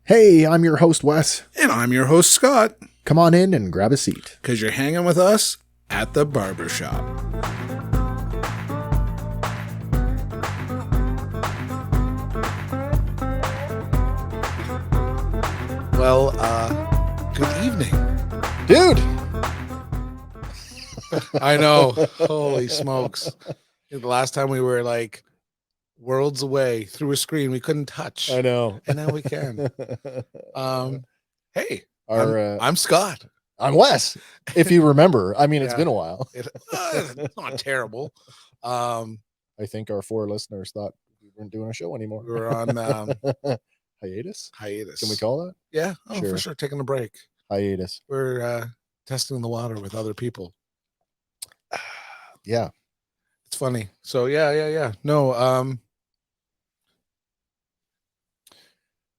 Hey, I'm your host, Wes. And I'm your host, Scott, Come on in and grab a seat. because you're hanging with us at the barbershop. Well, good evening. Dude! I know. Holy smokes. The last time we were like worlds away through a screen we couldn't touch. I know. And now we can. Hey, Our, I'm Scott. I'm Wes, if you remember. I mean, it's Yeah. been a while. It's not terrible. I think our 4 listeners thought we weren't doing a show anymore. We were on hiatus? hiatus. Can we call that? Yeah. Oh, Sure. for sure. Taking a break. Hiatus. We're testing the water with other people. Yeah. It's funny. So yeah. No,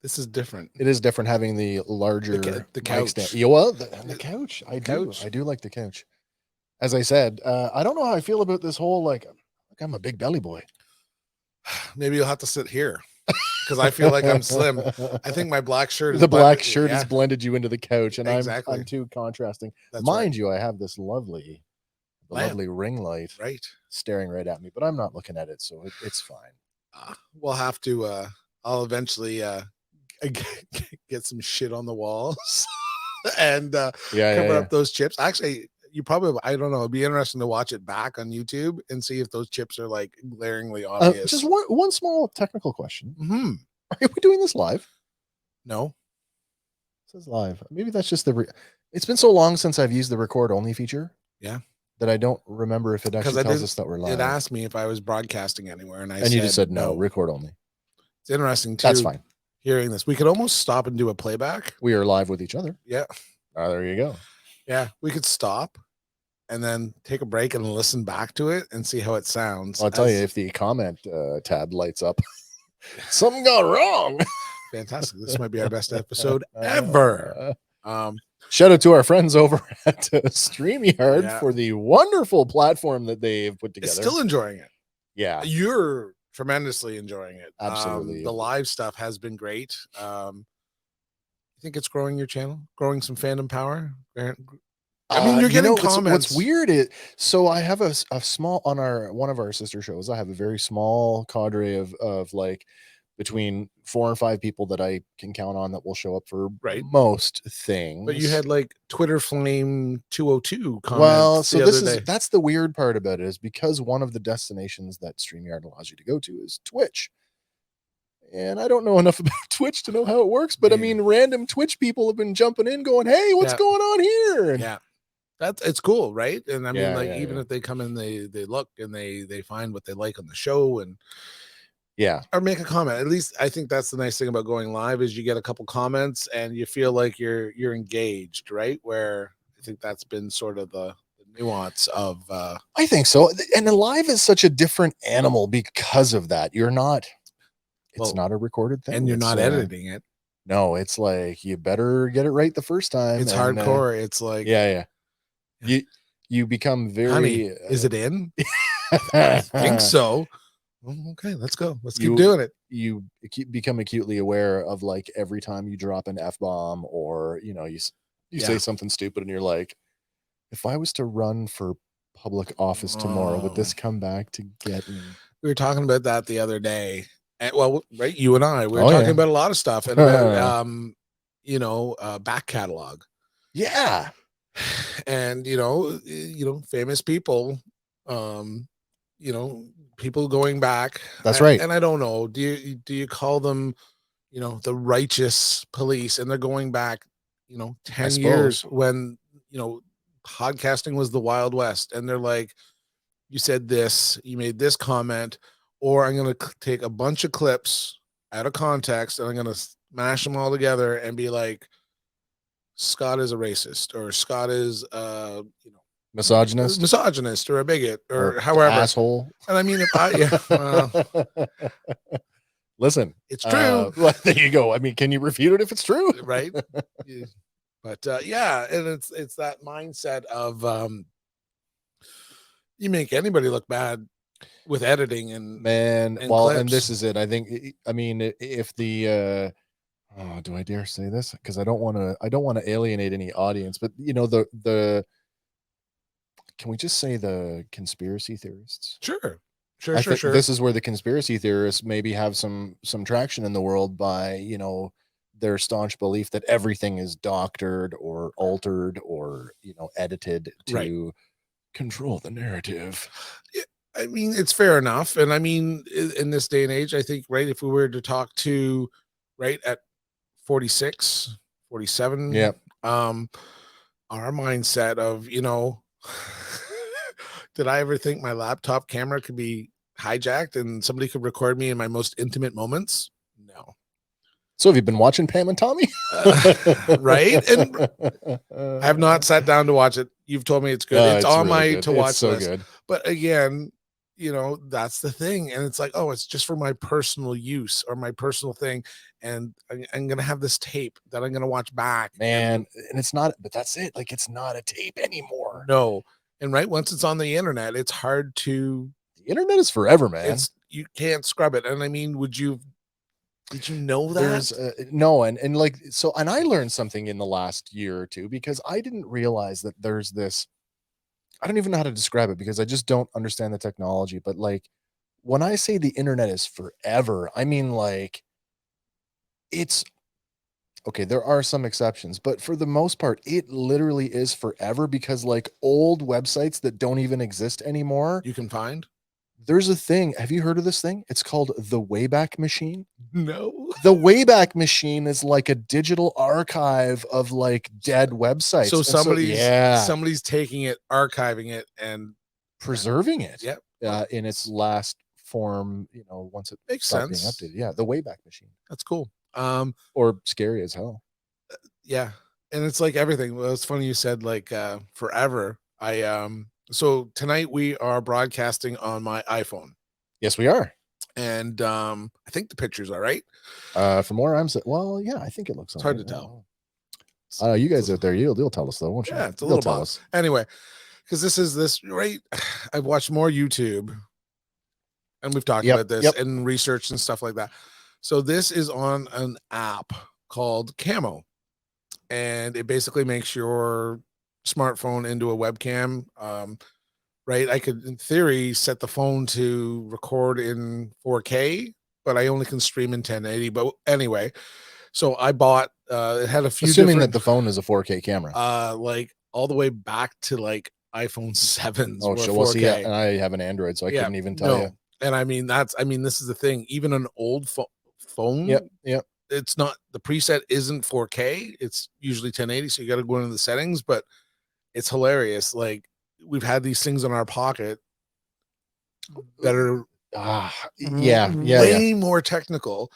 this is different. It is different having the larger the mic couch. stand. Yeah, well, the couch. I do like the couch. As I said, I don't know how I feel about this whole like I'm a big belly boy. Maybe you'll have to sit here because I feel like I'm slim. I think my black shirt is the black blended- shirt yeah, has blended you into the couch, and Exactly. I'm too contrasting. That's Mind you, I have this lovely Lamp. ring light right. staring right at me, but I'm not looking at it, so it's fine. We'll have to I'll eventually get some shit on the walls and cover up those chips. Actually, you probably, I don't know, it'd be interesting to watch it back on YouTube and see if those chips are like glaringly obvious. Just one small technical question. Mm-hmm. Are we doing this live? No. It says live. Maybe that's just it's been so long since I've used the record only feature. Yeah. That I don't remember if it actually tells us that we're live. It asked me if I was broadcasting anywhere, and you just said no, record only. It's interesting too. That's fine. Hearing this, we could almost stop and do a playback. We are live with each other. Yeah. There you go. Yeah, we could stop and then take a break and listen back to it and see how it sounds. I'll tell you, if the comment tab lights up, something got wrong. Fantastic. This might be our best episode ever. Shout out to our friends over at StreamYard for the wonderful platform that they've put together. Still enjoying it. Yeah. You're tremendously enjoying it. Absolutely. The live stuff has been great. You think it's growing your channel, growing some fandom power? I mean, you're getting comments. What's weird is, so I have a small, on one of our sister shows, I have a very small cadre of like between 4 and 5 people that I can count on that will show up for most things. But you had like Twitter Flame 202 comments. Well, so that's the weird part about it, is because one of the destinations that StreamYard allows you to go to is Twitch. And I don't know enough about Twitch to know how it works, but I mean, random Twitch people have been jumping in going, hey, what's going on here? And it's cool, right? And I mean, even if they come in, they look and they find what they like on the show and or make a comment. At least I think that's the nice thing about going live, is you get a couple comments and you feel like you're engaged, right? Where I think that's been sort of the nuance of I think so. And the live is such a different animal because of that. You're not, it's not a recorded thing, and you're not editing it. No, it's like you better get it right the first time. It's hardcore. It's like you become very. Honey, is it in? I think so. Okay, let's go. Let's keep doing it. You become acutely aware of like every time you drop an F-bomb or you say something stupid and you're like, if I was to run for public office tomorrow, would this come back to get me? We were talking about that the other day. And, well, right, you and I, we were talking about a lot of stuff and about back catalog. Yeah. And famous people, people going back. That's right. And I don't know, do you call them, the righteous police, and they're going back, 10 years when, podcasting was the Wild West, and they're like, you said this, you made this comment, or I'm going to take a bunch of clips out of context and I'm going to smash them all together and be like, Scott is a racist, or Scott is misogynist or a bigot or however, asshole. And I mean, if listen, it's true. There you go. I mean, can you refute it if it's true? Right. But and it's that mindset of you make anybody look bad with editing and clips. And this is it. I think, I mean, if the Oh, do I dare say this? Because I don't want to alienate any audience, but you know, the can we just say the conspiracy theorists? Sure. I think this is where the conspiracy theorists maybe have some traction in the world by, you know, their staunch belief that everything is doctored or altered or, you know, edited Right. to control the narrative. Yeah, I mean, it's fair enough. And I mean, in this day and age, I think, right, if we were to talk to, right, at 46, 47, Yeah. our mindset of, you know, did I ever think my laptop camera could be hijacked and somebody could record me in my most intimate moments? No. So have you been watching Pam and Tommy? Right? And I have not sat down to watch it. You've told me it's good. It's on really my good. to watch It's so list. good. But again, you know, that's the thing. And it's like, oh, it's just for my personal use or my personal thing. And I'm going to have this tape that I'm going to watch back. Man, and it's not, but that's it. Like, it's not a tape anymore. No. And right, once it's on the internet, it's hard to, The internet is forever, man. you can't scrub it. And I mean, did you know that? There's no, and like, so, and I learned something in the last year or two because I didn't realize that there's this, I don't even know how to describe it because I just don't understand the technology. But like, when I say the internet is forever, I mean, like, it's okay. There are some exceptions, but for the most part, it literally is forever because like old websites that don't even exist anymore, You can find? there's a thing. Have you heard of this thing? It's called the Wayback Machine. No. The Wayback Machine is like a digital archive of like dead websites. So And somebody's taking it, archiving it, and preserving it. Yep. In its last form, you know, once it Makes stopped sense. being updated. Yeah, the Wayback Machine. That's cool. Or scary as hell. Yeah. And it's like everything. Well, it's funny you said like forever. So tonight we are broadcasting on my iPhone. Yes, we are. And I think the picture's all right. From where I'm well, yeah, I think it looks It's hard to tell. You guys out there, you'll tell us though, won't you? Yeah, it's a You'll little tell box. us. Anyway, because this is this right. I've watched more YouTube and we've talked about this and research and stuff like that. So this is on an app called Camo, and it basically makes your smartphone into a webcam. Right, I could, in theory, set the phone to record in 4K, but I only can stream in 1080. But anyway, so I bought. It had a few. Assuming that the phone is a 4K camera. Like all the way back to like iPhone 7s. Oh, sure. Well, see, and I have an Android, so I couldn't even tell you. And I mean, this is the thing. Even an old phone, yep, it's not, the preset isn't 4K. It's usually 1080, so you got to go into the settings. But it's hilarious. Like, we've had these things in our pocket that are way more technical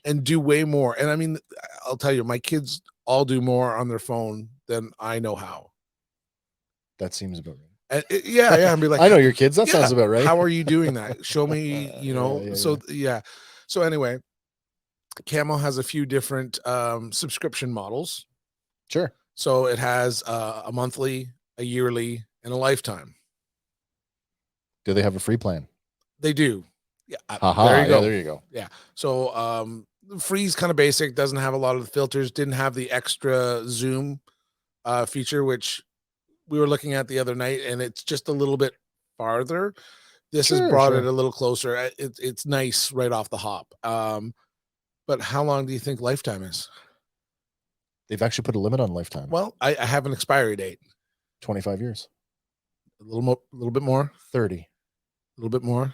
and do way more. And I mean, I'll tell you, my kids all do more on their phone than I know how. That seems about right. And and be like, I know your kids. That sounds about right. How are you doing that? Show me, you know. So anyway, Camo has a few different subscription models. Sure. So it has a monthly, a yearly, and a lifetime. Do they have a free plan? They do. Yeah. There you go. There you go. Yeah. So free's kind of basic, doesn't have a lot of the filters, didn't have the extra zoom feature, which we were looking at the other night, and it's just a little bit farther. This has brought it a little closer. It's nice right off the hop. But how long do you think lifetime is? They've actually put a limit on lifetime. Well, I have an expiry date. 25 years. A little bit more. 30. A little bit more.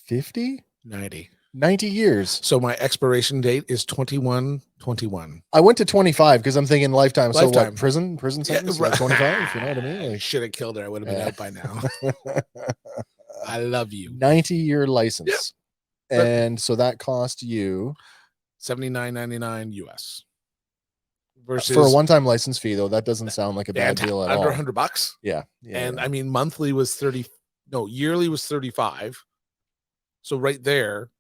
50? 90. 90 years. So my expiration date is 21/21. I went to 25 because I'm thinking lifetime. So what, prison sentence? Yeah, 25, you know what I mean? Like, should have killed her. I would have been out by now. I love you. 90-year license. Yep. And so that cost you $79.99 US. Versus for a one-time license fee, though, that doesn't sound like a bad deal at all. Under $100. Yeah. And I mean, monthly was 30. No, yearly was 35. So right there,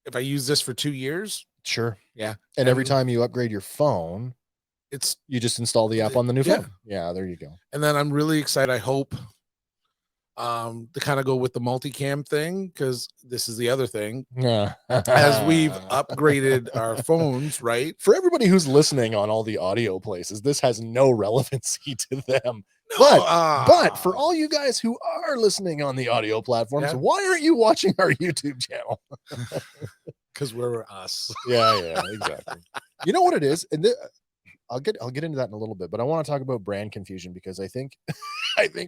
if I use this for 2 years, sure. Yeah. And every time you upgrade your phone, you just install the app on the new phone. Yeah, there you go. And then I'm really excited. I hope to kind of go with the multicam thing, because this is the other thing. Yeah. As we've upgraded our phones, right? For everybody who's listening on all the audio places, this has no relevancy to them. No, But for all you guys who are listening on the audio platforms, why aren't you watching our YouTube channel? Because we're us. Yeah, exactly. You know what it is, and I'll get into that in a little bit, but I want to talk about brand confusion, because I think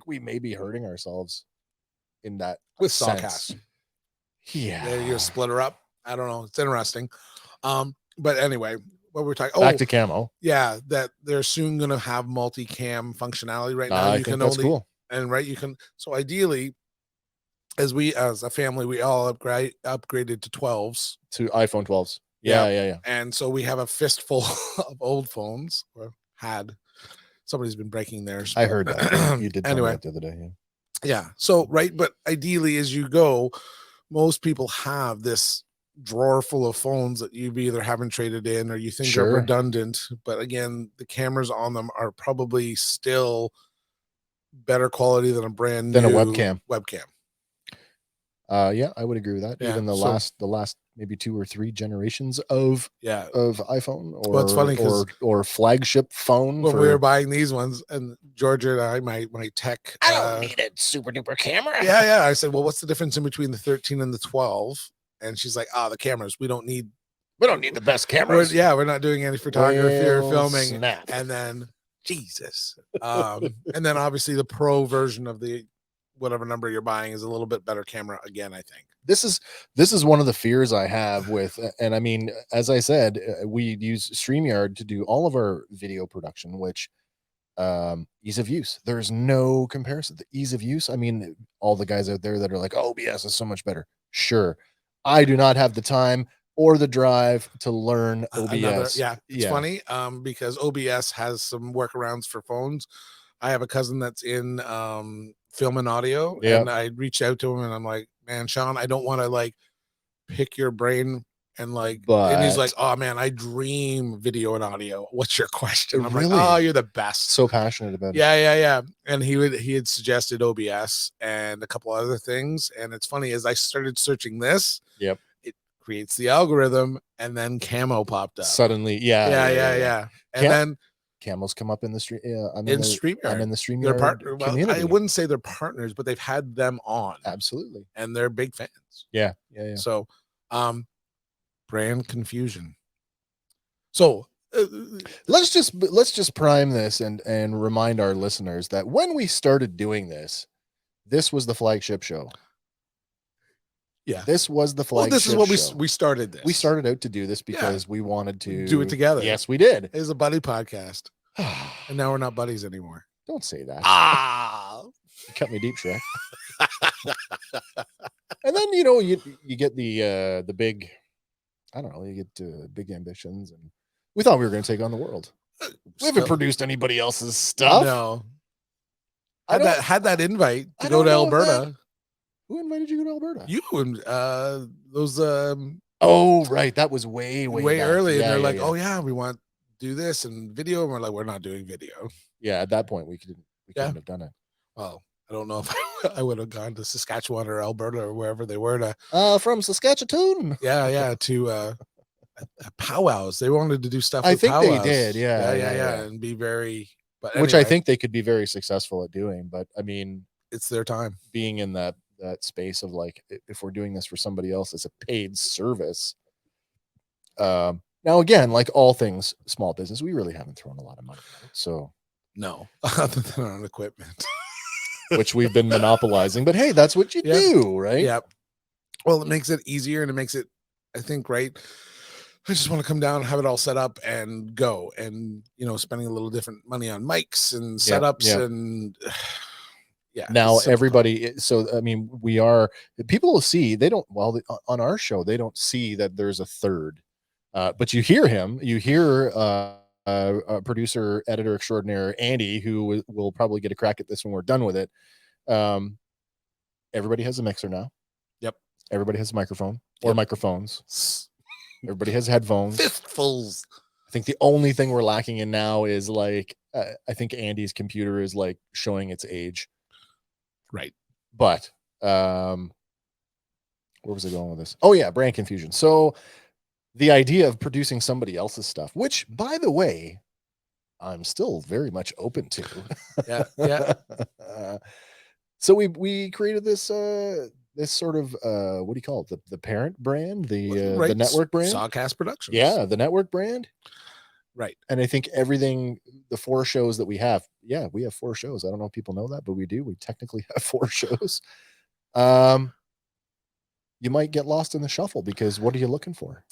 we may be hurting ourselves in that with sense. Stockcast. Yeah, you split her up. I don't know. It's interesting. But anyway, what we're talking. Back to camo. Yeah, that they're soon going to have multicam functionality. Right now, I think that's cool. And right, you can. So ideally, as a family, we all upgraded to 12s, to iPhone 12s. Yeah. And so we have a fistful of old phones, or had. Somebody's been breaking theirs. I heard that. You did tell me anyway that the other day. Yeah. So right, but ideally, as you go, most people have this drawer full of phones that you've either haven't traded in or you think are redundant. But again, the cameras on them are probably still better quality than a brand new webcam. Yeah, I would agree with that. Yeah, even the last maybe 2 or 3 generations of iPhone, or it's funny or flagship phone. When we were buying these ones, and Georgia and I, my tech, I don't need a super duper camera. Yeah. I said, well, what's the difference in between the 13 and the 12? And she's like, the cameras. We don't need the best cameras. We're not doing any photography or filming. Snap. And then Jesus. And then obviously the pro version of the whatever number you're buying is a little bit better camera again, I think. This is one of the fears I have with, and I mean, as I said, we use StreamYard to do all of our video production, which ease of use, there's no comparison. The ease of use, I mean, all the guys out there that are like, OBS is so much better. Sure. I do not have the time or the drive to learn OBS. It's funny because OBS has some workarounds for phones. I have a cousin that's in film and audio, and I reached out to him and I'm like, man, Sean, I don't want to like pick your brain and and he's like, oh man, I dream video and audio. What's your question? I'm like, oh, you're the best. So passionate about it. Yeah. And he had suggested OBS and a couple other things. And it's funny, as I started searching this, it creates the algorithm, and then camo popped up suddenly. Yeah. And then Camos come up in the stream. I'm in the StreamYard community. I wouldn't say they're partners, but they've had them on. Absolutely. And they're big fans. Yeah. So, brand confusion. So let's just prime this and remind our listeners that when we started doing this was the flagship show. Yeah, this was the flagship. This is what we started this. We started out to do this because we wanted to do it together. Yes, we did. It was a buddy podcast, and now we're not buddies anymore. Don't say that. You cut me deep, Shrek. And then you get the big, I don't know, you get big ambitions, and we thought we were going to take on the world. We haven't produced anybody else's stuff. No, had that invite to go to Alberta. Who invited you to Alberta? You and those. Oh, right. That was way early. And they're like, oh yeah, we want to do this and video. And we're like, we're not doing video. Yeah, at that point we couldn't have done it. Well, I don't know if I would have gone to Saskatchewan or Alberta or wherever they were to. From Saskatchewan. Yeah, to powwows. They wanted to do stuff. I think powwows. they did. Yeah, and be very. But which I think they could be very successful at doing. But I mean, it's their time being in that space of like, if we're doing this for somebody else as a paid service. Now again, like all things small business, we really haven't thrown a lot of money at it, so no, other than on equipment, which we've been monopolizing. But hey, that's what you do, right? Yeah. Well, it makes it easier, and it makes it, I think, right. I just want to come down, have it all set up, and go, and spending a little different money on mics and setups and. Yeah. Now everybody, so I mean, people will see, they don't, on our show, they don't see that there's a third, but you hear producer, editor extraordinaire Andy, who will probably get a crack at this when we're done with it. Everybody has a mixer now. Yep. Everybody has a microphone or microphones. Everybody has headphones. Fistfuls. I think the only thing we're lacking in now is like, I think Andy's computer is like showing its age. Right. But where was I going with this? Oh yeah, brand confusion. So the idea of producing somebody else's stuff, which by the way, I'm still very much open to. Yeah. So we created this this sort of what do you call it? The parent brand, the network brand. Sawcast Productions. Yeah, the network brand. Right. And I think everything, the 4 shows that we have, we have 4 shows. I don't know if people know that, but we do. We technically have 4 shows. You might get lost in the shuffle because what are you looking for?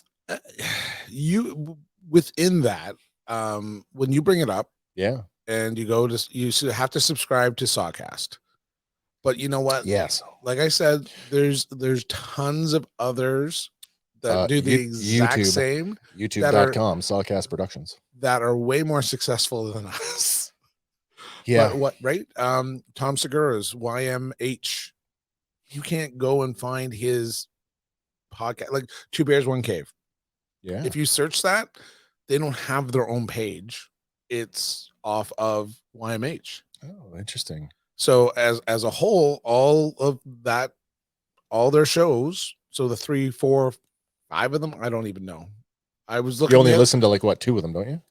You within that, when you bring it up, yeah, and you have to subscribe to Sawcast. But you know what? Yes. Like I said, there's tons of others that do the exact same. YouTube.com, Sawcast Productions. That are way more successful than us. Yeah. But what, right? Tom Segura's YMH. You can't go and find his podcast, like Two Bears, One Cave. Yeah. If you search that, they don't have their own page. It's off of YMH. Oh, interesting. So as a whole, all their shows, so the 3, 4, 5 of them, I don't even know. I was looking. You only listen to like what, 2 of them, don't you?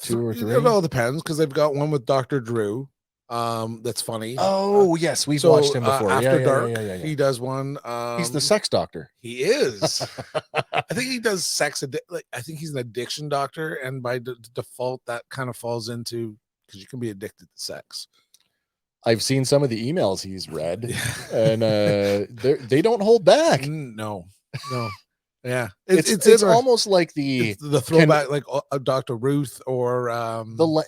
2 or 3? It all depends because they've got one with Dr. Drew. That's funny. Oh yes, we've watched him before. After Dark, he does one. He's the sex doctor. He is. I think he does sex. I think he's an addiction doctor, and by default, that kind of falls into because you can be addicted to sex. I've seen some of the emails he's read, and they don't hold back. No. Yeah, it's almost like the throwback, like Dr. Ruth or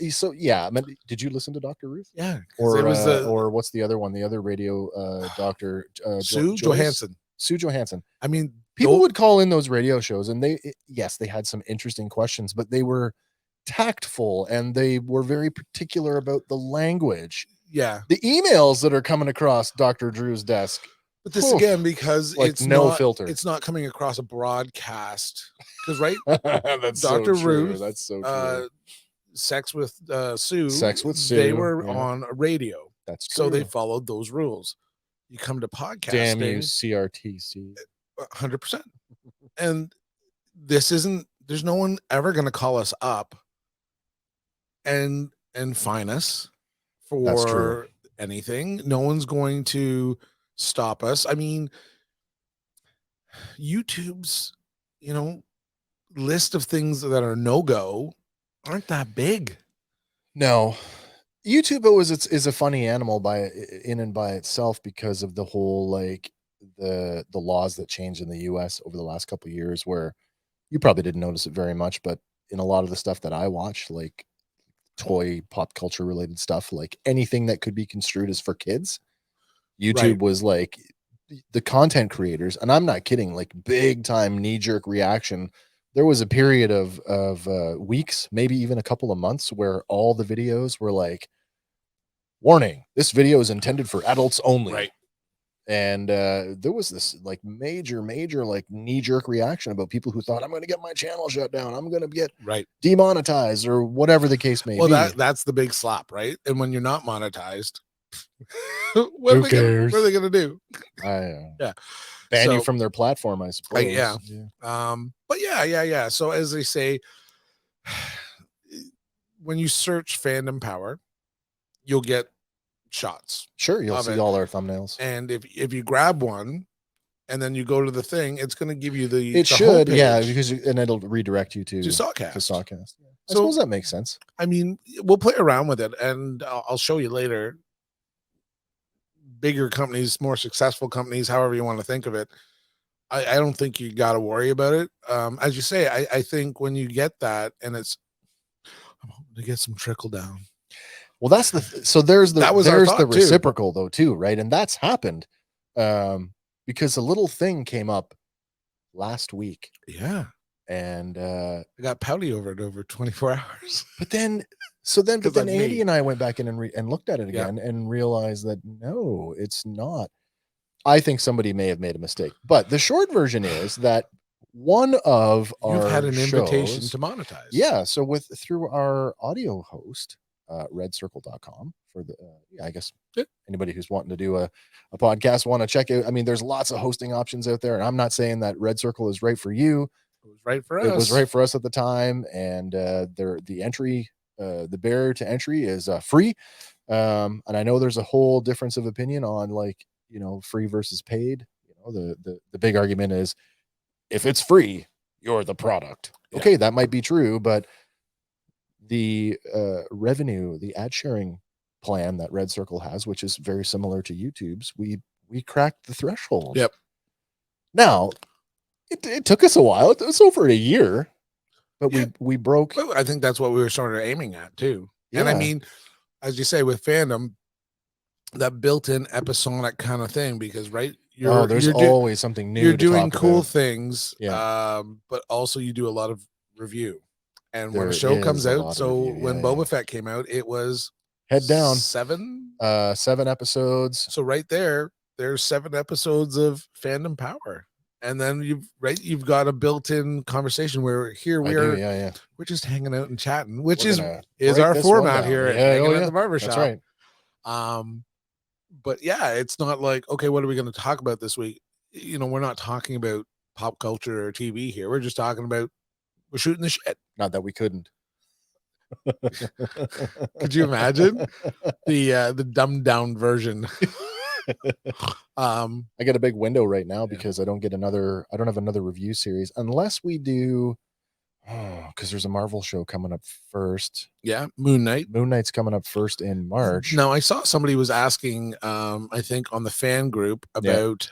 So yeah, I mean, did you listen to Dr. Ruth? Yeah, or it was or what's the other one? The other radio doctor, Sue Johansson. Sue Johansson. I mean, people would call in those radio shows, and they had some interesting questions, but they were tactful and they were very particular about the language. Yeah, the emails that are coming across Dr. Drew's desk. But this again, because like it's no not, filter. It's not coming across a broadcast. Because right, that's Dr. So Ruth, that's so true. Sex with Sue. Sex with Sue. They were on a radio. That's true. So they followed those rules. You come to podcasting. Damn you, CRTC. 100%. And this isn't. There's no one ever going to call us up and fine us for anything. No one's going to stop us. I mean, YouTube's, list of things that are no-go aren't that big. No. YouTube is a funny animal by itself because of the whole like the laws that changed in the US over the last couple of years, where you probably didn't notice it very much, but in a lot of the stuff that I watch, like toy pop culture related stuff, like anything that could be construed as for kids, YouTube was like the content creators, and I'm not kidding, like big time knee-jerk reaction. There was a period of weeks, maybe even a couple of months, where all the videos were like, warning, this video is intended for adults only. Right. And there was this like major like knee-jerk reaction about people who thought, I'm going to get my channel shut down, I'm going to get demonetized, or whatever the case may be. Well, that's the big slap, right? And when you're not monetized, what are they gonna do? Yeah, ban you from their platform, I suppose. Yeah. But yeah. So as they say, when you search fandom power, you'll get shots. Sure, you'll see all our thumbnails. And if you grab one and then you go to the thing, it's going to give you the homepage, because and it'll redirect you to Sawcast. I suppose that makes sense. I mean, we'll play around with it, and I'll show you later. Bigger companies, more successful companies, however you want to think of it, I don't think you got to worry about it. As you say, I think when you get that, and I'm hoping to get some trickle down. Well, there's the reciprocal though too, right? And that's happened because a little thing came up last week. Yeah, and I got pouty over it over 24 hours. But then Andy and I went back in and looked at it again and realized that no, it's not. I think somebody may have made a mistake. But the short version is that one of our had an invitation to monetize. Yeah, so through our audio host, redcircle.com for the I guess Yeah. anybody who's wanting to do a podcast, want to check out. I mean, there's lots of hosting options out there, and I'm not saying that Red Circle is right for you. It was right for us. It was right for us at the time, and the entry, the barrier to entry is free. And I know there's a whole difference of opinion on, like, free versus paid. The big argument is, if it's free, you're the product. Yeah. Okay, that might be true, but the revenue, the ad sharing plan that Red Circle has, which is very similar to YouTube's, we cracked the threshold. Yep. Now, it took us a while. It was over a year, but we broke. Well, I think that's what we were sort of aiming at too. Yeah. And I mean, as you say, with fandom, that built-in episodic kind of thing, because there's always something new. You're doing to cool about. Things, but also you do a lot of review. And when a show comes out, when Boba Fett came out, it was head down 7 episodes. So right there's 7 episodes of fandom power. And then you've got a built-in conversation where here we're just hanging out and chatting, which is our format here at Hanging at the Barbershop. That's right. But yeah, it's not like, okay, what are we going to talk about this week? We're not talking about pop culture or TV here. We're just talking about, we're shooting the shit. Not that we couldn't. Could you imagine the dumbed down version? I got a big window right now because I don't have another review series unless we do, because there's a Marvel show coming up first. Yeah, Moon Knight's coming up first in March. Now, I saw somebody was asking, I think on the fan group about,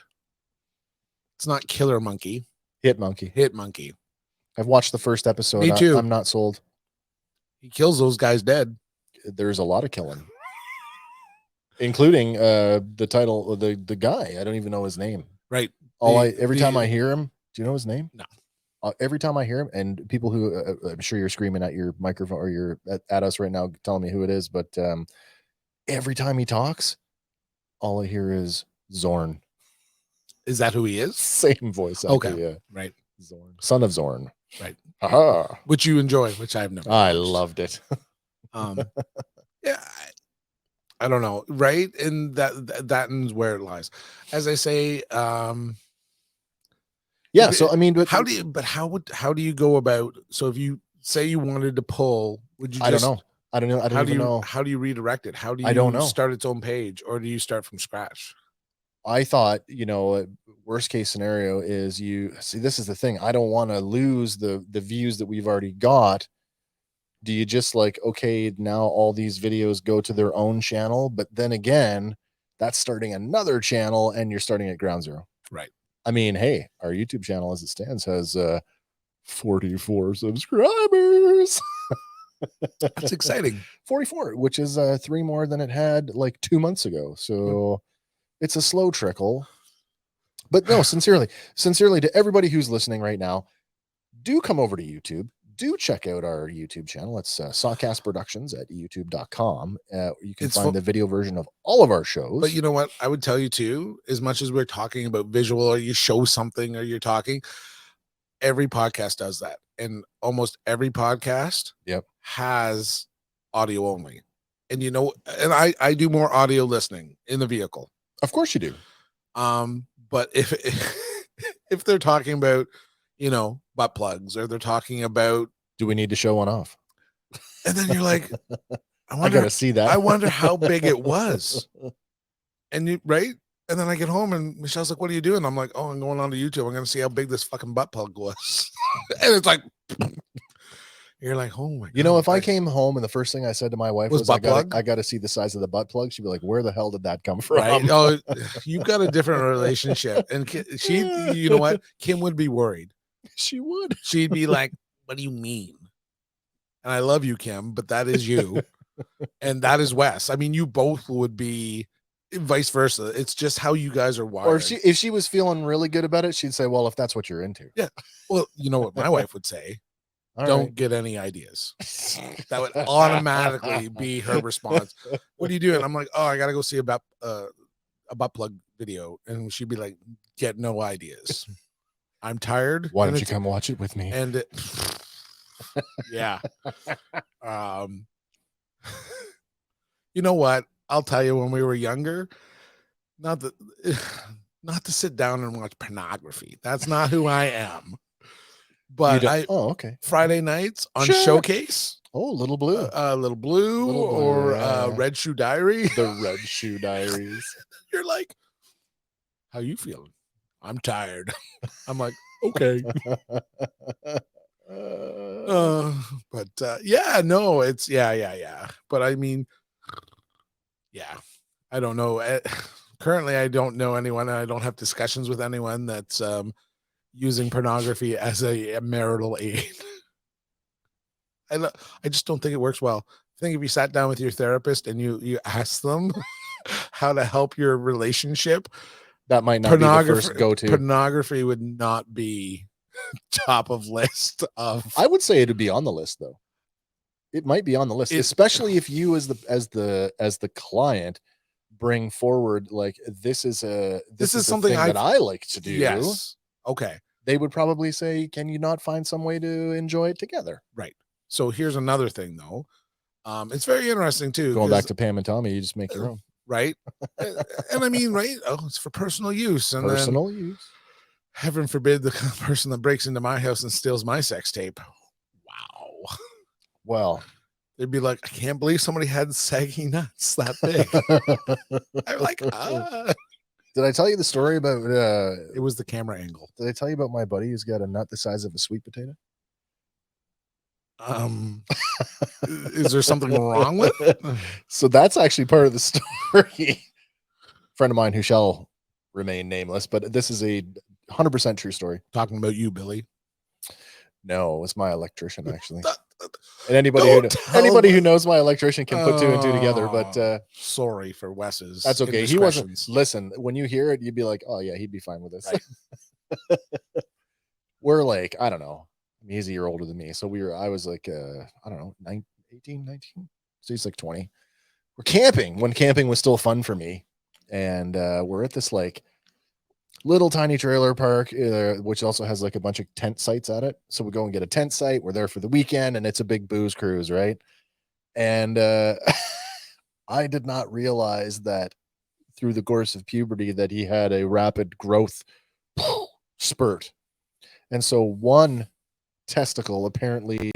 it's not Killer Monkey, Hit Monkey. I've watched the first episode. Me too. I'm not sold. He kills those guys dead. There's a lot of killing, including the title, the guy. I don't even know his name. Right. Every time I hear him, do you know his name? No. Every time I hear him, and people who I'm sure you're screaming at your microphone or you're at us right now telling me who it is, but every time he talks, all I hear is Zorn. Is that who he is? Same voice. Okay. Yeah. Right. Zorn. Son of Zorn. Right. Aha. Which you enjoy, which I've never. I loved it. Yeah. I don't know. Right. And that is where it lies. As I say, yeah. So I mean, but how do you go about? So if you say you wanted to pull, would you? I don't know. I don't know. How do you redirect it? How do you I don't know. Start its own page, or do you start from scratch? I thought, worst case scenario is this is the thing. I don't want to lose the views that we've already got. Do you just okay, now all these videos go to their own channel, but then again, that's starting another channel and you're starting at ground zero. Right. I mean, hey, our YouTube channel as it stands has 44 subscribers. That's exciting. 44, which is 3 more than it had 2 months ago. So it's a slow trickle. But no, sincerely to everybody who's listening right now, do come over to YouTube. Do check out our YouTube channel. It's Sawcast Productions at youtube.com. You can find the video version of all of our shows. But you know what? I would tell you too, as much as we're talking about visual, or you show something, or you're talking, every podcast does that. And almost every podcast has audio only. And and I do more audio listening in the vehicle. Of course you do. But if they're talking about, butt plugs, or they're talking about, do we need to show one off? And then you're like, I gotta see that. I wonder how big it was. And right? And then I get home and Michelle's like, what are you doing? I'm like, oh, I'm going on to YouTube. I'm gonna see how big this fucking butt plug was. And it's like, you're like, oh my God. If I came home and the first thing I said to my wife was butt plug? I gotta see the size of the butt plug, she'd be like, where the hell did that come from? Right? Oh, you've got a different relationship. And she, you know what? Kim would be worried. She would. She'd be like, what do you mean? And I love you, Kim, but that is you. And that is Wes. I mean, you both would be vice versa. It's just how you guys are wired. Or if she was feeling really good about it, she'd say, well, if that's what you're into. Yeah. Well, you know what my wife would say? Don't get any ideas. That would automatically be her response. What are you doing? I'm like, oh, I gotta go see a butt plug video. And she'd be like, get no ideas. I'm tired. Why don't you come watch it with me? And yeah. You know what? I'll tell you, when we were younger, not that not to sit down and watch pornography. That's not who I am. But okay. Friday nights on Sure. Showcase. Oh, Little Blue. Little Blue, or Red Shoe Diary. The Red Shoe Diaries. You're like, how you feeling? I'm tired. I'm like, okay. But yeah, no, it's yeah. But I mean, yeah, I don't know. Currently, I don't know anyone, and I don't have discussions with anyone that's using pornography as a marital aid. I just don't think it works well. I think if you sat down with your therapist and you ask them how to help your relationship, that might not be the first go-to. Pornography would not be top of list of. I would say it'd be on the list, though. It might be on the list, especially if you as the client bring forward, like, this is something that I like to do. Yes. Okay. They would probably say, can you not find some way to enjoy it together? Right. So here's another thing, though. It's very interesting too. Going back to Pam and Tommy, you just make your own. Right. And I mean, right. Oh, it's for personal use. And personal use. Heaven forbid the person that breaks into my house and steals my sex tape. Wow. Well, they'd be like, I can't believe somebody had saggy nuts that big. I'm like, Did I tell you the story about it was the camera angle. Did I tell you about my buddy who's got a nut the size of a sweet potato? Is there something wrong with it? So that's actually part of the story. Friend of mine who shall remain nameless, but this is a 100% true story. Talking about you, Billy. No, it's my electrician, actually. And anybody who knows my electrician can put two and two together. But sorry for Wes's. That's okay. He wasn't. Listen, when you hear it, you'd be like, "Oh yeah, he'd be fine with this." Right. We're like, I don't know. He's a year older than me, so I was like, I don't know, 18, 19. So he's like 20. We're camping when camping was still fun for me, and we're at this like little tiny trailer park, which also has like a bunch of tent sites at it. So we go and get a tent site. We're there for the weekend, and it's a big booze cruise, right? And I did not realize that through the course of puberty that he had a rapid growth spurt. And so one testicle apparently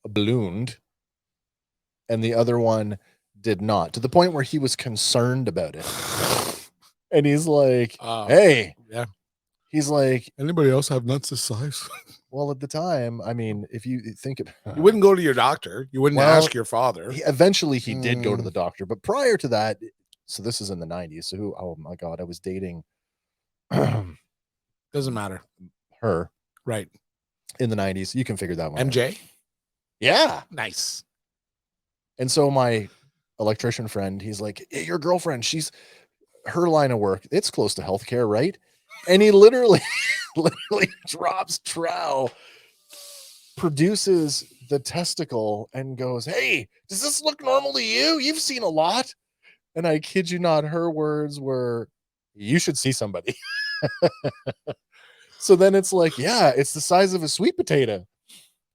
ballooned and the other one did not, to the point where he was concerned about it. And he's like, hey, yeah. He's like, anybody else have nuts this size? Well, at the time, I mean, if you think you wouldn't go to your doctor, you wouldn't ask your father. Eventually he did go to the doctor, but prior to that, so this is in the 90s. So oh my God, I was dating doesn't matter. Her. Right. In the 90s. You can figure that one MJ? out. Yeah. Nice. And so my electrician friend, he's like, hey, your girlfriend, her line of work, it's close to healthcare, right? And he literally drops trow, produces the testicle and goes, hey, does this look normal to you? You've seen a lot. And I kid you not, her words were, you should see somebody. So then it's like, yeah, it's the size of a sweet potato.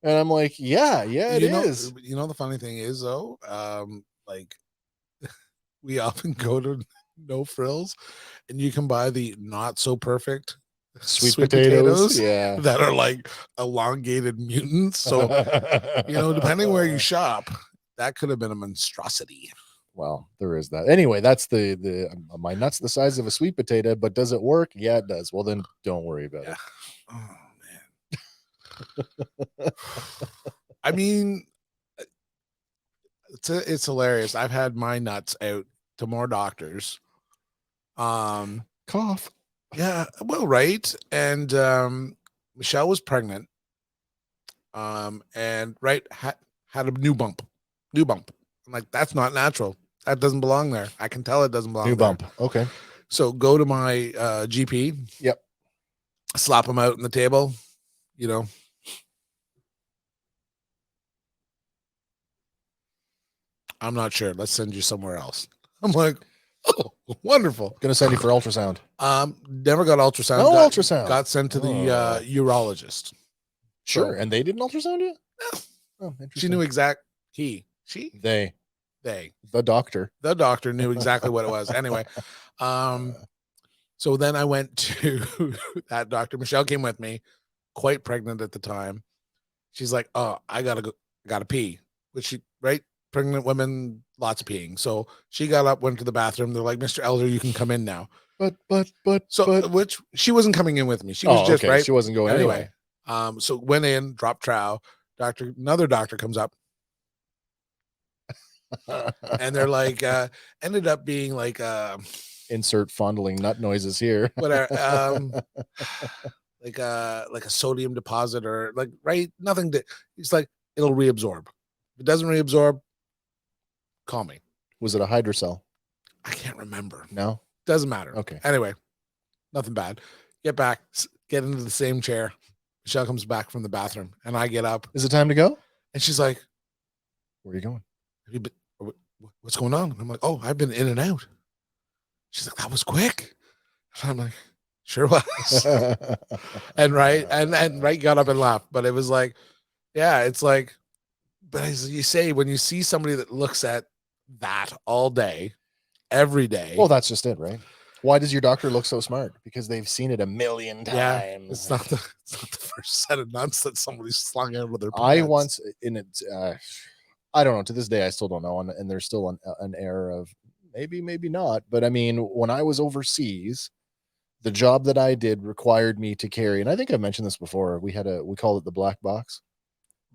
And I'm like, yeah, it is. You know, the funny thing is, though, like we often go to No Frills and you can buy the not so perfect sweet potatoes that are like elongated mutants. So, you know, depending where you shop, that could have been a monstrosity. Well, there is that. Anyway, that's the my nut's the size of a sweet potato, but does it work? Yeah, it does. Well, then don't worry about it. Oh man. I mean, it's hilarious. I've had my nuts out to more doctors. Cough. Yeah, well, right. And Michelle was pregnant. And right had a new bump. I'm like, that's not natural. That doesn't belong there. I can tell it doesn't belong there. New bump. Okay. So go to my GP. Yep. Slap them out on the table, you know. I'm not sure. Let's send you somewhere else. I'm like, oh, wonderful. Gonna send you for ultrasound. Never got ultrasound. No ultrasound. Got sent to the urologist. Sure. So, and they didn't ultrasound you? No. Oh, she knew exact. They. The doctor knew exactly what it was. Anyway, so then I went to that doctor. Michelle came with me, quite pregnant at the time. She's like, "Oh, I gotta pee," which she right. Pregnant women, lots of peeing. So she got up, went to the bathroom. They're like, "Mr. Elder, you can come in now." But which she wasn't coming in with me. She was just okay. right. She wasn't going anyway. So went in, dropped trow. Another doctor comes up, and they're like, ended up being like, insert fondling nut noises here. Like a sodium deposit or like right. Nothing to. It's like it'll reabsorb. If it doesn't reabsorb, call me. Was it a hydrocell? I can't remember. No, doesn't matter. Okay. Anyway, nothing bad. Get back, get into the same chair. Michelle comes back from the bathroom, and I get up. Is it time to go? And she's like, "Where are you going? What's going on?" And I'm like, "Oh, I've been in and out." She's like, "That was quick." And I'm like, "Sure was." and right got up and laughed. But it was like, yeah, it's like, but as you say, when you see somebody that looks at that all day, every day. Well, that's just it, right? Why does your doctor look so smart? Because they've seen it a million times. Yeah, it's not the first set of nuts that somebody's slung out of their pants. I once in it. I don't know. To this day, I still don't know, and there's still an air of maybe not. But I mean, when I was overseas, the job that I did required me to carry, and I think I mentioned this before. We called it the black box,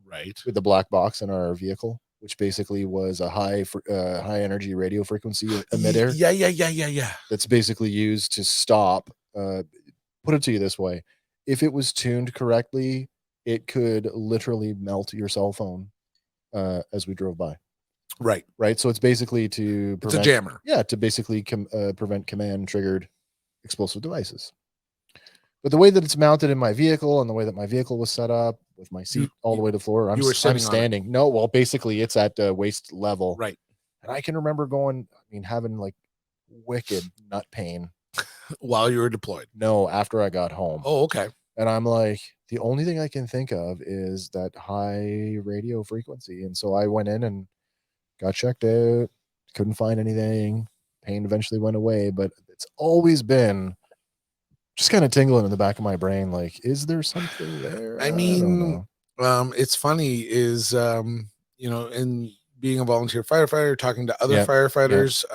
right? With the black box in our vehicle, which basically was a high energy radio frequency emitter. Yeah. That's basically used to stop. Put it to you this way: if it was tuned correctly, it could literally melt your cell phone as we drove by. Right. So it's basically to prevent, it's a jammer. Yeah, to basically prevent command triggered explosive devices. But the way that it's mounted in my vehicle and the way that my vehicle was set up with my seat all the way to the floor, I'm standing. No, well, basically it's at waist level. Right. And I can remember having like wicked nut pain while you were deployed. No, after I got home. Oh, okay. And I'm like, the only thing I can think of is that high radio frequency. And so I went in and got checked out, couldn't find anything. Pain eventually went away, but it's always been just kind of tingling in the back of my brain. Like, is there something there? I mean, it's funny is, in being a volunteer firefighter, talking to other firefighters,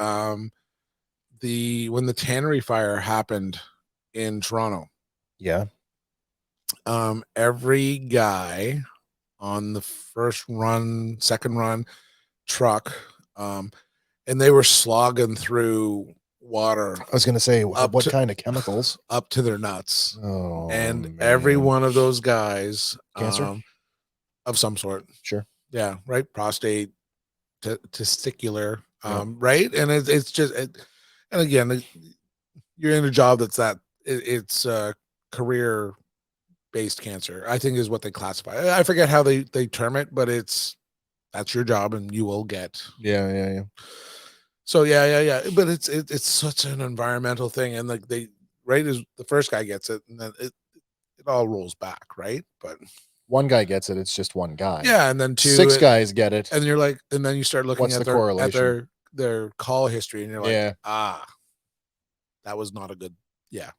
when the tannery fire happened in Toronto. Yeah. Every guy on the first run, second run truck, and they were slogging through water. I was going to say, what kind of chemicals? Up to their nuts. Oh, and man. Every one of those guys, cancer of some sort. Sure. Yeah. Right. Prostate, testicular. Right. And it's just, and again, you're in a job it's career based cancer, I think is what they classify. I forget how they term it, but that's your job and you will get. Yeah. So yeah. But it's such an environmental thing. And like as the first guy gets it, and then it all rolls back. Right. But one guy gets it. It's just one guy. Yeah. And then six guys get it. And you're like, and then you start looking at their call history and you're like, that was not a good. Yeah.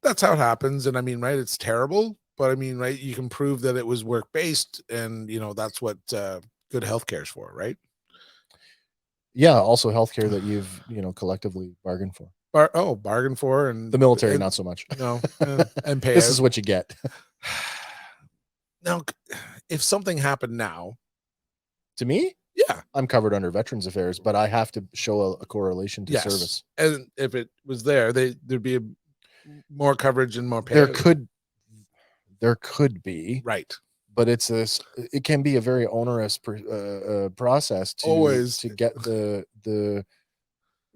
That's how it happens. And I mean, right. It's terrible, but I mean, right. You can prove that it was work-based and that's what good healthcare is for. Right. Yeah. Also healthcare that you've, collectively bargained for. Bargain for, and the military, not so much. No, and pay. This is what you get. Now, if something happened now to me, yeah, I'm covered under Veterans Affairs, but I have to show a correlation to service. And if it was there'd be more coverage and more pay. There could be, right, but it can be a very onerous process to get the.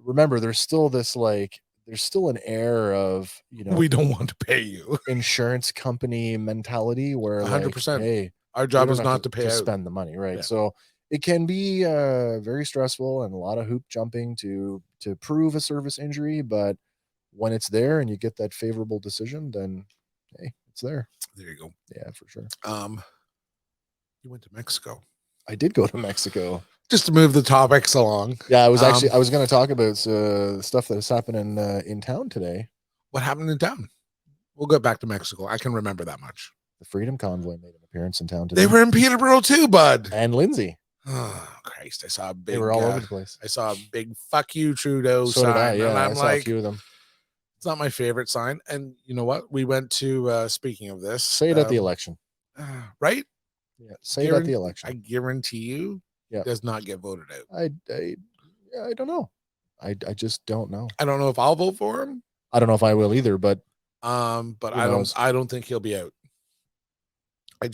Remember, there's still an air of, we don't want to pay you, insurance company mentality where 100%. Hey, our job is not to pay out. Spend the money, right? Yeah. So it can be very stressful and a lot of hoop jumping to prove a service injury, but when it's there and you get that favorable decision, then hey, it's there. There you go. Yeah, for sure. You went to Mexico. I did go to Mexico. just to move the topics along. Yeah, I was going to talk about stuff that has happened in town today. What happened in town? We'll get back to Mexico. I can remember that much. The Freedom Convoy made an appearance in town today. They were in Peterborough too, bud. And Lindsay. Oh Christ! I saw a big. They were all over the place. I saw a big "fuck you, Trudeau" So sign, did I, yeah, and I'm I saw like, a few of them. it's not my favorite sign. And you know what? We went to. Speaking of this, say it at the election, right? Yeah, say it at the election. I guarantee you, yeah, does not get voted out. I don't know. I just don't know. I don't know if I'll vote for him. I don't know if I will either, but I don't think he'll be out. I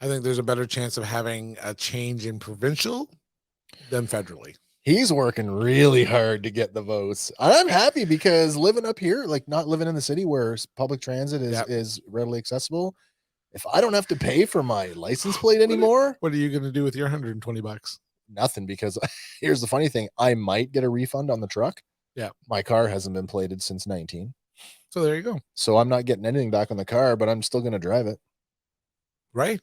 think there's a better chance of having a change in provincial than federally. He's working really hard to get the votes. I'm happy because living up here, like not living in the city where public transit is readily accessible. If I don't have to pay for my license plate anymore, what are you going to do with your $120? Nothing, because here's the funny thing. I might get a refund on the truck. Yeah. My car hasn't been plated since 19. So there you go. So I'm not getting anything back on the car, but I'm still going to drive it. Right.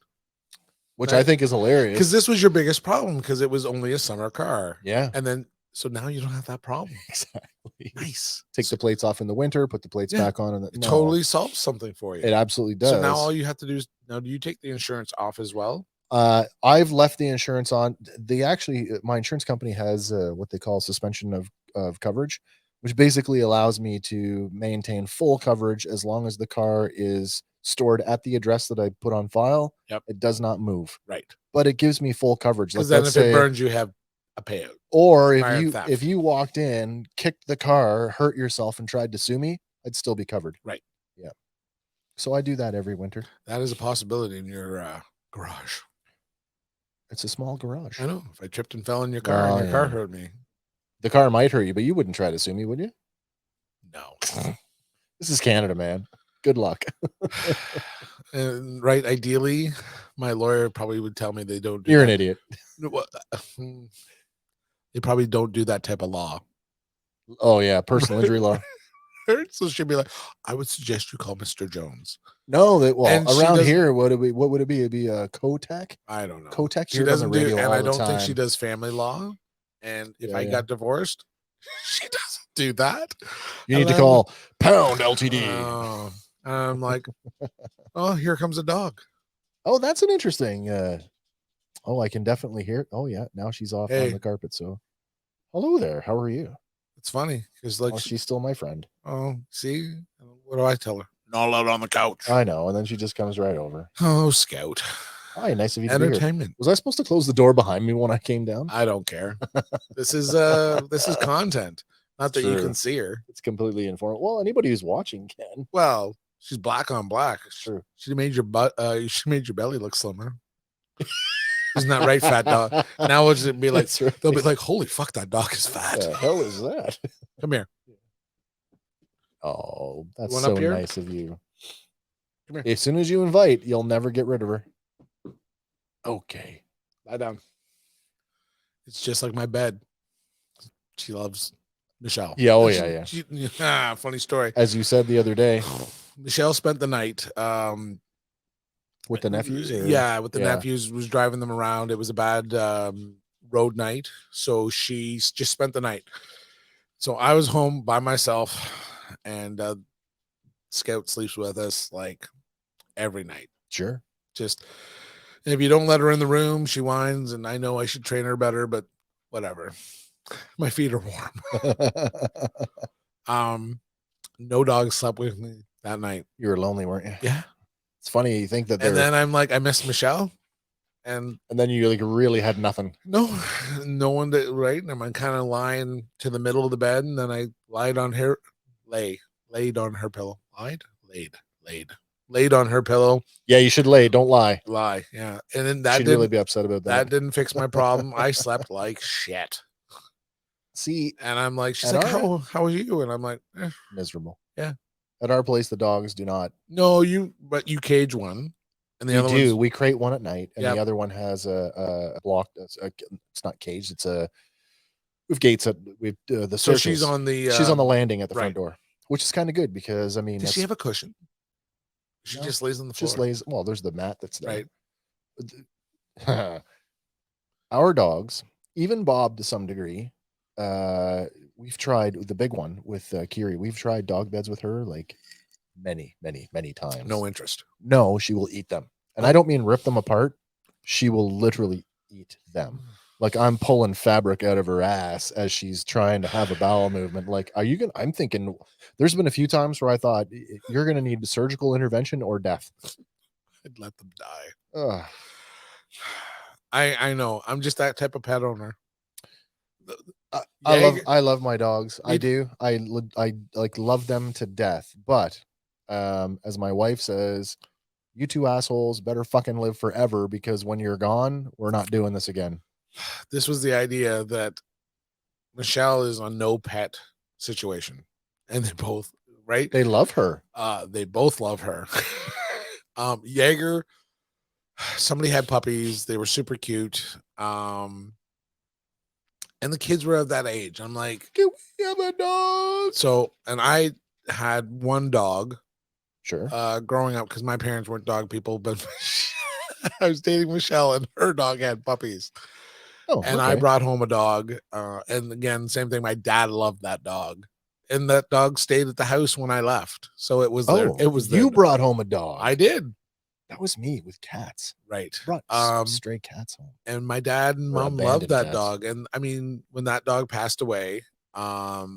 Which I think is hilarious. Because this was your biggest problem, because it was only a summer car. Yeah. And then, so now you don't have that problem. Exactly. Nice. Take the plates off in the winter, put the plates back on. And it totally solves something for you. It absolutely does. So now all you have to do is, now do you take the insurance off as well? I've left the insurance on. My insurance company has what they call suspension of coverage, which basically allows me to maintain full coverage as long as the car is stored at the address that I put on file. Yep. It does not move. Right. But it gives me full coverage. Because then if it burns, you have a payout. Or if you walked in, kicked the car, hurt yourself, and tried to sue me, I'd still be covered. Right. Yeah. So I do that every winter. That is a possibility in your garage. It's a small garage. I know. If I tripped and fell in your car and your car hurt me. The car might hurt you, but you wouldn't try to sue me, would you? No. This is Canada, man. Good luck. And right, ideally, my lawyer probably would tell me they don't do You're an idiot. They probably don't do that type of law. Oh, yeah. Personal injury law. So she'd be like, I would suggest you call Mr. Jones. No, around here, what would it be? It'd be a Kotech? I don't know. Kotech. She doesn't do, and I don't think she does family law. And if I got divorced, she doesn't do that. You need to call Pound LTD. I'm like, oh, here comes a dog. Oh, that's an interesting. I can definitely hear it. Oh yeah, now she's off on the carpet. So, hello there. How are you? It's funny because she's still my friend. Oh, see, what do I tell her? Not allowed on the couch. I know, and then she just comes right over. Oh, Scout. Hi, nice of you. Entertainment. Was I supposed to close the door behind me when I came down? I don't care. This is content. Not that you can see her. It's completely informal. Well, anybody who's watching can. Well, she's black on black. It's true. She made your butt. She made your belly look slimmer. Isn't that right, fat dog? Now it'll be like they'll be like, "Holy fuck, that dog is fat." What the hell is that? Come here. Oh, that's so nice of you. Come here. As soon as you invite, you'll never get rid of her. Okay, lie down. It's just like my bed. She loves Michelle. Yeah. Oh yeah. Funny story. As you said the other day, Michelle spent the night. With the nephews? With the nephews, was driving them around. It was a bad road night. So she just spent the night. So I was home by myself, and Scout sleeps with us like every night. Sure. Just, if you don't let her in the room, she whines, and I know I should train her better, but whatever. My feet are warm. No dog slept with me that night. You were lonely, weren't you? Yeah. It's funny you think that. And then I'm like, I miss Michelle, and then you like really had nothing. No one that right. And I'm kind of lying to the middle of the bed, and then I laid on her pillow. Laid on her pillow. Yeah, you should lay. Don't lie. Lie. Yeah, and then that she'd really be upset about that. That didn't fix my problem. I slept like shit. See, and I'm like, she's like, how are you? And I'm like, miserable. Yeah. At our place, the dogs do not. No, but you cage one, and the other do. We crate one at night, and the other one has a block. It's not caged. It's we've gates at the. So she's on the landing at the front door, which is kind of good because I mean, does she have a cushion? She just lays on the floor. Just lays. Well, there's the mat that's there. Right. Our dogs, even Bob to some degree, we've tried the big one with Kiri. We've tried dog beds with her like many times. No interest. No, she will eat them. And I Oh. don't mean rip them apart. She will literally eat them. Like I'm pulling fabric out of her ass as she's trying to have a bowel movement. Like, are you gonna? I'm thinking there's been a few times where I thought you're gonna need surgical intervention or death. I'd let them die. Ugh. I know. I'm just that type of pet owner. I love my dogs. I do. I like love them to death. But as my wife says, you two assholes better fucking live forever because when you're gone, we're not doing this again. This was the idea that Michelle is on no pet situation, and they both right. They love her. They both love her. Jaeger. Somebody had puppies. They were super cute. And the kids were of that age. I'm like, can we have a dog? So, and I had one dog. Sure. Growing up, because my parents weren't dog people, but I was dating Michelle, and her dog had puppies. Oh, and I brought home a dog. And again, same thing. My dad loved that dog, and that dog stayed at the house when I left. So it was there. It was you brought home a dog. I did. That was me with cats. Right. Brought stray cats home. And my dad and mom loved that dog. And I mean, when that dog passed away, my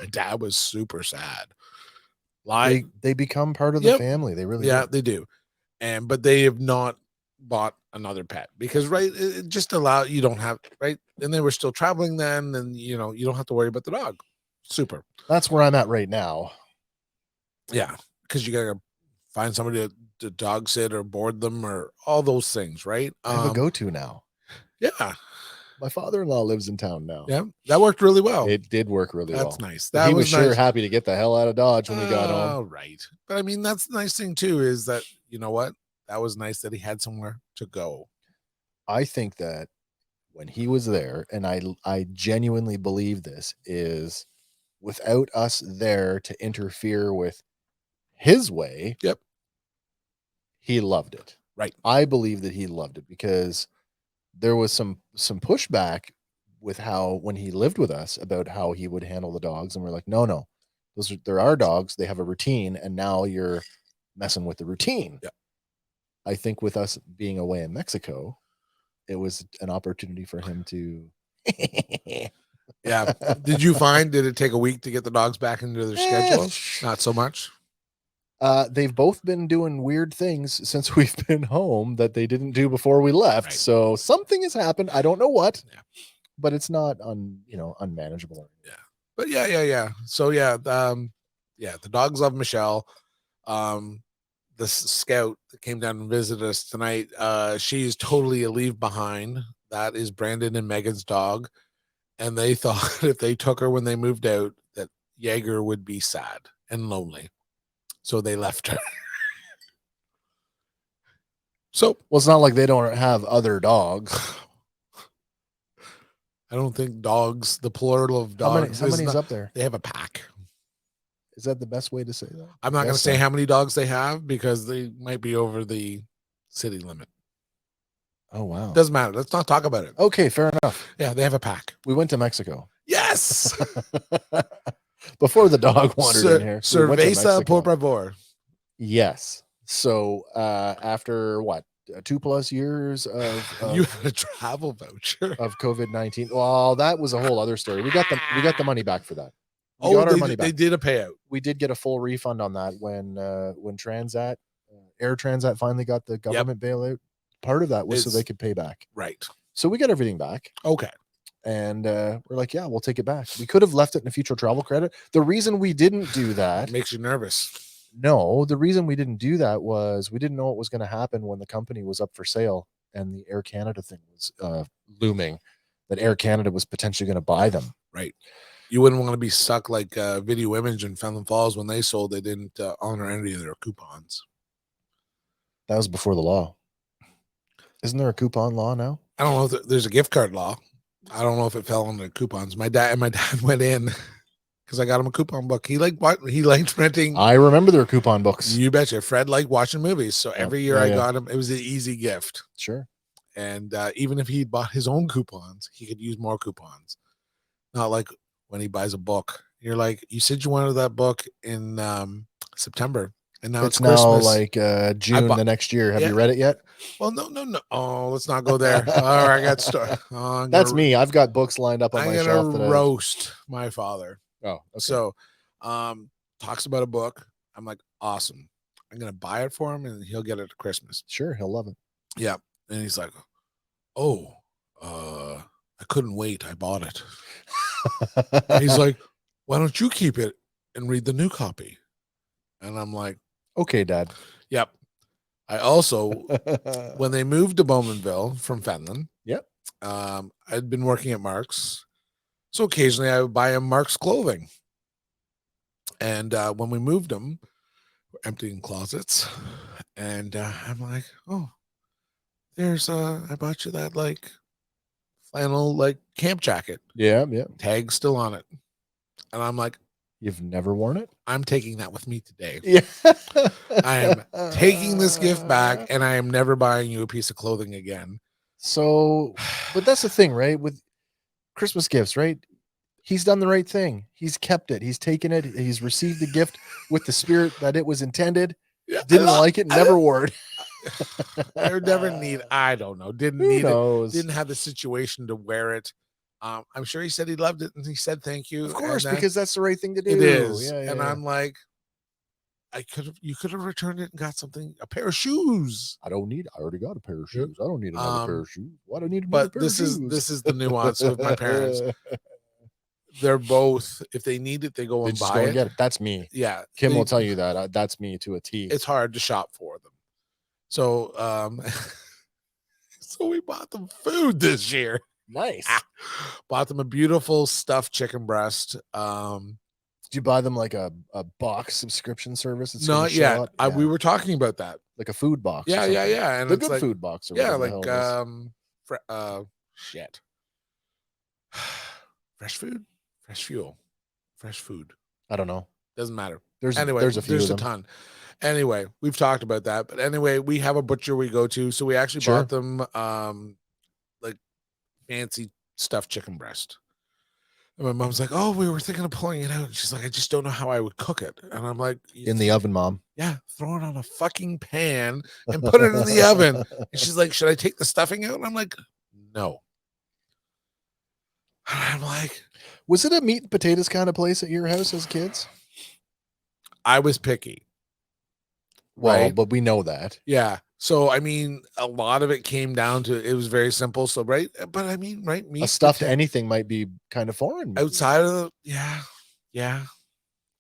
dad was super sad. Like they become part of the family. They really do. They do. But they have not bought another pet because it just you don't have and they were still traveling then, and you don't have to worry about the dog. Super. That's where I'm at right now. Yeah, because you gotta find somebody to dog sit or board them or all those things, right? I have a go-to now. Yeah. My father-in-law lives in town now. Yeah, that worked really well. It did work really well. That's nice. He was sure happy to get the hell out of Dodge when we got home. Oh, right. But I mean, that's the nice thing too, is that, you know what? That was nice that he had somewhere to go. I think that when he was there, and I genuinely believe this, is without us there to interfere with his way. Yep. He loved it. Right. I believe that he loved it because there was some pushback with how when he lived with us about how he would handle the dogs, and we're like, no, they're our dogs. They have a routine, and now you're messing with the routine. Yeah. I think with us being away in Mexico, it was an opportunity for him to. Yeah. Did it take a week to get the dogs back into their schedule? Not so much. They've both been doing weird things since we've been home that they didn't do before we left. Right. So something has happened. I don't know what, but it's not unmanageable. Yeah. But yeah. So the dogs love Michelle. The scout that came down and visited us tonight, she's totally a leave behind. That is Brandon and Megan's dog. And they thought if they took her when they moved out, that Jaeger would be sad and lonely. So they left her. So, well, it's not like they don't have other dogs. I don't think dogs, the plural of dogs. How many is up there? They have a pack. Is that the best way to say that? I'm not going to say how many dogs they have because they might be over the city limit. Oh, wow. Doesn't matter. Let's not talk about it. Okay, fair enough. Yeah, they have a pack. We went to Mexico. Yes. Before the dog wandered in here. Cerveza por favor. Yes. So after what? 2+ years of you had a travel voucher of COVID-19. Well, that was a whole other story. We got the money back for that. We got our money back. They did a payout. We did get a full refund on that when Transat, Air Transat finally got the government bailout. Part of that was so they could pay back. Right. So we got everything back. Okay. And we're like, yeah, we'll take it back. We could have left it in a future travel credit. The reason we didn't do that it makes you nervous. No, the reason we didn't do that was we didn't know what was going to happen when the company was up for sale and the Air Canada thing was looming, that Air Canada was potentially going to buy them. Right. You wouldn't want to be stuck like Video Image in Fenland Falls when they sold. They didn't honor any of their coupons. That was before the law. Isn't there a coupon law now? I don't know if there's a gift card law. I don't know if it fell under coupons. My dad went in because I got him a coupon book. He liked renting. I remember their coupon books. You betcha. Fred liked watching movies. So every year I got him. It was an easy gift. Sure. And even if he bought his own coupons, he could use more coupons. Not like when he buys a book. You're like, you said you wanted that book in September, and now it's now Christmas. like June the next year. Have you read it yet? Well, no. Oh, let's not go there. All right, I got started. That's me. I've got books lined up on my shelf. I'm gonna roast my father. Oh, okay. So, talks about a book. I'm like, awesome. I'm gonna buy it for him, and he'll get it at Christmas. Sure, he'll love it. Yeah, and he's like, oh, I couldn't wait. I bought it. He's like, why don't you keep it and read the new copy? And I'm like, okay, Dad. Yep. I also, when they moved to Bowmanville from Fenland, yep. I'd been working at Mark's. So occasionally I would buy him Mark's clothing. And when we moved them, we're emptying closets. And I'm like, oh, there's, I bought you that like flannel, like camp jacket. Yeah, yeah. Tag still on it. And I'm like, you've never worn it? I'm taking that with me today. Yeah. I am taking this gift back, and I am never buying you a piece of clothing again. So, but that's the thing, right? With Christmas gifts, right? He's done the right thing. He's kept it. He's taken it. He's received the gift with the spirit that it was intended. Yeah, didn't like it, never wore it. I never need, I don't know. Didn't need it. Didn't have the situation to wear it. I'm sure he said he loved it and he said thank you. Of course, because that's the right thing to do. It is. Yeah, and I'm like, you could have returned it and got something, a pair of shoes. I already got a pair of shoes. I don't need another pair of shoes. Why do I need another pair of shoes? But this is the nuance with my parents. They're both, if they need it, they go and buy it. Get it. That's me. Yeah. Kim will tell you that. That's me to a T. It's hard to shop for them. So, so we bought them food this year. Nice. Bought them a beautiful stuffed chicken breast. Did you buy them like a box subscription service? It's not yet. Yeah. We were talking about that. Like a food box. Yeah. And the good like, food box. Or yeah, like shit. Fresh food, fresh fuel, fresh food. I don't know. Doesn't matter. There's a ton. Anyway, we've talked about that. But anyway, we have a butcher we go to. So we actually bought them like fancy stuffed chicken breast. And my mom's like, oh, we were thinking of pulling it out. And she's like, I just don't know how I would cook it. And I'm like, in the oven, Mom. Yeah, throw it on a fucking pan and put it in the oven. And she's like, should I take the stuffing out? And I'm like, no. And I'm like, was it a meat and potatoes kind of place at your house as kids? I was picky. Well, right? But we know that. Yeah. So, I mean, a lot of it came down to, it was very simple. So, right. But I mean, right. A stuffed anything might be kind of foreign. Outside of the, yeah. Yeah.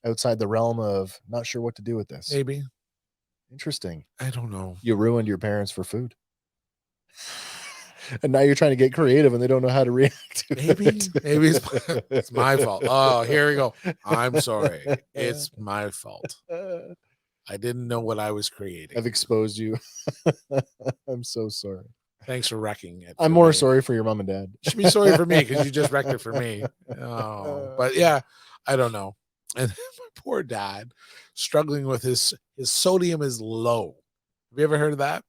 Outside the realm of not sure what to do with this. Maybe. Interesting. I don't know. You ruined your parents for food. And now you're trying to get creative and they don't know how to react to maybe it's my fault. Oh, here we go. I'm sorry. It's my fault. I didn't know what I was creating. I've exposed you. I'm so sorry. Thanks for wrecking it. I'm more sorry for your mom and dad. You should be sorry for me because you just wrecked it for me. Oh, but yeah, I don't know. And my poor dad struggling with his sodium is low. Have you ever heard of that?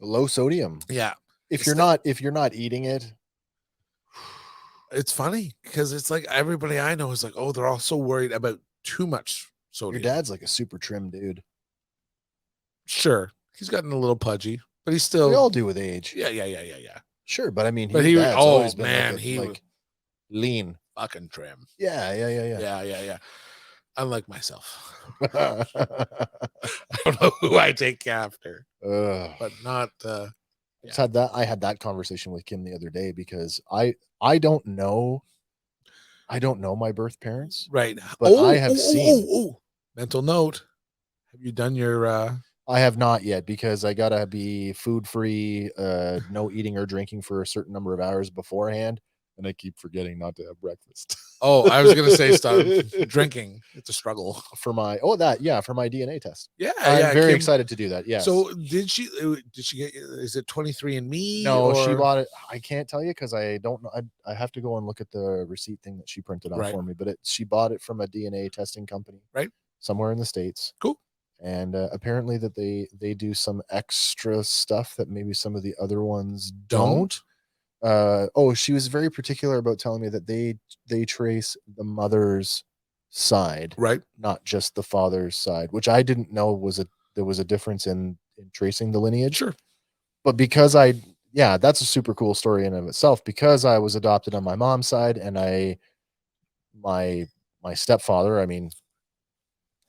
Low sodium. Yeah. If you're not eating it, it's funny because it's like everybody I know is like, oh, they're all so worried about too much sodium. Your dad's like a super trim dude. Sure, he's gotten a little pudgy, but he's still. We all do with age. Yeah. Sure, but I mean, he always been he was lean, fucking trim. Yeah. Unlike myself, I don't know who I take after, but not. I had that conversation with Kim the other day because I don't know my birth parents, right? But I have seen. Mental note: have you done your? I have not yet because I gotta be food free, no eating or drinking for a certain number of hours beforehand, and I keep forgetting not to have breakfast. Oh, I was gonna say stop drinking. It's a struggle for my for my DNA test. Yeah, I'm very excited to do that. Yeah. So did she get? Is it 23andMe? No, she bought it. I can't tell you because I don't know. I have to go and look at the receipt thing that she printed out for me. But she bought it from a DNA testing company, right, somewhere in the States. Cool. and apparently that they do some extra stuff that maybe some of the other ones Don't? don't. She was very particular about telling me that they trace the mother's side, Right. not just the father's side, which I didn't know there was a difference in tracing the lineage. Sure. But because yeah, that's a super cool story in and of itself, because I was adopted on my mom's side, and my stepfather, I mean,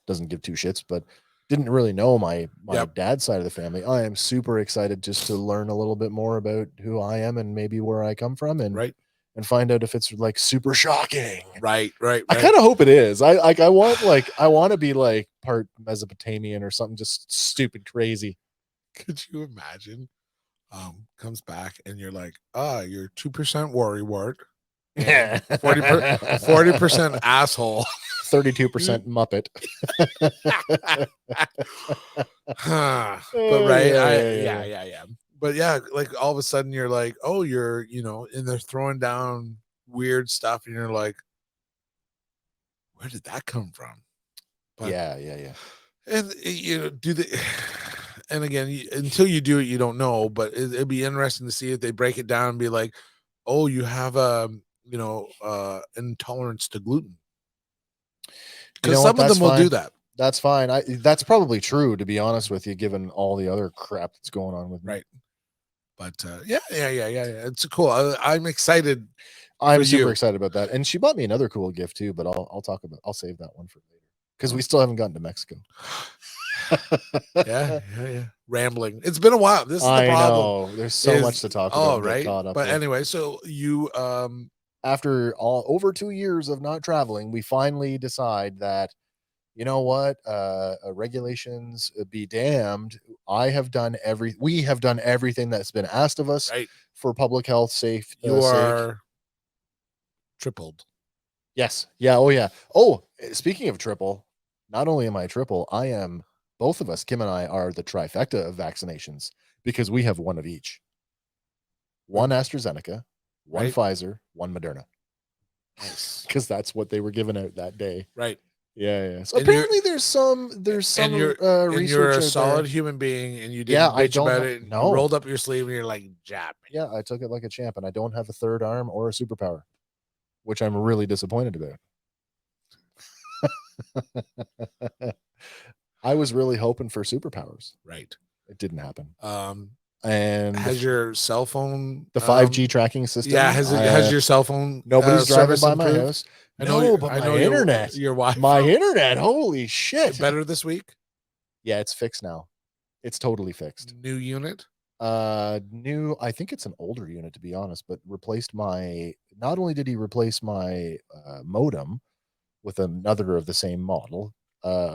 doesn't give two shits, but didn't really know my Yep. dad's side of the family. I am super excited just to learn a little bit more about who I am and maybe where I come from, and Right. and find out if it's like super shocking. Right. I kind of hope it is. I want to be like part Mesopotamian or something just stupid crazy. Could you imagine? Comes back and you're like, you're 2% worrywart and 40% asshole. 32% Muppet. But right, yeah. But yeah, like all of a sudden you're like, oh, you're, and they're throwing down weird stuff, and you're like, where did that come from? But yeah. and do they? And again, until you do it, you don't know. But it'd be interesting to see if they break it down and be like, oh, you have a intolerance to gluten, because some of them will do that. That's fine. That's probably true, to be honest with you, given all the other crap that's going on with me. Right. But yeah. It's cool. I'm excited. I'm super excited about that. And she bought me another cool gift too, but I'll save that one for later, because we still haven't gotten to Mexico. Yeah. Rambling. It's been a while. This is the problem. There's so much to talk about. Right. But anyway, so you after over 2 years of not traveling, we finally decide that, you know what, regulations be damned. We have done everything that's been asked of us, right, for public health safe. You are tripled. Yes. Yeah. Oh yeah. Oh, speaking of triple, not only am I triple, I am, both of us, Kim and I, are the trifecta of vaccinations, because we have one of each. One AstraZeneca, one Right. Pfizer, one Moderna. Nice. Because that's what they were giving out that day. Right. Yeah. So apparently there's some and research. You're a out solid there. human being, and you didn't bitch about it. No. You rolled up your sleeve and you're like, jab. Yeah, I took it like a champ, and I don't have a third arm or a superpower, which I'm really disappointed about. I was really hoping for superpowers. Right. It didn't happen. And has your cell phone, the 5G tracking system? Yeah, has your cell phone? Nobody's driving by my house. I know, but my internet, your Wi-Fi. My internet. Holy shit! Better this week? Yeah, it's fixed now. It's totally fixed. New unit? New. I think it's an older unit, to be honest, but replaced my. Not only did he replace my modem with another of the same model,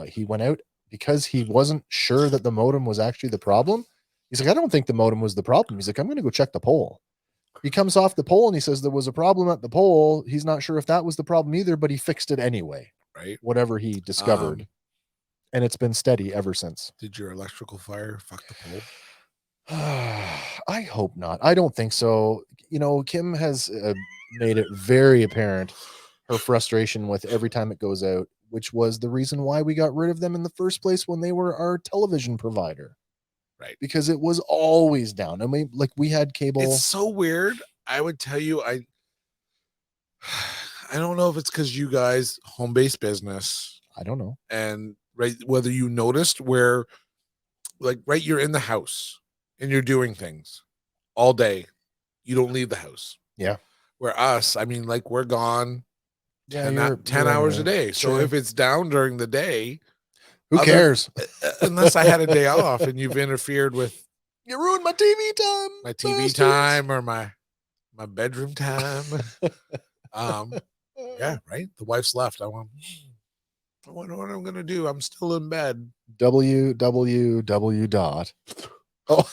he went out because he wasn't sure that the modem was actually the problem. He's like, I don't think the modem was the problem. He's like, I'm going to go check the pole. He comes off the pole and he says there was a problem at the pole. He's not sure if that was the problem either, but he fixed it anyway. Right. Whatever he discovered. And it's been steady ever since. Did your electrical fire fuck the pole? I hope not. I don't think so. Kim has made it very apparent her frustration with every time it goes out, which was the reason why we got rid of them in the first place when they were our television provider. Right. Because it was always down. I mean, like, we had cable. It's so weird. I would tell you, I don't know if it's because you guys home-based business. I don't know. And right, whether you noticed where, like, right, you're in the house and you're doing things all day. You don't leave the house. Yeah. Where us, I mean, like, we're gone 10 you're hours a day. So if it's down during the day, who cares? Unless I had a day off and you've interfered with. You ruined my TV time. My TV time or my bedroom time. Yeah, right. The wife's left. I wonder what I'm gonna do. I'm still in bed. www. Oh.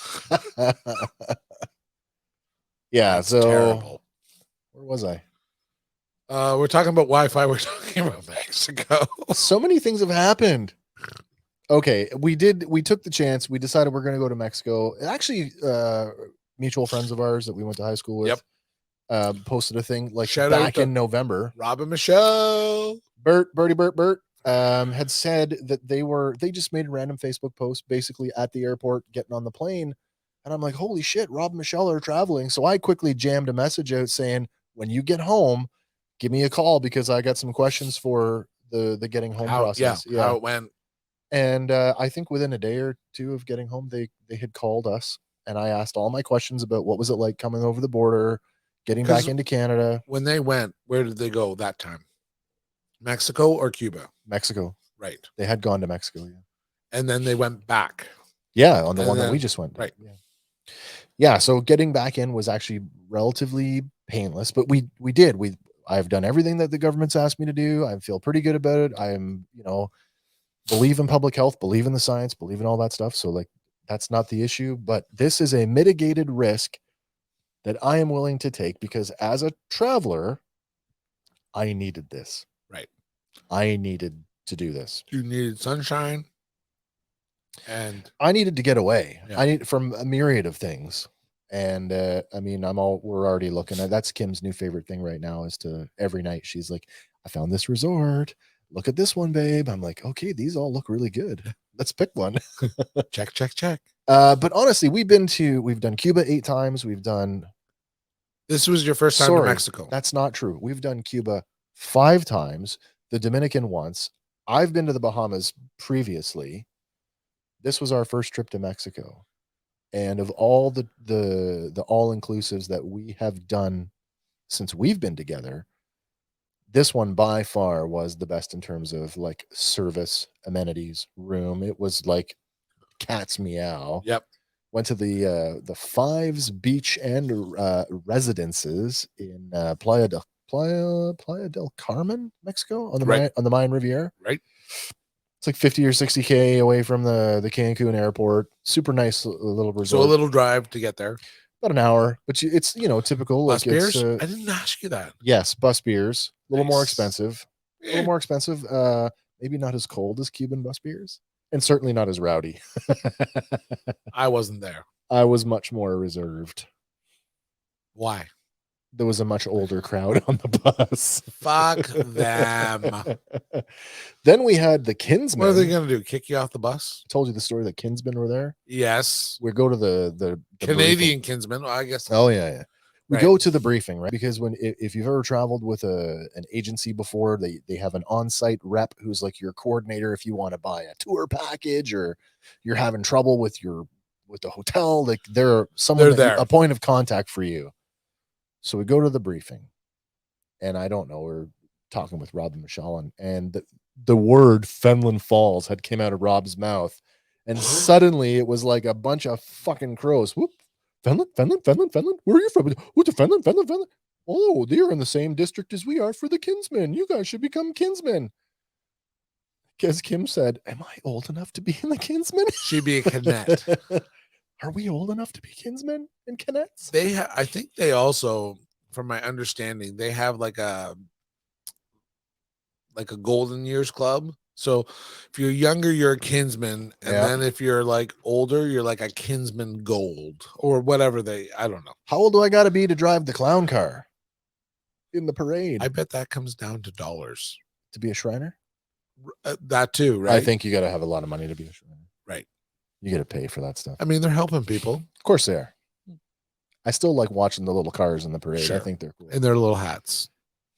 Yeah. That's so terrible. Where was I? We're talking about Wi-Fi. We're talking about Mexico. So many things have happened. Okay, we took the chance. We decided we're going to go to Mexico. Actually, mutual friends of ours that we went to high school with posted a thing like back in November. Rob and Michelle. Bert. had said that they just made a random Facebook post basically at the airport getting on the plane. And I'm like, holy shit, Rob and Michelle are traveling. So I quickly jammed a message out saying, when you get home, give me a call because I got some questions for the getting home process. How it went. And I think within a day or two of getting home, they had called us, and I asked all my questions about what was it like coming over the border, getting back into Canada. When they went, where did they go that time? Mexico or Cuba? Mexico. Right. They had gone to Mexico, yeah. And then they went back. Yeah, on the one that we just went to. Right. Yeah, so getting back in was actually relatively painless, but I've done everything that the government's asked me to do. I feel pretty good about it. I'm, believe in public health, believe in the science, believe in all that stuff. So like that's not the issue, but this is a mitigated risk that I am willing to take because as a traveler, I needed this. Right. I needed to do this. You needed sunshine. And I needed to get away. Yeah. I need from a myriad of things. And we're already looking at that's Kim's new favorite thing right now is to every night she's like, I found this resort. Look at this one, babe. I'm like, okay, these all look really good. Let's pick one. check. But honestly, we've done Cuba 8 times. This was your first time to Mexico. That's not true. We've done Cuba 5 times, the Dominican once. I've been to the Bahamas previously. This was our first trip to Mexico. And of all the all-inclusives that we have done since we've been together, this one by far was the best in terms of like service, amenities, room. It was like cat's meow. Yep. Went to the Fives Beach and residences in Playa del Carmen, Mexico, on the Mayan Riviera. Right. It's like 50 or 60K away from the Cancun airport. Super nice little resort. So a little drive to get there. About an hour, but it's typical. Bus like beers? I didn't ask you that. Yes, bus beers. A little Nice. more expensive. A little more expensive. Maybe not as cold as Cuban bus beers, and certainly not as rowdy. I wasn't there. I was much more reserved. Why? There was a much older crowd on the bus. Fuck them. Then we had the Kinsmen. What are they going to do? Kick you off the bus? I told you the story that Kinsmen were there. Yes. We go to the Canadian briefing. Kinsmen. Well, I guess. Oh yeah. We go to the briefing, right? Because if you've ever traveled with an agency before, they have an on-site rep who's like your coordinator. If you want to buy a tour package or you're having trouble with the hotel, like they're there, a point of contact for you. So we go to the briefing, and I don't know, we're talking with Rob and Michelle, and the word Fenland Falls had came out of Rob's mouth, and suddenly it was like a bunch of fucking crows. Whoop, Fenland. Where are you from? Who's the Fenland? Oh, they're in the same district as we are for the Kinsmen. You guys should become Kinsmen. Because Kim said, am I old enough to be in the Kinsmen? She'd be a cadet. Are we old enough to be Kinsmen and cadets? I think they also, from my understanding, they have like a golden years club. So if you're younger, you're a Kinsman, and then if you're like older, you're like a Kinsman Gold or whatever I don't know. How old do I got to be to drive the clown car in the parade? I bet that comes down to dollars. To be a Shriner? That too, right? I think you got to have a lot of money to be a Shriner. Right. You got to pay for that stuff. I mean, they're helping people. Of course they are. I still like watching the little cars in the parade. Sure. I think they're cool. And their little hats.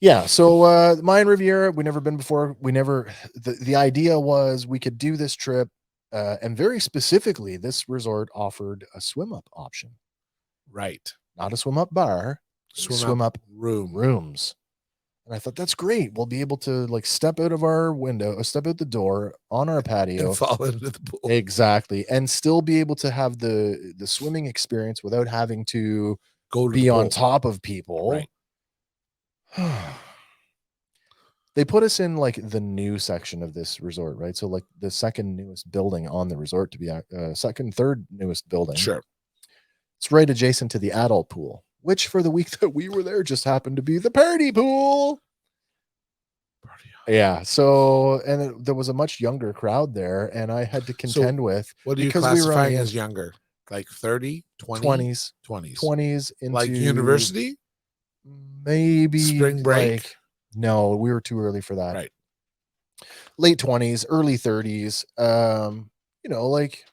Yeah. So Mayan Riviera, we never been before. The idea was we could do this trip. And very specifically, this resort offered a swim up option. Right. Not a swim up bar. Swim up rooms. And I thought, that's great. We'll be able to like step out of our window, step out the door on our patio. And fall into the pool. Exactly. And still be able to have the swimming experience without having to be on top of people. Right. They put us in like the new section of this resort, right? So like the second newest building on the resort, to be third newest building. Sure. It's right adjacent to the adult pool, which for the week that we were there just happened to be the party pool. Yeah. So, and there was a much younger crowd there, and I had to contend with. What are you classifying as younger? Like 30, 20? 20s. Into like university? Maybe spring break. No, we were too early for that. Right. late 20s, early 30s. Like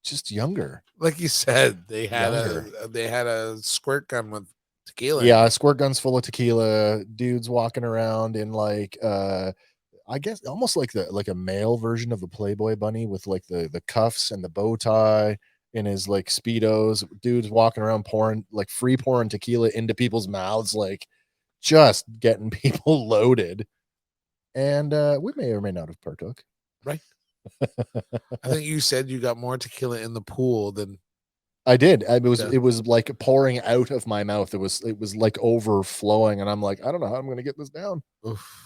just younger. Like you said, they had Younger. a squirt gun with tequila. in Yeah, it. squirt guns full of tequila, dudes walking around in like I guess almost like a male version of a Playboy bunny with like the cuffs and the bow tie in his like speedos. Dudes walking around pouring like free pouring tequila into people's mouths, like just getting people loaded. And we may or may not have partook. Right. I think you said you got more tequila in the pool than I did. It Yeah. was like pouring out of my mouth. It was like overflowing, and I'm like, I don't know how I'm gonna get this down. oof.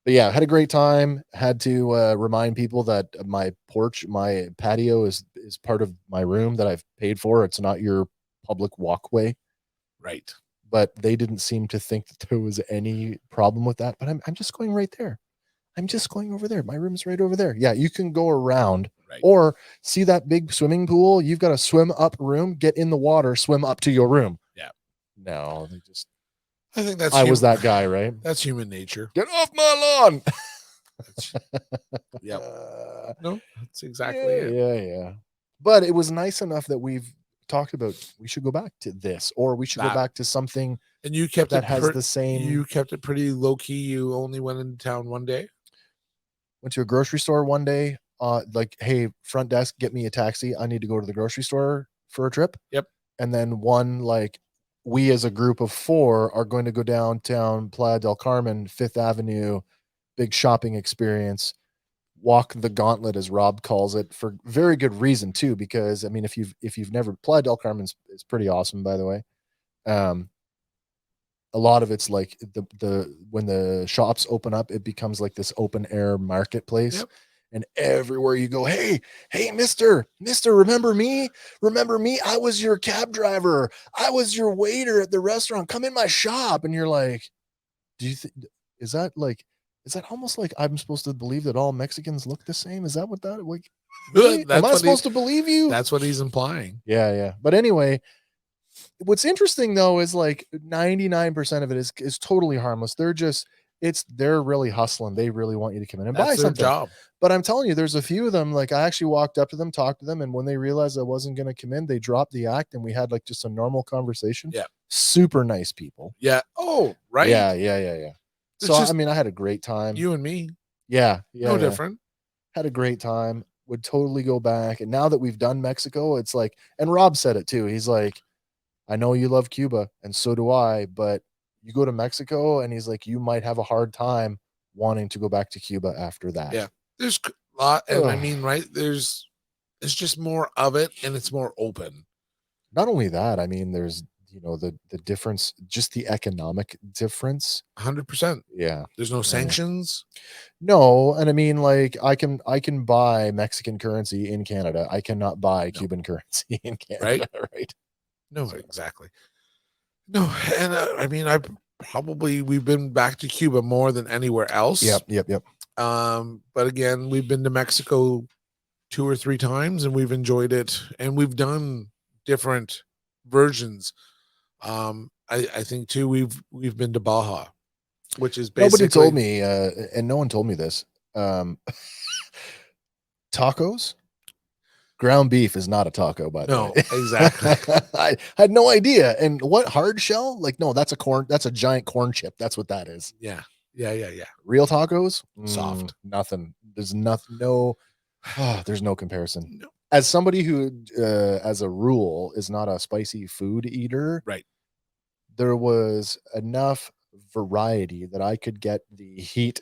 But yeah, had a great time. Had to remind people that my patio is part of my room that I've paid for. It's not your public walkway. Right. But they didn't seem to think that there was any problem with that. But I'm just going right there. I'm just going over there. My room's right over there. Yeah, you can go around Right. or see that big swimming pool. You've got a swim up room, get in the water, swim up to your room. Yeah. No, they just I think I was that guy, right? That's human nature. Get off my lawn. Yep. No, that's exactly yeah, it. yeah. But it was nice enough that we've talked about we should go back to this, or we should go back to something And you kept that it has the same. You kept it pretty low key. You only went into town one day. Went to a grocery store one day. Like, hey, front desk, get me a taxi. I need to go to the grocery store for a trip. Yep. And then one, like, we as a group of 4 are going to go downtown Playa del Carmen, Fifth Avenue, big shopping experience, walk the gauntlet as Rob calls it, for very good reason too. Because I mean, if you've never, Playa del Carmen is pretty awesome, by the way. A lot of it's like the when the shops open up, it becomes like this open air marketplace. Yep. And everywhere you go, hey, mister, remember me? I was your cab driver. I was your waiter at the restaurant. Come in my shop. And you're like, do you think, is that almost like I'm supposed to believe that all Mexicans look the same? Is that what that, like, really? Am I supposed to believe you? That's what he's implying. Yeah. But anyway, what's interesting though is like 99% of it is totally harmless. They're really hustling. They really want you to come in and buy something. Job. But I'm telling you, there's a few of them. Like, I actually walked up to them, talked to them, and when they realized I wasn't going to come in, they dropped the act and we had like just a normal conversation. Yeah. Super nice people. Yeah. Oh, right. Yeah. So I mean, I had a great time. You and me. Yeah. No different. Had a great time. Would totally go back. And now that we've done Mexico, it's like, and Rob said it too. He's like, I know you love Cuba, and so do I, but you go to Mexico, and he's like, you might have a hard time wanting to go back to Cuba after that. Yeah. There's a lot, and I mean, right, there's just more of it, and it's more open. Not only that, I mean, there's the difference, just the economic difference. 100%. Yeah. There's no sanctions. No, and I mean, like, I can buy Mexican currency in Canada. I cannot buy Cuban currency in Canada, right? No, exactly. No, and I mean, we've been back to Cuba more than anywhere else. Yep. But again, we've been to Mexico 2 or 3 times, and we've enjoyed it, and we've done different versions. I think too, we've been to Baja, which is basically, nobody told me, and no one told me this. Tacos. Ground beef is not a taco, by the way. Exactly. I had no idea. And what, hard shell? Like, no, that's a giant corn chip. That's what that is. Yeah. Real tacos? Soft. Nothing. There's nothing. No, there's no comparison. No. As somebody who, as a rule, is not a spicy food eater, right? There was enough variety that I could get the heat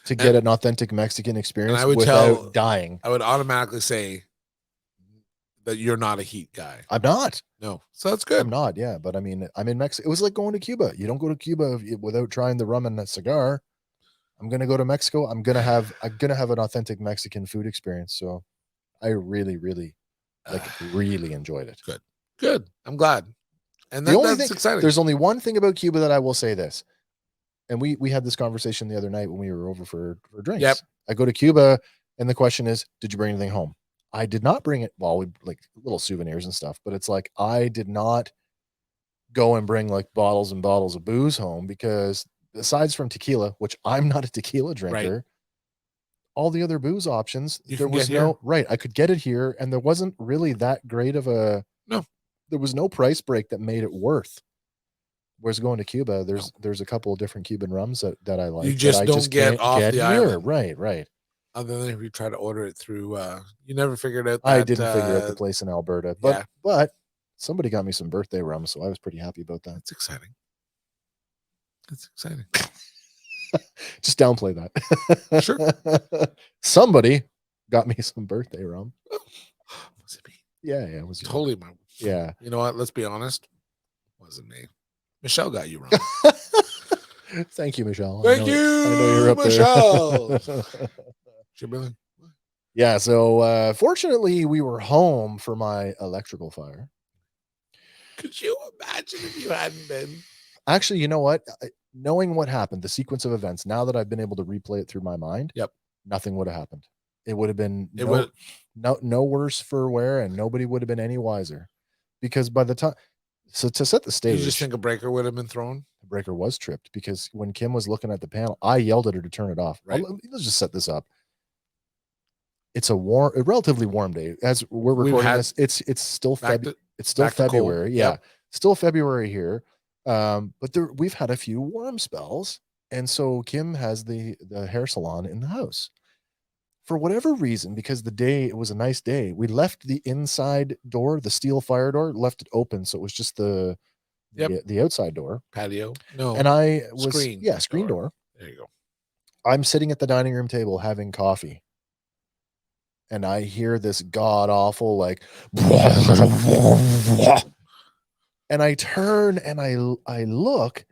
to get an authentic Mexican experience without dying. I would automatically say that you're not a heat guy. I'm not. No. So that's good. I'm not, yeah. But I mean, I'm in Mexico. It was like going to Cuba. You don't go to Cuba without trying the rum and a cigar. I'm gonna go to Mexico. I'm gonna have an authentic Mexican food experience. So I really, really really enjoyed it. Good. I'm glad. And that's exciting. There's only one thing about Cuba that I will say this. And we had this conversation the other night when we were over for drinks. Yep. I go to Cuba, and the question is, did you bring anything home? I did not bring it. Well, we like little souvenirs and stuff, but it's like I did not go and bring like bottles and bottles of booze home because Besides from tequila, which I'm not a tequila drinker, all the other booze options, there was no right. I could get it here, and there wasn't really that great of a no. There was no price break that made it worth. Whereas going to Cuba, there's a couple of different Cuban rums that I like. You just don't can't get off the island. Right. Other than if you try to order it through, you never figured out that. I didn't figure out the place in Alberta, but somebody got me some birthday rum, so I was pretty happy about that. That's exciting. That's exciting. Just downplay that. Sure. Somebody got me some birthday rum. Was it me? Yeah, it was totally my. Yeah. You know what? Let's be honest. It wasn't me. Michelle got you wrong. Thank you, Michelle. Thank you. I know you're up Michelle. There. Yeah. So fortunately, we were home for my electrical fire. Could you imagine if you hadn't been? Actually, you know what? Knowing what happened, the sequence of events, now that I've been able to replay it through my mind, nothing would have happened. It would have been no worse for wear, and nobody would have been any wiser. Because by the time, so to set the stage, you just think a breaker would have been thrown? The breaker was tripped because when Kim was looking at the panel, I yelled at her to turn it off. Right. Let's just set this up. It's a relatively warm day as we're recording this. It's still February. Yeah, still February here. But we've had a few warm spells, and so Kim has the hair salon in the house. For whatever reason, because it was a nice day, we left the inside door, the steel fire door, left it open, so it was just the outside door, patio. No, and screen door. There you go. I'm sitting at the dining room table having coffee, and I hear this god awful like, and I turn and I look,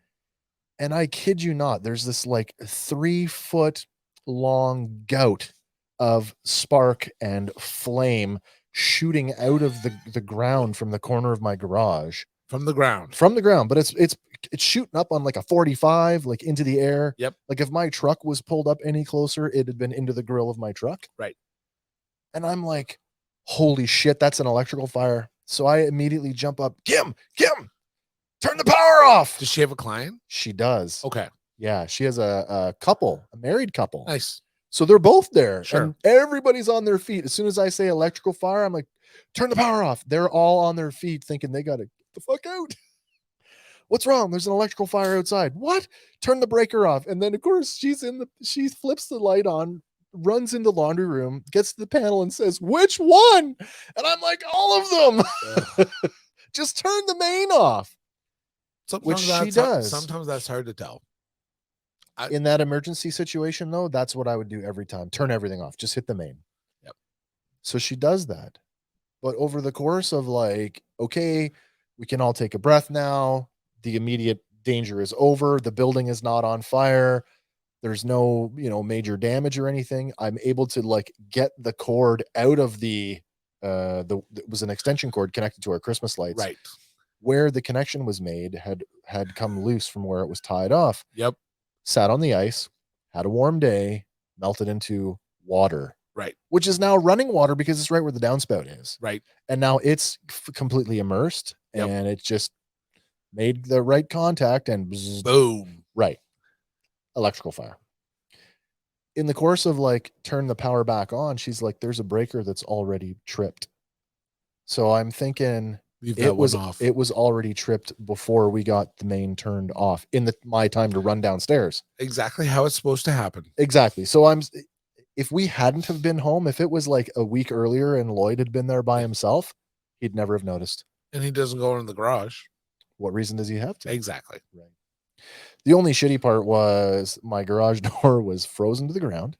and I kid you not, there's this like 3-foot long gout of spark and flame shooting out of the ground from the corner of my garage. From the ground, but it's shooting up on like a 45, like into the air. Yep. Like if my truck was pulled up any closer, it had been into the grill of my truck. Right. And I'm like, holy shit, that's an electrical fire. So I immediately jump up. Kim, turn the power off. Does she have a client? She does. Okay. Yeah, she has a married couple. Nice. So they're both there. Sure. And everybody's on their feet. As soon as I say electrical fire, I'm like, turn the power off. They're all on their feet thinking they got to get the fuck out. What's wrong? There's an electrical fire outside. What? Turn the breaker off. And then of course she flips the light on, runs into the laundry room, gets to the panel and says, which one? And I'm like, all of them. Just turn the main off. Which she does. Sometimes that's hard to tell. In that emergency situation, though, that's what I would do every time. Turn everything off. Just hit the main. Yep. So she does that. But over the course of like, okay, we can all take a breath now. The immediate danger is over. The building is not on fire. There's no, major damage or anything. I'm able to like get the cord out of it was an extension cord connected to our Christmas lights. Right. Where the connection was made had come loose from where it was tied off. Yep. Sat on the ice, had a warm day, melted into water. Right. Which is now running water because it's right where the downspout is. Right. And now it's completely immersed, and it just made the right contact and boom. Right. Electrical fire. In the course of like turn the power back on, she's like, there's a breaker that's already tripped. So I'm thinking it was already tripped before we got the main turned off in my time to run downstairs. Exactly how it's supposed to happen. Exactly. So if we hadn't have been home, if it was like a week earlier and Lloyd had been there by himself, he'd never have noticed. And he doesn't go in the garage. What reason does he have to? Exactly. Right. The only shitty part was my garage door was frozen to the ground.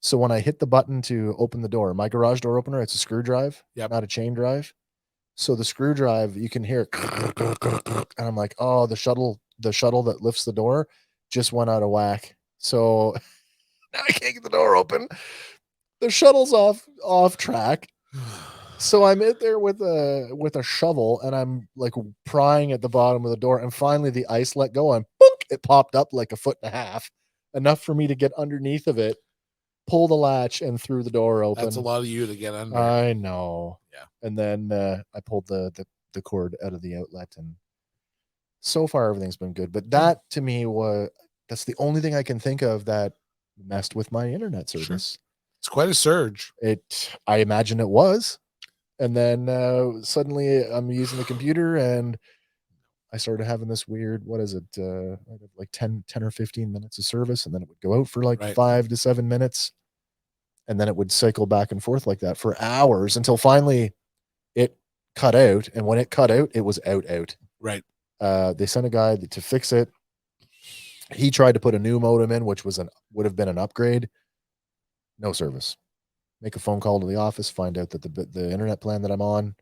So when I hit the button to open the door, my garage door opener, it's a screw drive, not a chain drive. So the screw drive, you can hear, and I'm like, oh, the shuttle that lifts the door just went out of whack. So now I can't get the door open. The shuttle's off track. So I'm in there with a shovel, and I'm like prying at the bottom of the door, and finally the ice let go, and boink, it popped up like 1.5 feet, enough for me to get underneath of it, pull the latch, and threw the door open. That's a lot of you to get under. I know. Yeah. And then I pulled the cord out of the outlet, and So far, everything's been good. But that to me that's the only thing I can think of that messed with my internet service. Sure. It's quite a surge. I imagine it was. And then suddenly I'm using the computer and I started having this weird, what is it? Like 10 or 15 minutes of service. And then it would go out for like 5 to 7 minutes. And then it would cycle back and forth like that for hours until finally it cut out. And when it cut out, it was out. Right. They sent a guy to fix it. He tried to put a new modem in, which would have been an upgrade. No service. Make a phone call to the office, find out that the internet plan that I'm on,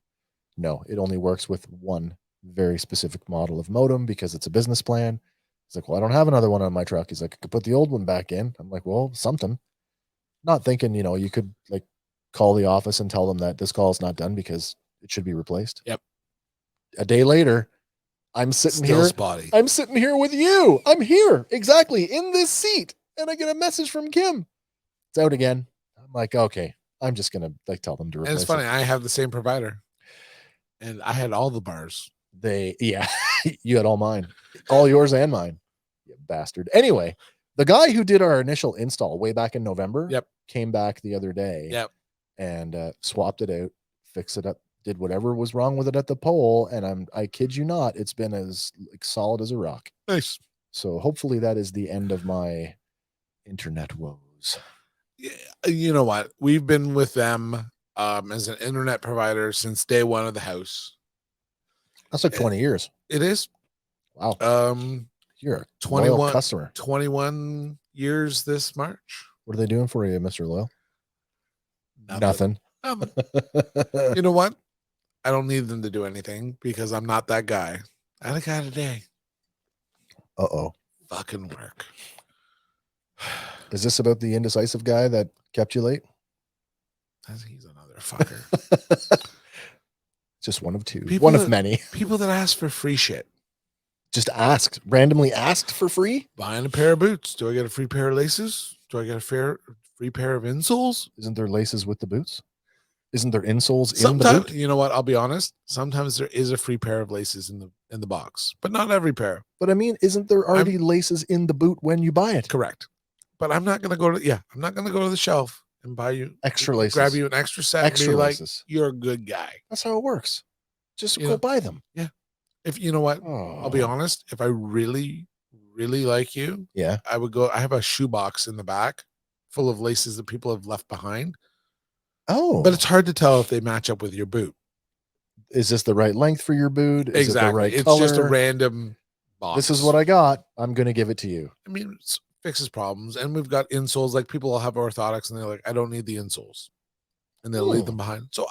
no, it only works with one very specific model of modem because it's a business plan. He's like, well, I don't have another one on my truck. He's like, I could put the old one back in. I'm like, well, something. Not thinking, you could like call the office and tell them that this call is not done because it should be replaced. Yep. A day later, I'm sitting Still here. Spotty. I'm sitting here with you. I'm here exactly in this seat, and I get a message from Kim. It's out again. I'm like, okay, I'm just gonna like tell them to replace. And it's funny. I have the same provider, and I had all the bars. You had all mine, all yours and mine. You bastard. Anyway, the guy who did our initial install way back in November, came back the other day, and swapped it out, fixed it up, did whatever was wrong with it at the pole, and I kid you not, it's been as like solid as a rock. Nice. So hopefully that is the end of my internet woes. Yeah, you know what? We've been with them as an internet provider since day one of the house. That's like 20 years. It is. Wow. You're a 21 loyal customer. 21 years this March. What are they doing for you, Mr. Loyal? Nothing. You know what? I don't need them to do anything because I'm not that guy. I had a guy today. Uh-oh. Fucking work. Is this about the indecisive guy that kept you late? He's another fucker. Just one of two. One of many. People that ask for free shit. Just randomly asked for free? Buying a pair of boots. Do I get a free pair of laces? Do I get a free pair of insoles? Isn't there laces with the boots? Isn't there insoles in the boot? You know what? I'll be honest. Sometimes there is a free pair of laces in the box, but not every pair. But I mean, isn't there already laces in the boot when you buy it? Correct. But I'm not going to I'm not going to go to the shelf and buy you extra laces, grab you an extra set, extra and be laces. Like, you're a good guy. That's how it works. Just go buy them. Yeah. If you know what, I'll be honest. If I really, really like you, I would go. I have a shoebox in the back full of laces that people have left behind. Oh, but it's hard to tell if they match up with your boot. Is this the right length for your boot? Is exactly. It the right it's color? Just a random box. This is what I got. I'm going to give it to you. I mean, it fixes problems. And we've got insoles. Like people will have orthotics and they're like, I don't need the insoles. And they'll leave them behind. So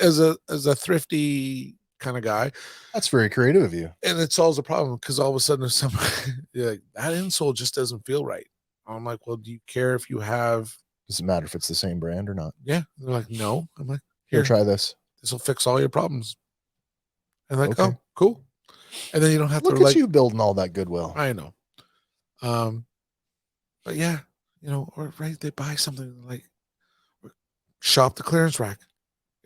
as a thrifty kind of guy. That's very creative of you. And it solves the problem because all of a sudden if somebody like, that insole just doesn't feel right. I'm like, well, do you care if you have... Does it matter if it's the same brand or not? Yeah. They're like, no. I'm like, here, try this. This will fix all your problems. And like, oh, cool. And then you don't have to look at you building all that goodwill. I know. But yeah, or they buy something like shop the clearance rack.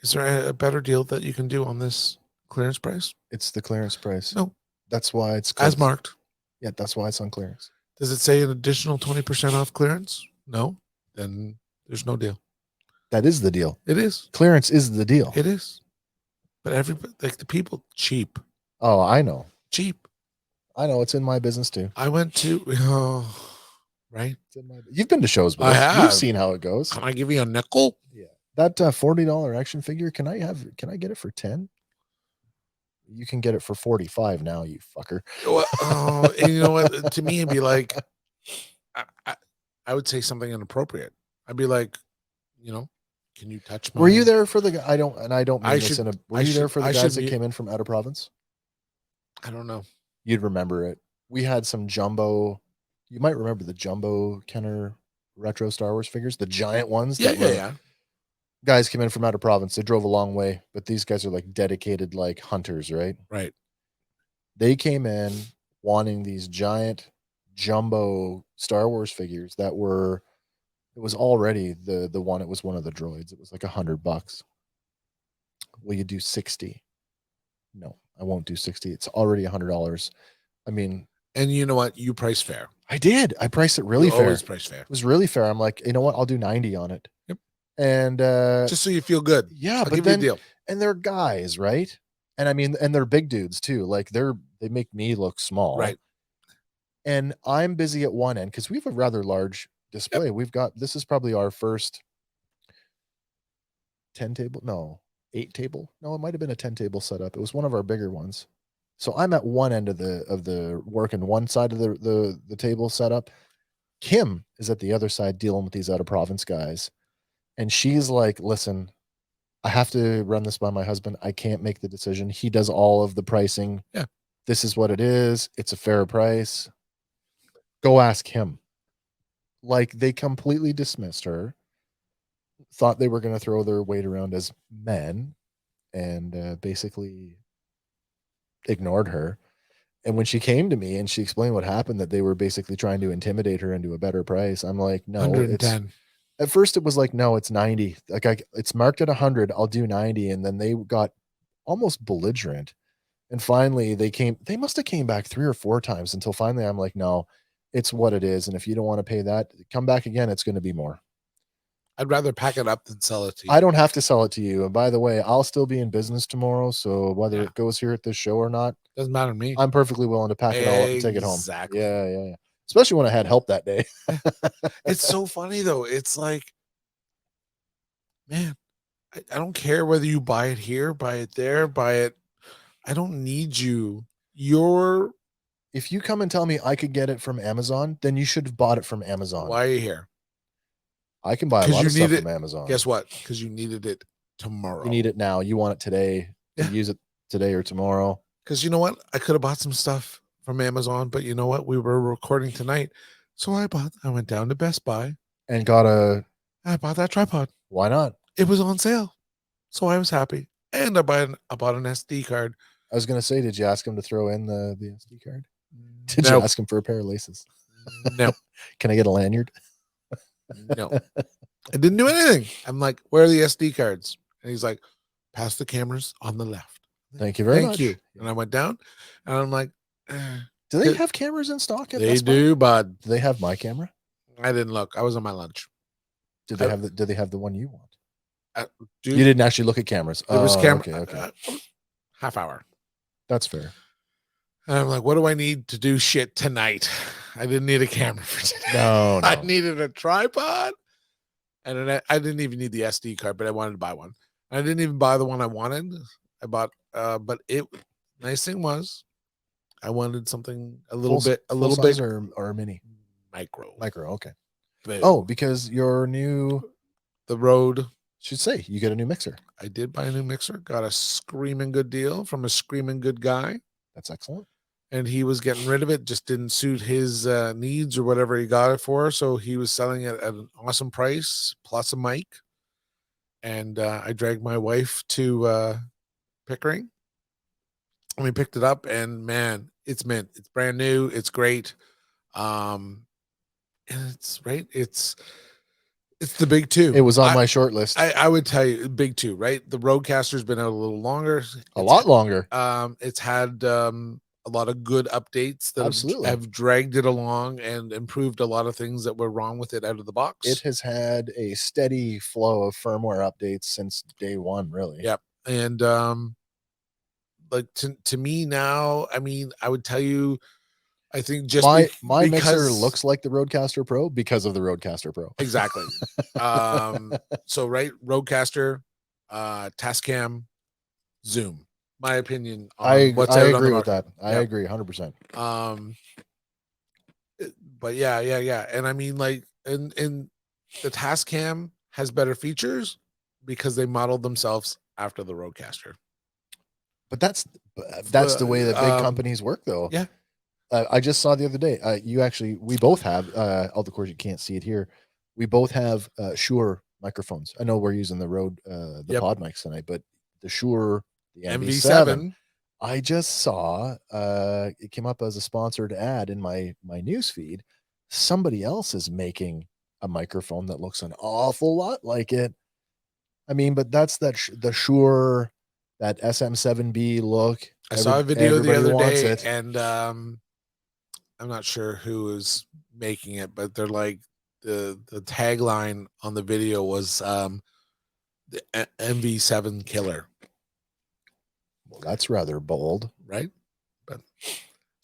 Is there a better deal that you can do on this clearance price? It's the clearance price. No. That's why it's as marked. Yeah, that's why it's on clearance. Does it say an additional 20% off clearance? No. Then there's no deal. That is the deal. It is. Clearance is the deal. It is. But everybody, like the people, cheap. Oh, I know. Cheap. I know. It's in my business too. I went to, right? It's in my, you've been to shows, but you've seen how it goes. Can I give you a nickel? Yeah. That $40 action figure, can I get it for 10? You can get it for 45 now, you fucker. And you know what? To me, it'd be like, I would say something inappropriate. I'd be like, can you touch my... Were you there for the... I don't mean this in a... Were you there for the guys that be... came in from out of province? I don't know. You'd remember it. We had some jumbo... You might remember the jumbo Kenner retro Star Wars figures, the giant ones. Yeah. Guys came in from out of province. They drove a long way, but these guys are like dedicated like hunters, right? Right. They came in wanting these giant jumbo Star Wars figures that were... It was already the one. It was one of the droids. It was like $100. Will you do 60? No, I won't do 60. It's already $100. I mean, and you know what? You price fair. I did. I priced it really You fair. always price fair. It was really fair. I'm like, you know what? I'll do 90 on it. Yep. And just so you feel good. Yeah, I'll but give then you a deal. And they're guys, right? And I mean, and they're big dudes too. Like they make me look small. Right. And I'm busy at one end because we have a rather large display. Yep. We've got, this is probably our first 10 table. No, 8 table. No, it might have been a 10 table setup. It was one of our bigger ones. So I'm at one end of the work and one side of the table setup. Kim is at the other side dealing with these out of province guys. And she's like, listen, I have to run this by my husband. I can't make the decision. He does all of the pricing. Yeah. This is what it is. It's a fair price. Go ask him. Like, they completely dismissed her, thought they were going to throw their weight around as men, and basically ignored her. And when she came to me and she explained what happened, that they were basically trying to intimidate her into a better price, I'm like, no, 110. At first it was like, no, it's 90. Like, it's marked at 100. I'll do 90. And then they got almost belligerent. And finally they must have came back 3 or 4 times until finally I'm like, no, it's what it is. And if you don't want to pay that, come back again. It's going to be more. I'd rather pack it up than sell it to you. I don't have to sell it to you. And by the way, I'll still be in business tomorrow. So whether it goes here at this show or not, doesn't matter to me. I'm perfectly willing to pack it all up and take it home. Exactly. Yeah. Especially when I had help that day. It's so funny though. It's like, man, I don't care whether you buy it here, buy it there, buy it. I don't need you. If you come and tell me I could get it from Amazon, then you should have bought it from Amazon. Why are you here? I can buy a lot of stuff from Amazon. Guess what? Because you needed it tomorrow. You need it now. You want it today. Yeah. Use it today or tomorrow. Because you know what? I could have bought some stuff from Amazon, but you know what? We were recording tonight. So I went down to Best Buy and I bought that tripod. Why not? It was on sale. So I was happy. And I bought an SD card. I was going to say, did you ask him to throw in the SD card? Did you ask him for a pair of laces? No. Can I get a lanyard? No. I didn't do anything. I'm like, where are the SD cards? And he's like, pass the cameras on the left. Thank you very much. Thank you. And I went down and I'm like, do they have cameras in stock at They do, but do they have my camera? I didn't look. I was on my lunch. Do they have the one you want? Dude, you didn't actually look at cameras. There was camera. Okay. Half hour. That's fair. And I'm like, what do I need to do shit tonight? I didn't need a camera for today. No. I needed a tripod. And I didn't even need the SD card, but I wanted to buy one. I didn't even buy the one I wanted. I bought, but nice thing was, I wanted something a little bit or mini, micro. Okay. But, because your the Rode. Should say you get a new mixer. I did buy a new mixer. Got a screaming good deal from a screaming good guy. That's excellent. And he was getting rid of it. Just didn't suit his needs or whatever he got it for. So he was selling it at an awesome price plus a mic. And I dragged my wife to Pickering. And we picked it up, and man, it's mint. It's brand new. It's great. And it's right. It's the big two. It was on my short list. I would tell you, big two, right? The Roadcaster's been out a little longer. A lot longer. It's had a lot of good updates that have dragged it along and improved a lot of things that were wrong with it out of the box. It has had a steady flow of firmware updates since day one, really. Yep. And like to me now, I mean, I would tell you, I think just my mixer looks like the Rodecaster Pro because of the Rodecaster Pro. Exactly. So right, Rodecaster, Tascam, Zoom. My opinion on what's out on the market. I agree with that. I agree 100%. But yeah. And I mean, like, and the Tascam has better features because they modeled themselves after the Rodecaster. But that's the way that big companies work, though. Yeah. I just saw the other day. We both have. Of course, you can't see it here. We both have Shure microphones. I know we're using the Rode, pod mics tonight, but the Shure, the MV7. I just saw it came up as a sponsored ad in my news feed. Somebody else is making a microphone that looks an awful lot like it. I mean, but that's the Shure, that SM7B look. I saw a video the everybody other wants day, it. and I'm not sure who is making it, but they're like the tagline on the video was the MV7 killer, Well, that's rather bold. right? But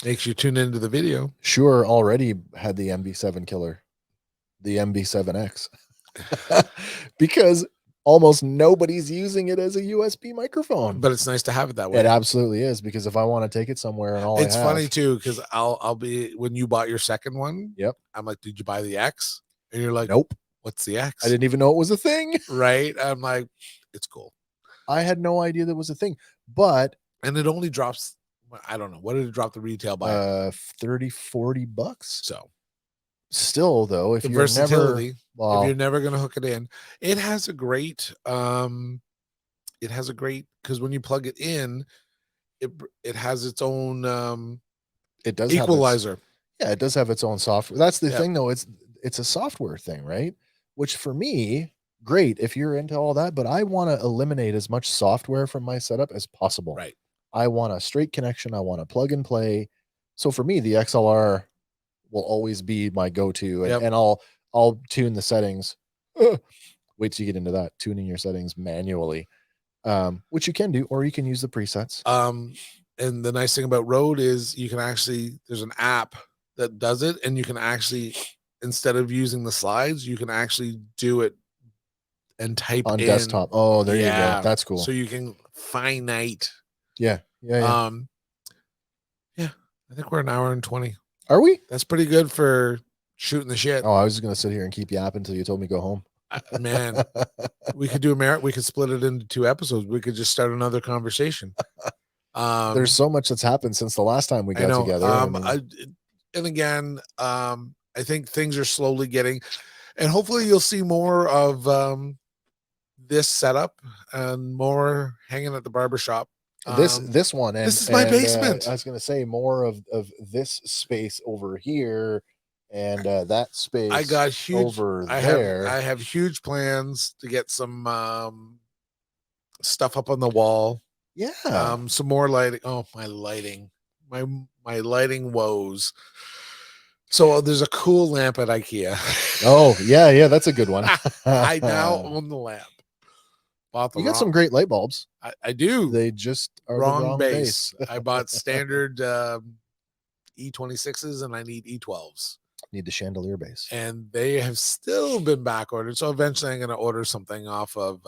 makes you tune into the video. Shure already had the MV7 killer, the MV7X, because almost nobody's using it as a USB microphone. But it's nice to have it that way. It absolutely is, because if I want to take it somewhere and all It's I have, funny too, because I'll be, when you bought your second one, yep, I'm like, did you buy the X? And you're like, nope, what's the X? I didn't even know it was a thing. Right? I'm like, it's cool. I had no idea that was a thing, but And it only drops, I don't know, what did it drop the retail by? 30, $40. So Still though, if the you're never, versatility, if well, you're never going to hook it in, it has a great, because when you plug it in, it has its own it does have its, equalizer. yeah, it does have its own software. That's the Yep. thing though. It's a software thing, right? Which for me, great if you're into all that, but I want to eliminate as much software from my setup as possible. Right. I want a straight connection. I want to plug and play. So for me, the XLR will always be my go-to, and, Yep. and I'll tune the settings. Wait till you get into that, tuning your settings manually, which you can do, or you can use the presets. And the nice thing about Rode is you can actually, there's an app that does it, and you can actually, instead of using the slides, you can actually do it and type on in desktop. Oh, there you go. That's cool. So you can finite. Yeah. Yeah. I think we're an hour and 20. Are we? That's pretty good for shooting the shit. Oh, I was just gonna sit here and keep yapping until you told me go home. Man, we could do a merit. We could split it into 2 episodes. We could just start another conversation. There's so much that's happened since the last time we got together. And again, I think things are slowly getting, and hopefully you'll see more of this setup and more hanging at the barbershop. This one, and this is my basement. I was gonna say more of this space over here, and that space. I got huge over there. I have huge plans to get some stuff up on the wall. Yeah. Some more lighting. Oh, my lighting. My lighting woes. So there's a cool lamp at IKEA. Oh, yeah, that's a good one. I now own the lamp. You got some great light bulbs. I do. They just are wrong, the wrong base. I bought standard E26s, and I need E12s. Need the chandelier base. And they have still been back ordered. So eventually I'm going to order something off of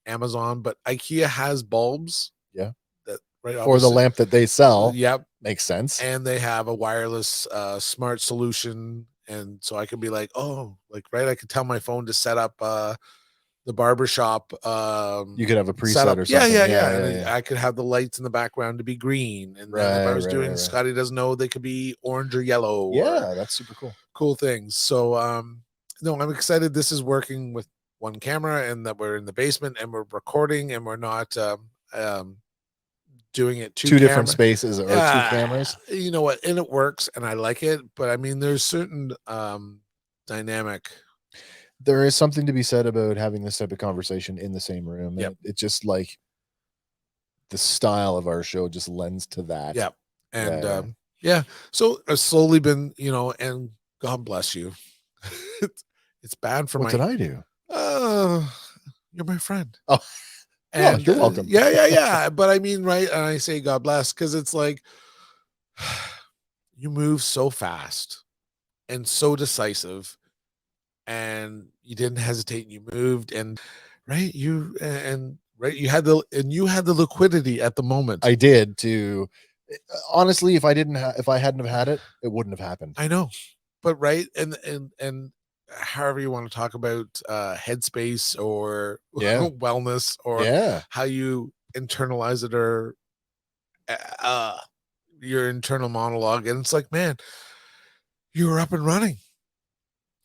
Amazon, but IKEA has bulbs. Yeah. That right for the lamp that they sell. Yep. Makes sense. And they have a wireless smart solution. And so I could be like, oh, like, right. I could tell my phone to set up the barbershop. You could have a preset or something. Yeah. I could have the lights in the background to be green. And then if I was doing Scotty Doesn't Know, they could be orange or yellow. Yeah, that's super cool. Cool things. So no, I'm excited this is working with one camera, and that we're in the basement and we're recording, and we're not doing it two different spaces or 2 cameras. You know what? And it works, and I like it. But I mean, there's certain dynamic. There is something to be said about having this type of conversation in the same room. Yep. It just, like, the style of our show just lends to that. Yep. And so I've slowly been, and God bless you. It's bad for what did I do? You're my friend. Oh, and you're welcome. Yeah. But I mean, right. And I say God bless, because it's like you move so fast and so decisive, and you didn't hesitate, and you moved, and you had the liquidity at the moment. I did too. Honestly, if I hadn't have had it, it wouldn't have happened. I know, but right. And however you want to talk about headspace or wellness, or how you internalize it, or your internal monologue. And it's like, man, you were up and running.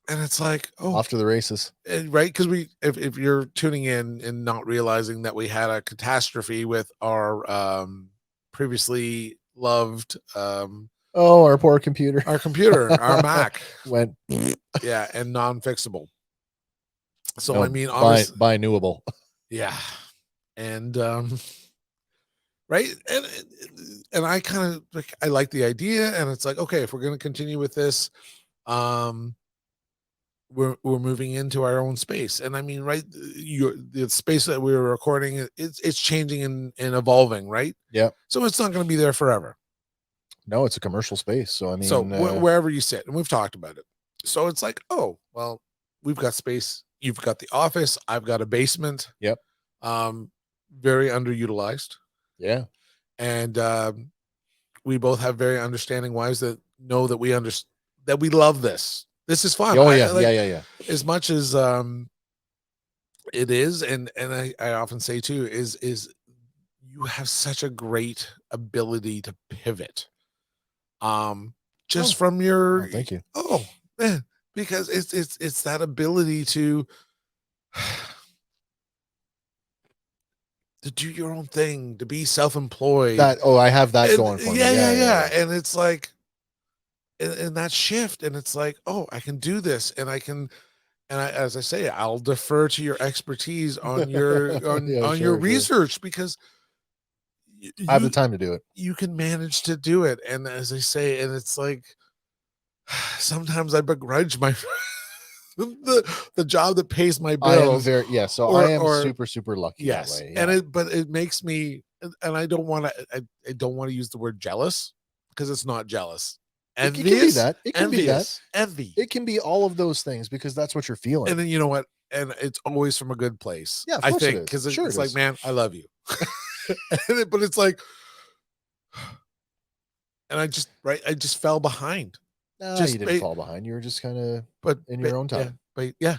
And it's like, off to the races, right? Because if you're tuning in and not realizing that we had a catastrophe with our previously loved our poor computer, our Mac went and non-fixable. So no, I mean, honestly, buy newable. Yeah. And right? And I kind of like, I like the idea, and it's like, okay, if we're going to continue with this, um we're moving into our own space. And I mean, right, the space that we were recording, it's changing and evolving, right? Yeah. So it's not going to be there forever. No, it's a commercial space. So I So mean, wherever you sit, and we've talked about it. So it's like, oh well, we've got space. You've got the office. I've got a basement. yep. Very underutilized. Yeah. And we both have very understanding wives that know that that we love this. This is fun. Oh yeah. Like, Yeah. as much as it is, and I often say too, is you have such a great ability to pivot. Just from your, thank you. oh man, because it's that ability to do your own thing, to be self-employed. I have that And going for me. yeah. And it's like, and that shift, and it's like, oh, I can do this, and I can, and as I say, I'll defer to your expertise on your on your research, because I have the time to do it. You can manage to do it. And as I say, and it's like, sometimes I begrudge my the job that pays my bills. I am super lucky. Yes. That way. Yeah. But it makes me, and I don't want to use the word jealous, because it's not jealous. Envious, it can be that. It can be that. Envy. It can be all of those things, because that's what you're feeling. And then, you know what? And it's always from a good place. Yeah, I think, because it's like, man, I love you. But it's like, and I just fell behind. No, you didn't fall behind. You were just kind of, in your own time. In your own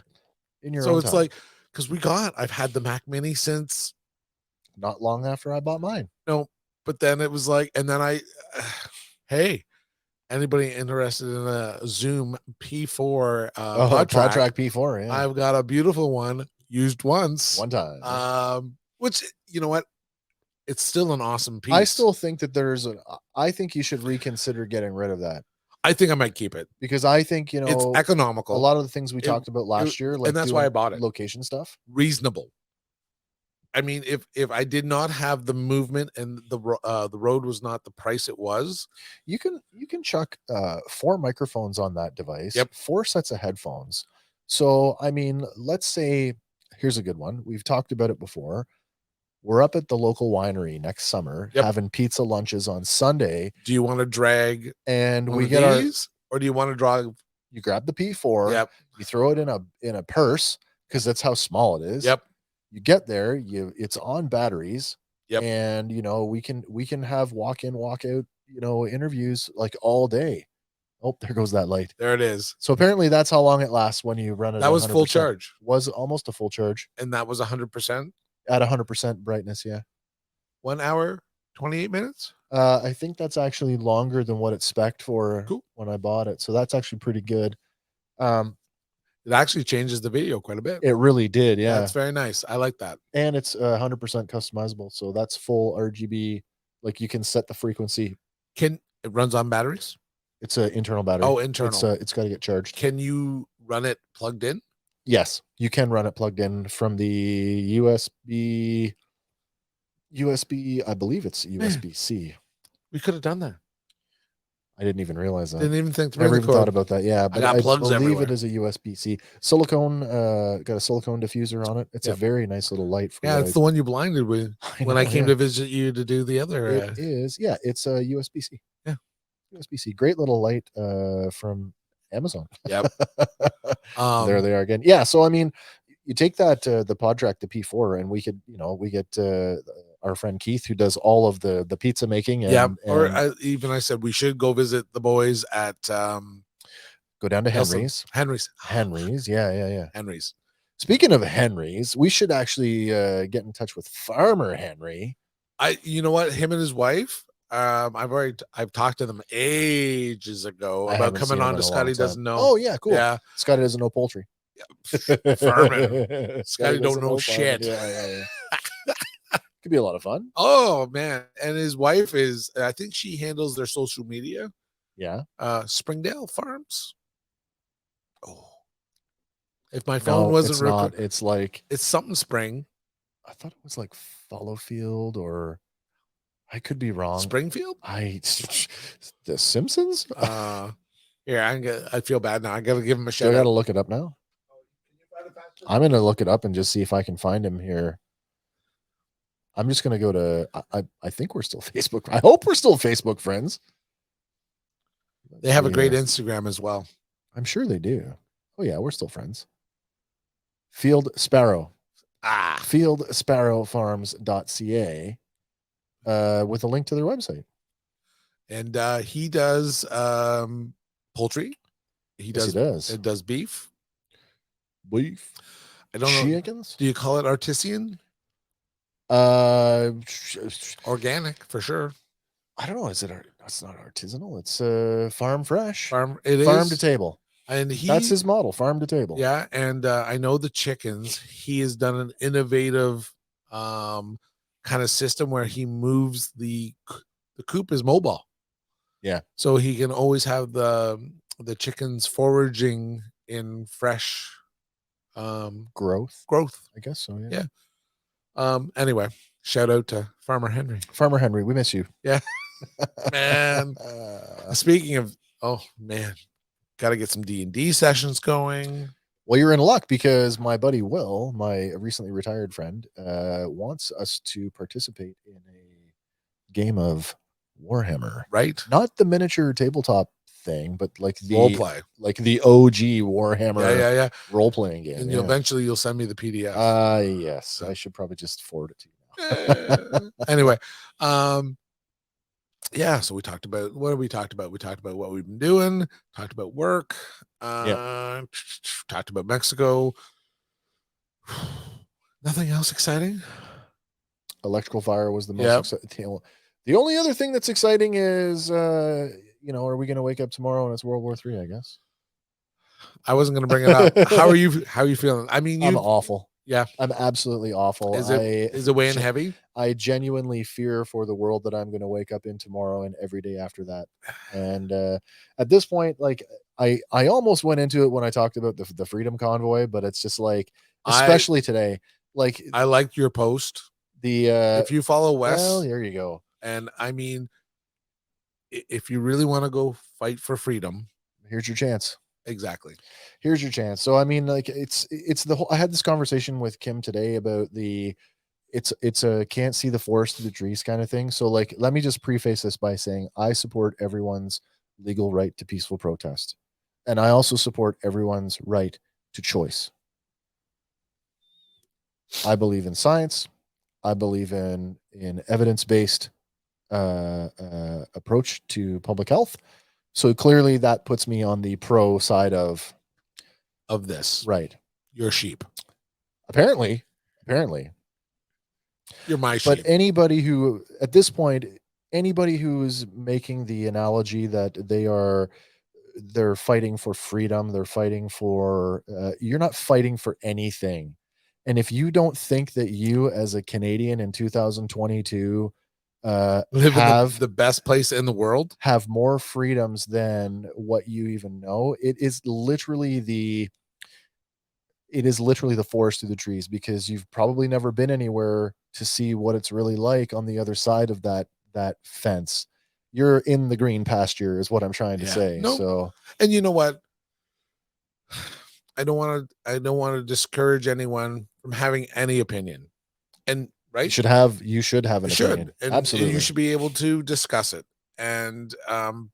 time. So it's like, because I've had the Mac Mini since not long after I bought mine. No, but then it was like, and then hey, anybody interested in a Zoom P4 PodTrack P4? Yeah, I've got a beautiful one, used one time. Which, you know what? It's still an awesome piece. I still think that I think you should reconsider getting rid of that. I think I might keep it, because I think, it's economical. A lot of the things we talked about last year, like, and that's why I bought it. Location stuff, reasonable. I mean, if I did not have the movement, and the road was not the price it was, you can chuck 4 microphones on that device. Yep. 4 sets of headphones. So I mean, let's say, here's a good one. We've talked about it before. We're up at the local winery next summer, having pizza lunches on Sunday. Do you want to drag and we get these, or do you want to drive? You grab the P4. Yep. You throw it in a purse, because that's how small it is. Yep. You get there, it's on batteries. Yep. And we can have walk in, walk out, interviews like all day. Oh, there goes that light. There it is. So apparently that's how long it lasts when you run it. That was full charge. Was almost a full charge. And that was 100%? At 100% brightness, yeah. 1 hour, 28 minutes? I think that's actually longer than what it's spec'd for when I bought it. So that's actually pretty good. It actually changes the video quite a bit. It really did, yeah. That's very nice. I like that. And it's 100% customizable. So that's full RGB. Like, you can set the frequency. It runs on batteries? It's an internal battery. Oh, internal. It's got to get charged. Can you run it plugged in? Yes, you can run it plugged in from the USB. I believe it's USB-C. We could have done that. I didn't even realize that. Didn't even think to never even thought about that. Yeah, but I believe everywhere. It is a USB-C. Silicone, got a silicone diffuser on it. It's a very nice little light. It's the one you blinded with when I came to visit you to do the other. It is. Yeah, it's a USB-C. Yeah. USB-C. Great little light from Amazon. Yep. There they are again. Yeah. So, I mean, you take that, the PodTrack, the P4, and we get our friend Keith, who does all of the pizza making. And, I said we should go visit the boys at go down to Henry's. Yeah. Henry's. Speaking of Henry's, we should actually get in touch with Farmer Henry. You know what? Him and his wife. I've talked to them ages ago about coming on to Scotty Doesn't Know. Oh yeah, cool. Yeah, Scotty Doesn't Know Poultry. Farming. Scotty don't know shit. Yeah. Could be a lot of fun. Oh man. And his wife is, I think she handles their social media. Yeah. Springdale Farms. Oh, if my phone wasn't it's like it's something spring. I thought it was like Fallowfield or I could be wrong. Springfield? The Simpsons? Here, I feel bad now. I gotta give him a So I shout gotta out. look it up now. I'm gonna look it up and just see if I can find him here. I'm just gonna go to. I think we're still Facebook. I hope we're still Facebook friends. They have a great Instagram as well. I'm sure they do. Oh yeah, we're still friends. Field Sparrow. Fieldsparrowfarms.ca with a link to their website. And he does poultry. He does beef. Beef. I don't know. Chickens? Do you call it artisan? Organic for sure. I don't know. Is it? That's not artisanal. It's farm fresh. Farm to table. And that's his model, farm to table. Yeah, and I know the chickens. He has done an innovative kind of system where he moves the coop is mobile. Yeah, so he can always have the chickens foraging in fresh growth. I guess so. Yeah. Anyway, shout out to Farmer Henry. Farmer Henry, we miss you. Yeah, man. Speaking of, oh man. Got to get some D&D sessions going. Well, you're in luck because my buddy Will, my recently retired friend, wants us to participate in a game of Warhammer. Right. Not the miniature tabletop thing, but like the role play, like the OG Warhammer yeah. role playing game. And eventually you'll send me the PDF. Yes. I should probably just forward it to you now. Anyway, yeah, so we talked about what have we talked about? We talked about what we've been doing, talked about work, talked about Mexico. Nothing else exciting. Electrical fire was the most exciting. The only other thing that's exciting is are we going to wake up tomorrow and it's World War III, I guess. I wasn't going to bring it up. How are you feeling? I mean, I'm awful. Yeah, I'm absolutely awful. Is it weighing heavy? I genuinely fear for the world that I'm going to wake up in tomorrow and every day after that. And at this point, like I almost went into it when I talked about the Freedom Convoy, but it's just like, especially today, like I liked your post. If you follow Wes, well, here you go. And I mean, if you really want to go fight for freedom, here's your chance. Exactly. Here's your chance. So I mean, like it's the whole. I had this conversation with Kim today about it's a can't see the forest through the trees kind of thing. So like, let me just preface this by saying I support everyone's legal right to peaceful protest, and I also support everyone's right to choice. I believe in science. I believe in evidence-based approach to public health. So clearly that puts me on the pro side of this. Right. You're sheep. Apparently. You're my sheep. But anybody who, at this point, anybody who's making the analogy that they're fighting for freedom, they're fighting for, you're not fighting for anything. And if you don't think that you as a Canadian in 2022 live in the best place in the world, have more freedoms than what you even know, it is literally the forest through the trees, because you've probably never been anywhere to see what it's really like on the other side of that fence. You're in the green pasture is what I'm trying to say. No. So, and you know what? I don't want to discourage anyone from having any opinion. And right? You should have an opinion. And absolutely. You should be able to discuss it. And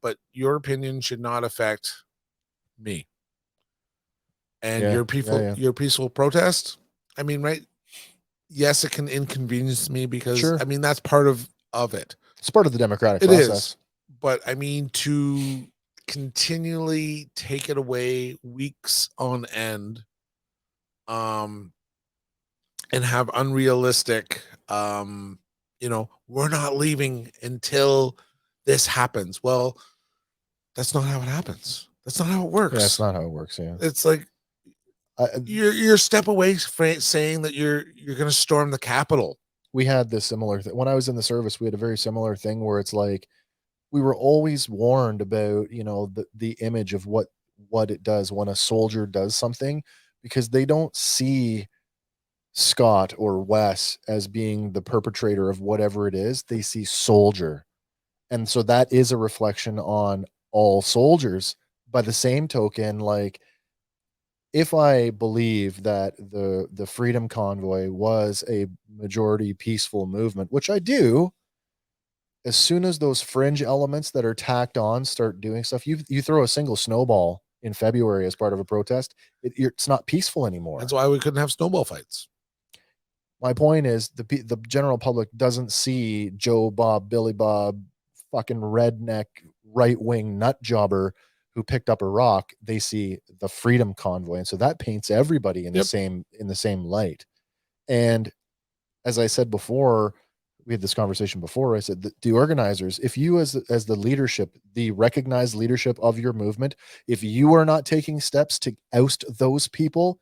but your opinion should not affect me. And your peaceful protest, I mean, right? Yes, it can inconvenience me because I mean that's part of it. It's part of the democratic process. But I mean, to continually take it away weeks on end, and have unrealistic, we're not leaving until this happens. Well, that's not how it happens. That's not how it works. Yeah, that's not how it works. Yeah, it's like you're a step away from saying that you're going to storm the Capitol. We had this similar thing when I was in the service. We had a very similar thing where it's like we were always warned about the image of what it does when a soldier does something, because they don't see Scott or Wes as being the perpetrator of whatever it is. They see soldier. And so that is a reflection on all soldiers. By the same token, like, if I believe that the Freedom Convoy was a majority peaceful movement, which I do, as soon as those fringe elements that are tacked on start doing stuff, you throw a single snowball in February as part of a protest, it's not peaceful anymore. That's why we couldn't have snowball fights. My point is the general public doesn't see Joe Bob, Billy Bob, fucking redneck right wing nut jobber who picked up a rock. They see the Freedom Convoy, and so that paints everybody in the same light. And as I said before, we had this conversation before. I said the organizers, if you as the leadership, the recognized leadership of your movement, if you are not taking steps to oust those people,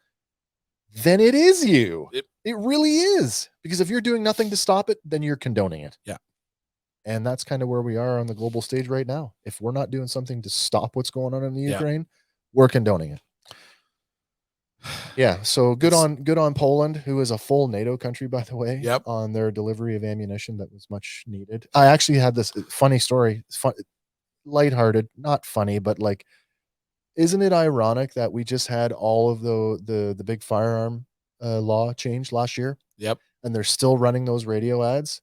then it is you. It really is. Because if you're doing nothing to stop it, then you're condoning it. Yeah. And that's kind of where we are on the global stage right now. If we're not doing something to stop what's going on in the Ukraine, we're condoning it. Yeah. So good on Poland, who is a full NATO country, by the way, on their delivery of ammunition that was much needed. I actually had this funny story. It's fun, lighthearted, not funny, but like, isn't it ironic that we just had all of the big firearm law change last year? Yep. And they're still running those radio ads.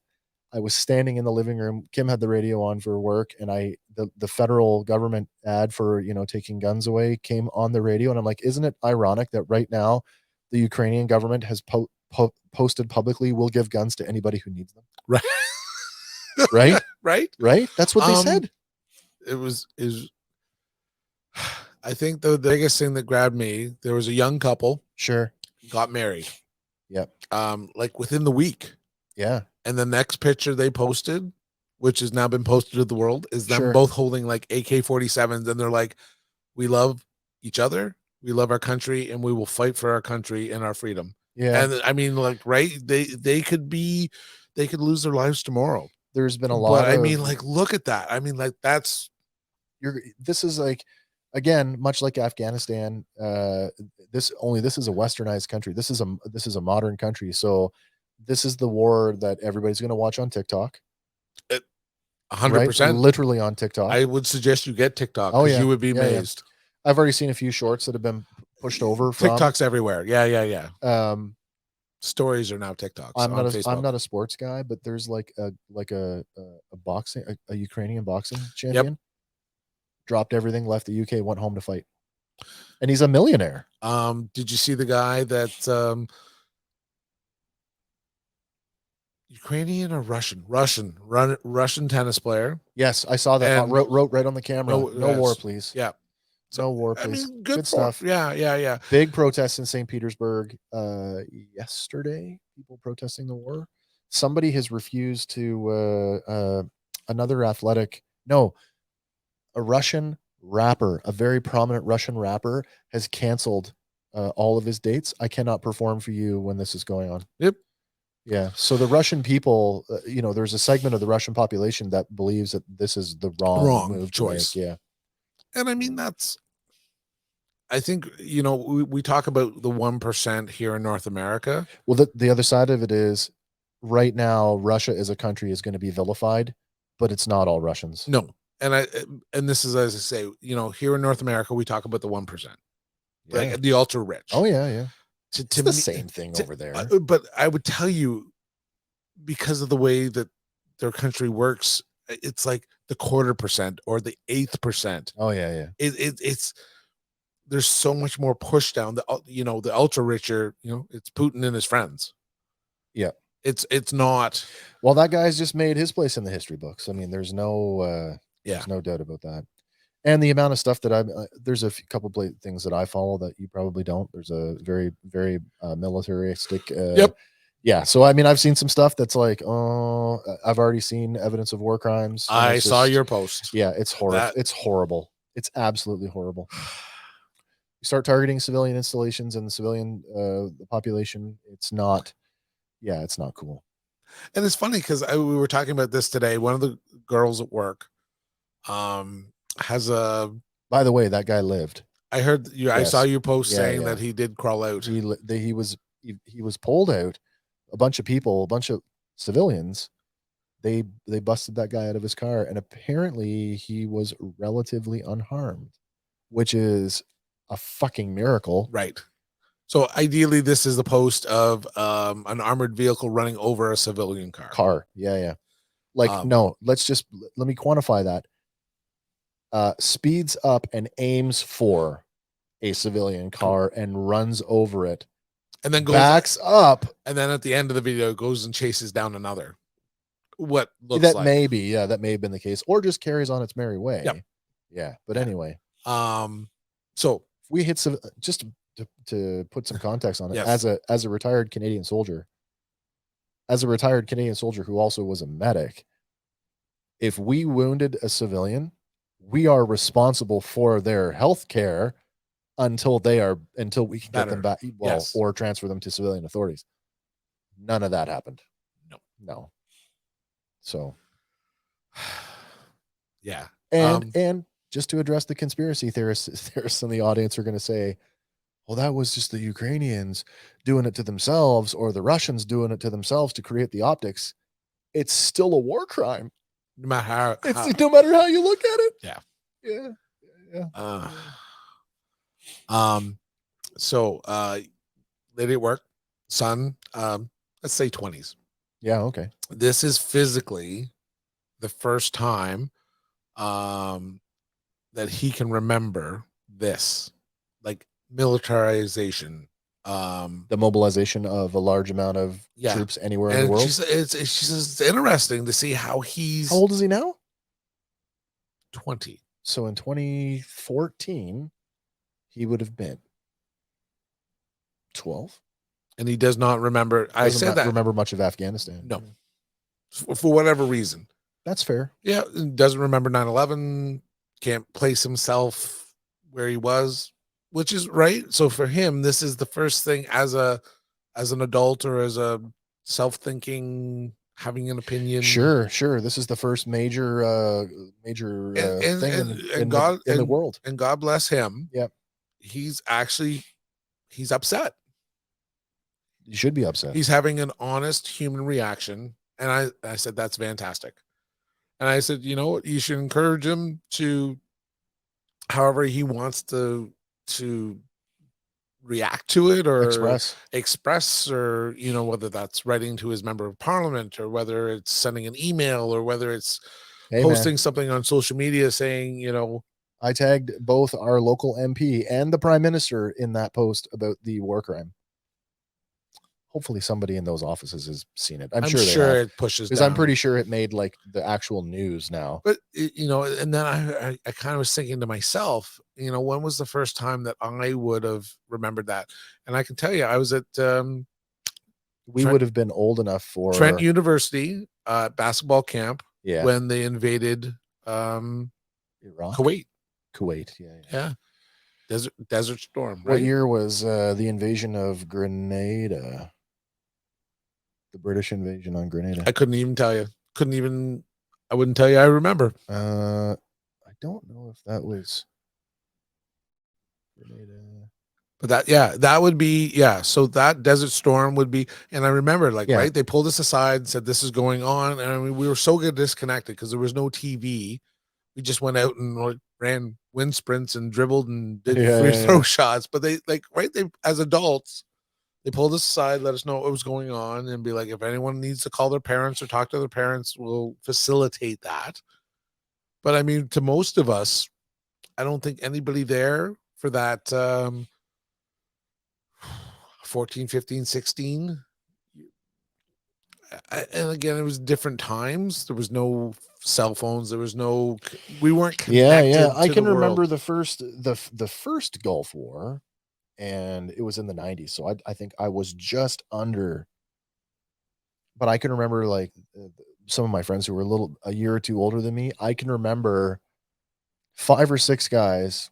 I was standing in the living room. Kim had the radio on for work, and the federal government ad for, taking guns away came on the radio, and I'm like, isn't it ironic that right now the Ukrainian government has posted publicly, we'll give guns to anybody who needs them? Right. Right. That's what they said. I think the biggest thing that grabbed me, there was a young couple. Sure. Got married. Yep. Like within the week. Yeah. And the next picture they posted, which has now been posted to the world, is them both holding like AK-47s, and they're like, we love each other, we love our country, and we will fight for our country and our freedom. Yeah. And I mean, like, right, they could lose their lives tomorrow. There's been a lot but I mean, like, look at that. I mean, like, this is like, again, much like Afghanistan, this is a westernized country. This is a modern country. So this is the war that everybody's going to watch on TikTok. 100%. Right? Literally on TikTok. I would suggest you get TikTok, because you would be amazed. I've already seen a few shorts that have been pushed over from TikTok's everywhere. Yeah. Stories are now TikToks. I'm not a sports guy, but there's like a boxing, a Ukrainian boxing champion. Dropped everything, left the UK, went home to fight. And he's a millionaire. Did you see the guy that Ukrainian or Russian tennis player? Yes, I saw that. Wrote right on the camera. No war, please. Yeah. No war, please. I mean, good stuff. Yeah. Big protests in St. Petersburg yesterday. People protesting the war. Somebody has refused to another athletic. No, a Russian rapper, a very prominent Russian rapper, has canceled all of his dates. I cannot perform for you when this is going on. Yep. Yeah. So the Russian people, there's a segment of the Russian population that believes that this is the wrong choice. Yeah. And I mean, I think, we talk about the 1% here in North America. Well, the other side of it is, right now, Russia as a country is going to be vilified, but it's not all Russians. No. And this is, as I say, here in North America, we talk about the 1%, like the ultra rich. Oh yeah. It's the same thing over there. But I would tell you, because of the way that their country works, it's like the 0.25% or the 1/8%. Oh yeah. It's there's so much more push down. The ultra richer, it's Putin and his friends. Yeah. It's not. Well, that guy's just made his place in the history books. I mean, there's no doubt about that. And the amount of stuff that there's a couple of things that I follow that you probably don't. There's a very, very militaristic. Yeah. So, I mean, I've seen some stuff that's like, I've already seen evidence of war crimes. I saw your post. Yeah. It's horrible. It's horrible. It's absolutely horrible. You start targeting civilian installations and the civilian the population. It's not cool. And it's funny because we were talking about this today. One of the girls at work has a. By the way, that guy lived. I heard you. Yes. I saw you post saying that he did crawl out. He was he was pulled out. A bunch of people, a bunch of civilians, they busted that guy out of his car, and apparently he was relatively unharmed, which is a fucking miracle. Right. So ideally, this is the post of an armored vehicle running over a civilian car. Yeah. Like, no, let me quantify that. Speeds up and aims for a civilian car and runs over it, and then backs up, and then at the end of the video goes and chases down another. What looks that like may be, that may have been the case, or just carries on its merry way. Yep. Yeah, but anyway, so if we hit some, just to put some context on it, Yes. as a retired Canadian soldier, who also was a medic, if we wounded a civilian, we are responsible for their health care until we can get them back, Yes. or transfer them to civilian authorities. None of that happened. No. So, yeah. And just to address the conspiracy theorists in the audience are going to say, well, that was just the Ukrainians doing it to themselves, or the Russians doing it to themselves to create the optics. It's still a war crime. No matter no matter how you look at it. Yeah. So lady at work, son, let's say 20s. Yeah, okay. This is physically the first time that he can remember this, like militarization, the mobilization of a large amount of troops anywhere in the world. She says it's interesting to see how he's. How old is he now? 20. So in 2014, he would have been 12. And he does not remember. I said that remember much of Afghanistan. No, for whatever reason. That's fair. Yeah, doesn't remember 9/11. Can't place himself where he was, which is right. So for him, this is the first thing as an adult, or as a self-thinking, having an opinion. Sure. This is the first major thing in the world. And God bless him. Yep. He's upset. You should be upset. He's having an honest human reaction. And I said, that's fantastic. And I said, you know what? You should encourage him to, however he wants to react to it, or express, or, whether that's writing to his member of parliament, or whether it's sending an email, or whether it's posting something on social media saying, I tagged both our local MP and the prime minister in that post about the war crime. Hopefully somebody in those offices has seen it. I'm sure it pushes, because I'm pretty sure it made like the actual news now. But and then I kind of was thinking to myself, when was the first time that I would have remembered that? And I can tell you, I was at we would have been old enough for Trent University basketball camp when they invaded Iraq, Kuwait. Yeah. Desert Storm. Right? What year was the invasion of Grenada? The British invasion on Grenada. I couldn't even tell you. I wouldn't tell you. I remember. I don't know if that was Grenada. But that would be, so that Desert Storm would be, and I remember, right, they pulled us aside and said, this is going on. And I mean, we were so good disconnected because there was no TV. We just went out and ran wind sprints and dribbled and did free throw shots. But they as adults, they pulled us aside, let us know what was going on, and be like, if anyone needs to call their parents or talk to their parents, we'll facilitate that. But I mean, to most of us, I don't think anybody there for that 14, 15, 16. And again, it was different times. There was no cell phones. We weren't connected. I can remember the first Gulf War, and it was in the 90s. So I think I was just under, but I can remember like some of my friends who were a year or two older than me. I can remember 5 or 6 guys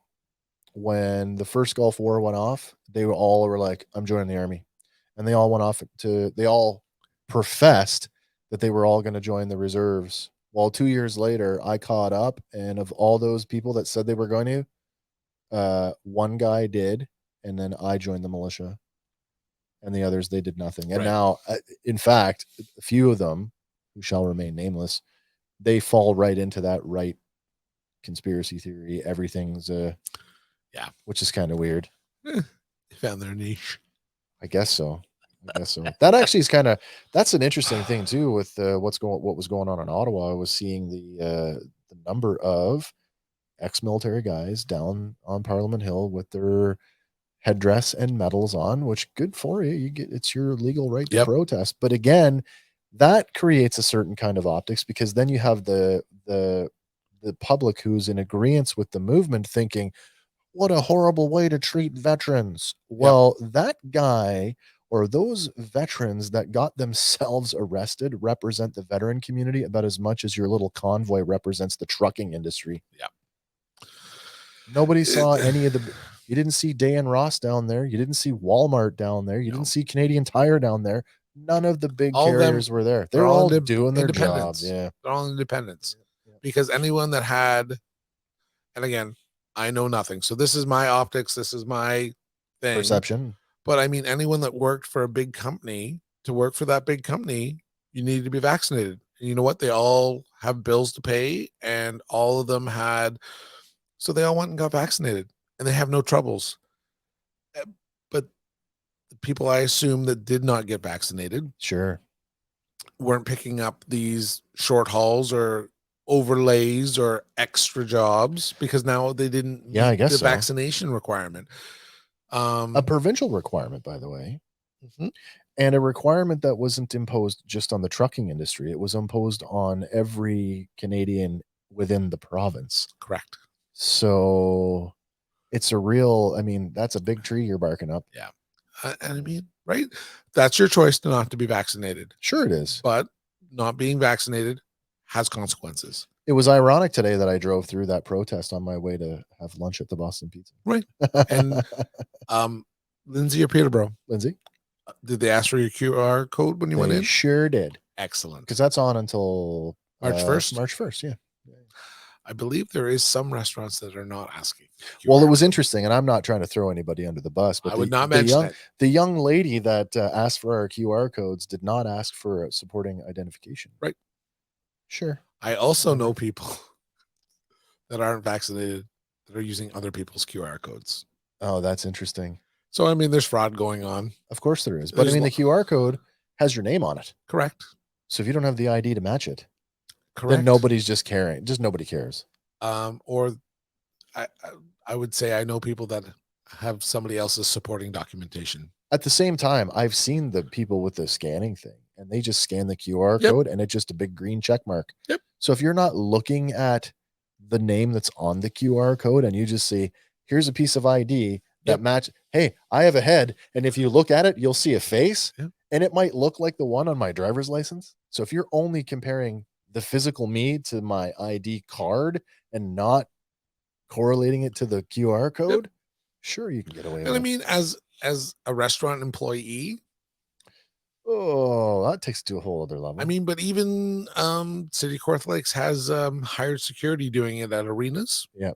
when the first Gulf War went off. They were like, I'm joining the army. And they all went off they all professed that they were all going to join the reserves. Well, 2 years later, I caught up, and of all those people that said they were going to, one guy did, and then I joined the militia. and the others, they did nothing. And Right. now, in fact, a few of them, who shall remain nameless, they fall right into that right conspiracy theory. Everything's Yeah. which is kind of weird. They found their niche. I guess so. That actually is that's an interesting thing too with what was going on in Ottawa. I was seeing the number of ex-military guys down on Parliament Hill with their headdress and medals on, which good for you. It's your legal right to protest. But again, that creates a certain kind of optics, because then you have the public who's in agreement with the movement thinking, what a horrible way to treat veterans. Well, that guy or those veterans that got themselves arrested represent the veteran community about as much as your little convoy represents the trucking industry. Yeah. Nobody saw any of you didn't see Day and Ross down there. You didn't see Walmart down there. You didn't see Canadian Tire down there. None of the big carriers were there. They're all doing their jobs. Yeah. They're all independents. Because anyone that had, and again, I know nothing. So this is my optics. This is my thing. Perception. But I mean, anyone that worked for a big company, to work for that big company, you need to be vaccinated. And you know what? They all have bills to pay, and all of them so they all went and got vaccinated, and they have no troubles. But the people, I assume, that did not get vaccinated, sure, weren't picking up these short hauls or overlays or extra jobs because now they didn't meet I guess the so. vaccination requirement. A provincial requirement, by the way. And a requirement that wasn't imposed just on the trucking industry. It was imposed on every Canadian within the province. Correct. So it's a real, I mean, that's a big tree you're barking up. Yeah. And I mean, right? That's your choice to not to be vaccinated. Sure it is. But not being vaccinated has consequences. It was ironic today that I drove through that protest on my way to have lunch at the Boston Pizza. Right. And Lindsay or Peterborough? Lindsay. Did they ask for your QR code when you went in? Sure did. Excellent. Because that's on until March 1st? March 1st, yeah. I believe there is some restaurants that are not asking. Well, it was interesting, and I'm not trying to throw anybody under the bus, but I would not mention it. The young lady that asked for our QR codes did not ask for supporting identification. Right. Sure. I also know people that aren't vaccinated that are using other people's QR codes. Oh, that's interesting. So, I mean, there's fraud going on. Of course there is. But I mean, the QR code has your name on it. Correct. So if you don't have the ID to match it, correct, then nobody's just caring. Just nobody cares. Or I would say I know people that have somebody else's supporting documentation. At the same time, I've seen the people with the scanning thing, and they just scan the QR code, and it's just a big green check mark. Yep. So if you're not looking at the name that's on the QR code and you just see, here's a piece of ID that match, hey, I have a head, and if you look at it, you'll see a face, and it might look like the one on my driver's license. So if you're only comparing the physical me to my ID card and not correlating it to the QR code, sure, you can get away with it. And I mean, as a restaurant employee, that takes it to a whole other level. I mean, but even City Court Lakes has hired security doing it at arenas. Yeah.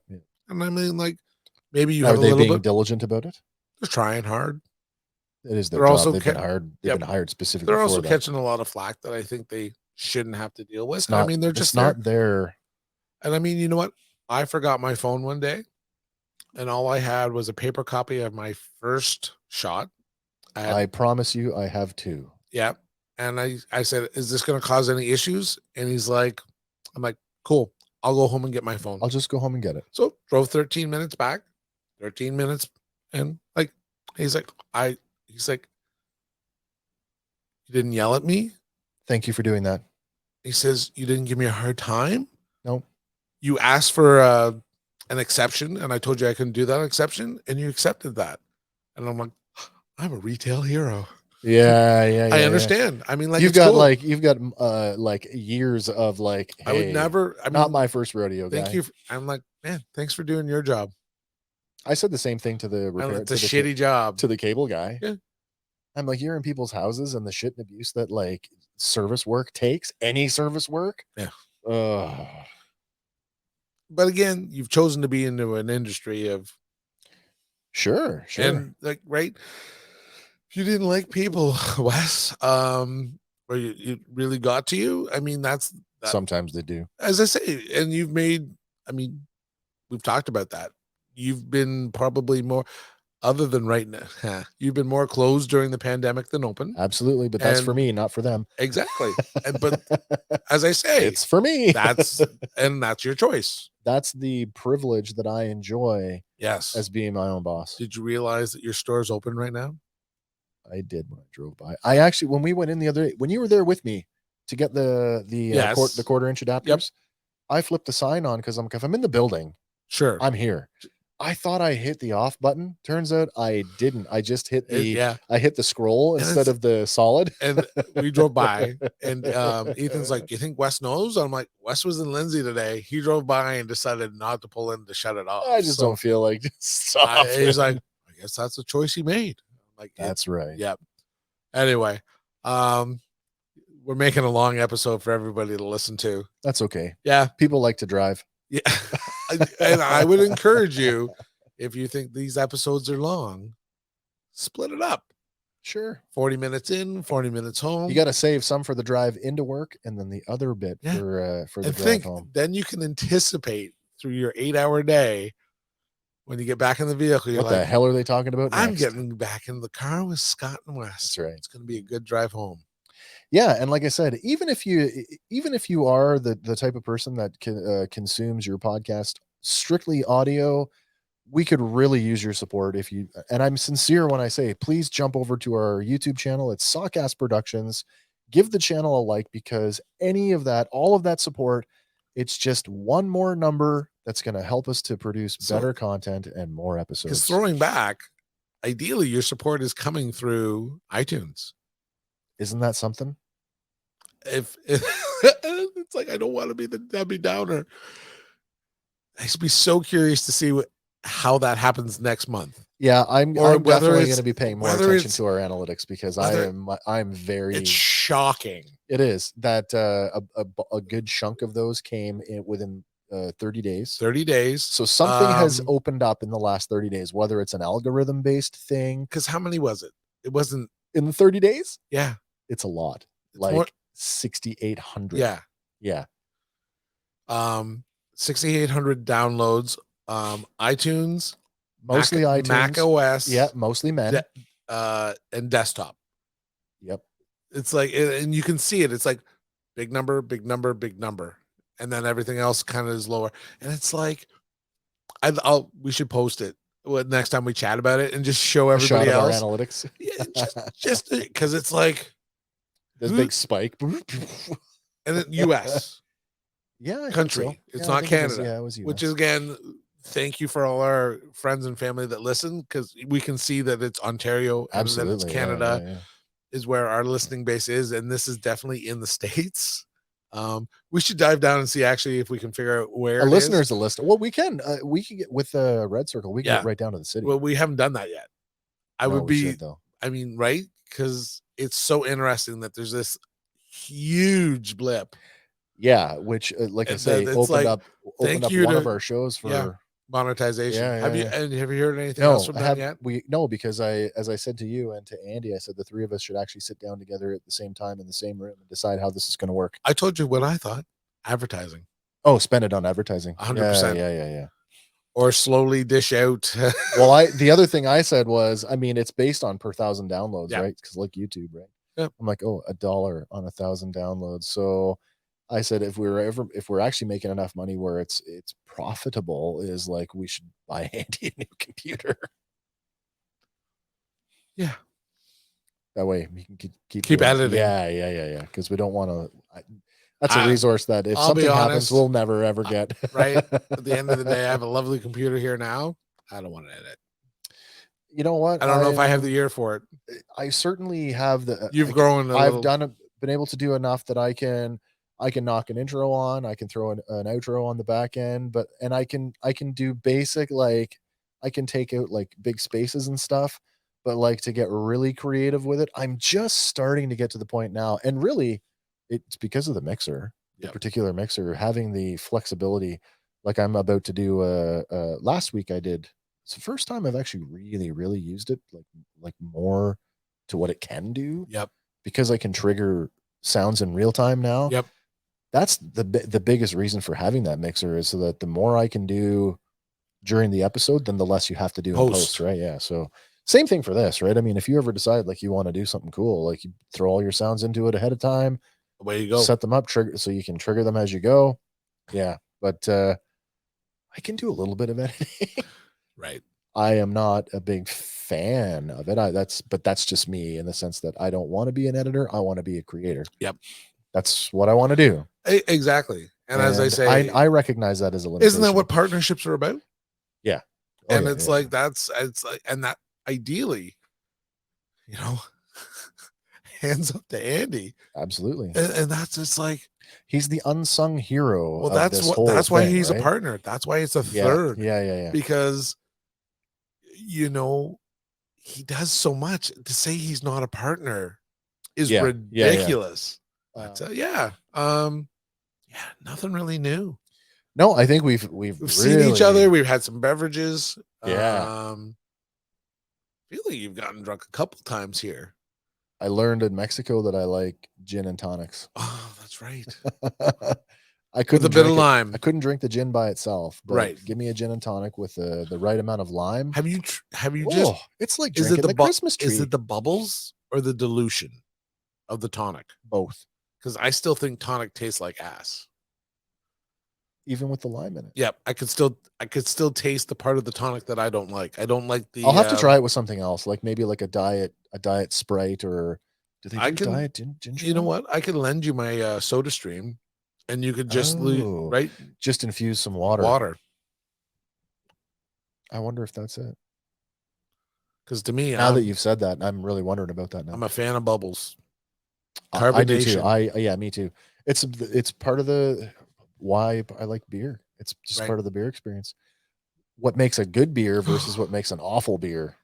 And I mean, like, maybe you are have a they little being bit diligent about it? They're trying hard. It is their they're job. Also they've been hired. They've been hired specifically. They're also for catching a lot of flack that I think they shouldn't have to deal with. It's not, I mean, they're just not there. And I mean, you know what? I forgot my phone one day, and all I had was a paper copy of my first shot. I promise you, I have two. Yeah. And I said, is this going to cause any issues? And he's like, I'm like, cool. I'll go home and get my phone. I'll just go home and get it. So drove 13 minutes back, 13 minutes. And like, he's like, you didn't yell at me. Thank you for doing that. He says, you didn't give me a hard time. No. You asked for an exception, and I told you I couldn't do that exception, and you accepted that. And I'm like, I'm a retail hero. Yeah. I understand. Yeah. I mean, like, you've got like years of like, hey, I would never. I mean, not my first rodeo. Thank you. I'm like, man, thanks for doing your job. I said the same thing to the repair. It's a shitty job to the cable guy. Yeah. I'm like, you're in people's houses, and the shit and abuse that like service work takes. Any service work. Yeah. But again, you've chosen to be into an industry of sure, and like, right, You didn't like people, Wes. Or it really got to you. I mean, that, Sometimes they do. as I say, and you've made. I mean, we've talked about that. You've been probably more, other than right now, you've been more closed during the pandemic than open. Absolutely, but that's for And me, not for them. exactly. But as I say, it's for me. That's your choice. That's the privilege that I enjoy. Yes. As being my own boss. Did you realize that your store is open right now? I did when I drove by. I actually, when we went in the other day, when you were there with me to get the quarter-inch adapters, yep. I flipped the sign on because if I'm in the building, sure, I'm here. I thought I hit the off button. Turns out I didn't. I just hit the I hit the scroll instead of the solid. And we drove by, and Ethan's like, "You think Wes knows?" I'm like, "Wes was in Lindsay today. He drove by and decided not to pull in to shut it off." I just don't feel like stop. He's like, "I guess that's a choice he made." I'm like, that's right. Yep. Anyway, we're making a long episode for everybody to listen to. That's okay. Yeah, people like to drive. Yeah. And I would encourage you, if you think these episodes are long, split it up. Sure. 40 minutes in, 40 minutes home. You got to save some for the drive into work and then the other bit for the drive home. Then you can anticipate through your 8-hour day when you get back in the vehicle. You're what the hell are they talking about I'm getting back in the car with Scott and Wes. That's right. It's going to be a good drive home. Yeah, and like I said, even if you are the type of person that consumes your podcast strictly audio, we could really use your support if you, and I'm sincere when I say, please jump over to our YouTube channel. It's Sawcast Productions. Give the channel a like, because all of that support, it's just one more number that's going to help us to produce better content and more episodes. Because throwing back, ideally, your support is coming through iTunes. Isn't that something? If it's like, I don't want to be the Debbie Downer. I should be so curious to see how that happens next month. Yeah, I'm definitely going to be paying more attention to our analytics, because I'm very. It's shocking. It is that a good chunk of those came within 30 days. 30 days. So something has opened up in the last 30 days, whether it's an algorithm based thing. Because how many was it? It wasn't in the 30 days. Yeah, it's a lot. Like 6,800. Yeah. 6,800 downloads. iTunes, mostly iTunes, Mac OS. Yeah, mostly men. And desktop. Yep. It's like, and you can see it. It's like big number, big number, big number, and then everything else kind of is lower. And it's like, we should post it next time we chat about it and just show everybody else our analytics. Yeah, just because it's like this big spike. And then US. Yeah, country. So. It's not Canada. It was US. Which is, again, thank you for all our friends and family that listen, because we can see that it's Ontario and then it's Canada is where our listening base is, and this is definitely in the States. We should dive down and see actually if we can figure out where a listener's a listener. Well, we can get with the Red Circle. We can get right down to the city. Well, we haven't done that yet. I mean, right? Because it's so interesting that there's this huge blip. Yeah, which like I say, opened up one of our shows for monetization. Have you heard anything no, else from that yet? Because as I said to you and to Andy, I said the three of us should actually sit down together at the same time in the same room and decide how this is going to work. I told you what I thought. Advertising. Oh, spend it on advertising. 100%. Yeah. Or slowly dish out. Well, the other thing I said was, I mean, it's based on per 1,000 downloads, right? Because like YouTube, right? Yep. I'm like, $1 on 1,000 downloads. So I said, if we're actually making enough money where it's profitable, is like, we should buy Andy a new computer. Yeah. That way we can keep editing. Yeah. Because we don't want to. That's a resource that if something happens, we'll never ever get. Right. At the end of the day, I have a lovely computer here now. I don't want to edit. You know what? I don't know if I have the ear for it. I certainly have the. You've grown. Been able to do enough that I can knock an intro on. I can throw an outro on the back end, and I can do basic, like I can take out like big spaces and stuff. But like to get really creative with it, I'm just starting to get to the point now, and really. It's because of the mixer, the particular mixer, having the flexibility. Like I'm about to do last week I did. It's the first time I've actually really, really used it like more to what it can do. Yep. Because I can trigger sounds in real time now. Yep. That's the biggest reason for having that mixer, is so that the more I can do during the episode, then the less you have to do in post, right? Yeah. So same thing for this, right? I mean, if you ever decide like you want to do something cool, like you throw all your sounds into it ahead of time, away you go, set them up, trigger, so you can trigger them as you go. Yeah. But I can do a little bit of editing. Right. I am not a big fan of it. But that's just me, in the sense that I don't want to be an editor. I want to be a creator. Yep. That's what I want to do. Exactly. And as I say, I recognize that as a limitation. Isn't that what partnerships are about? Yeah. And it's like, it's like, and that ideally, you know, hands up to Andy. Absolutely. And that's just like, he's the unsung hero. Well, that's why he's a partner. That's why it's a third. Yeah. Because, you know, he does so much. To say he's not a partner is ridiculous. Yeah. Nothing really new. No, I think we've seen each other. We've had some beverages. Yeah. I feel like you've gotten drunk a couple times here. I learned in Mexico that I like gin and tonics. Oh, that's right. I couldn't with a bit of lime. I couldn't drink the gin by itself. But right. Give me a gin and tonic with the right amount of lime. Have you just? It's like drinking the Christmas tree. Is it the bubbles or the dilution of the tonic? Both. Because I still think tonic tastes like ass. Even with the lime in it. Yep, I could still taste the part of the tonic that I don't like. I don't like the. I'll have to try it with something else, like maybe like a diet Sprite, or do they do diet ginger? You know what? I could lend you my Soda Stream, and you could just just infuse some water. I wonder if that's it. Because to me, now that you've said that, I'm really wondering about that now. I'm a fan of bubbles. Carbonation. I do too. Yeah, me too. It's part of the why I like beer. It's just part of the beer experience. What makes a good beer versus what makes an awful beer?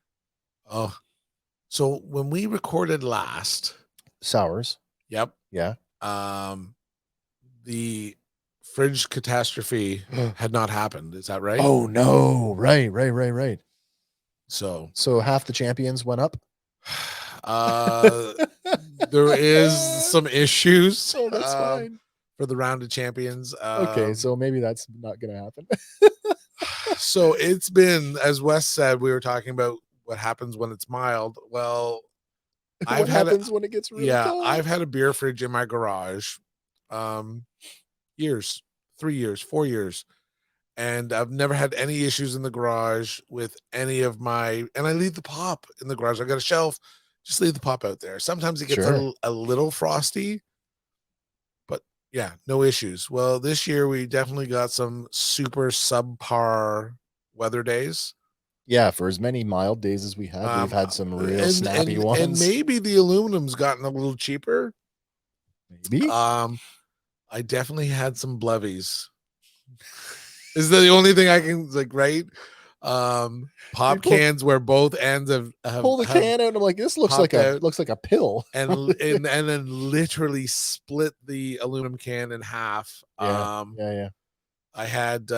Oh, so when we recorded last, sours. Yep. Yeah. The fridge catastrophe had not happened. Is that right? Oh no! Right. So half the champions went up. There is some issues. So that's fine. For the round of champions. Okay, so maybe that's not going to happen. So it's been, as Wes said, we were talking about what happens when it's mild. Well, what happens when it gets really cold? I've had a beer fridge in my garage, 3 years, 4 years, and I've never had any issues in the garage with any of my. And I leave the pop in the garage. I got a shelf. Just leave the pop out there. Sometimes it gets a little frosty. Yeah, no issues. Well, this year we definitely got some super subpar weather days. Yeah, for as many mild days as we have, we've had some real snappy ones. And maybe the aluminum's gotten a little cheaper. Maybe. I definitely had some blevies. Is that the only thing I can pop cans where both ends have pull the can out and I'm like, this looks like a pill. and then literally split the aluminum can in half. Yeah. I had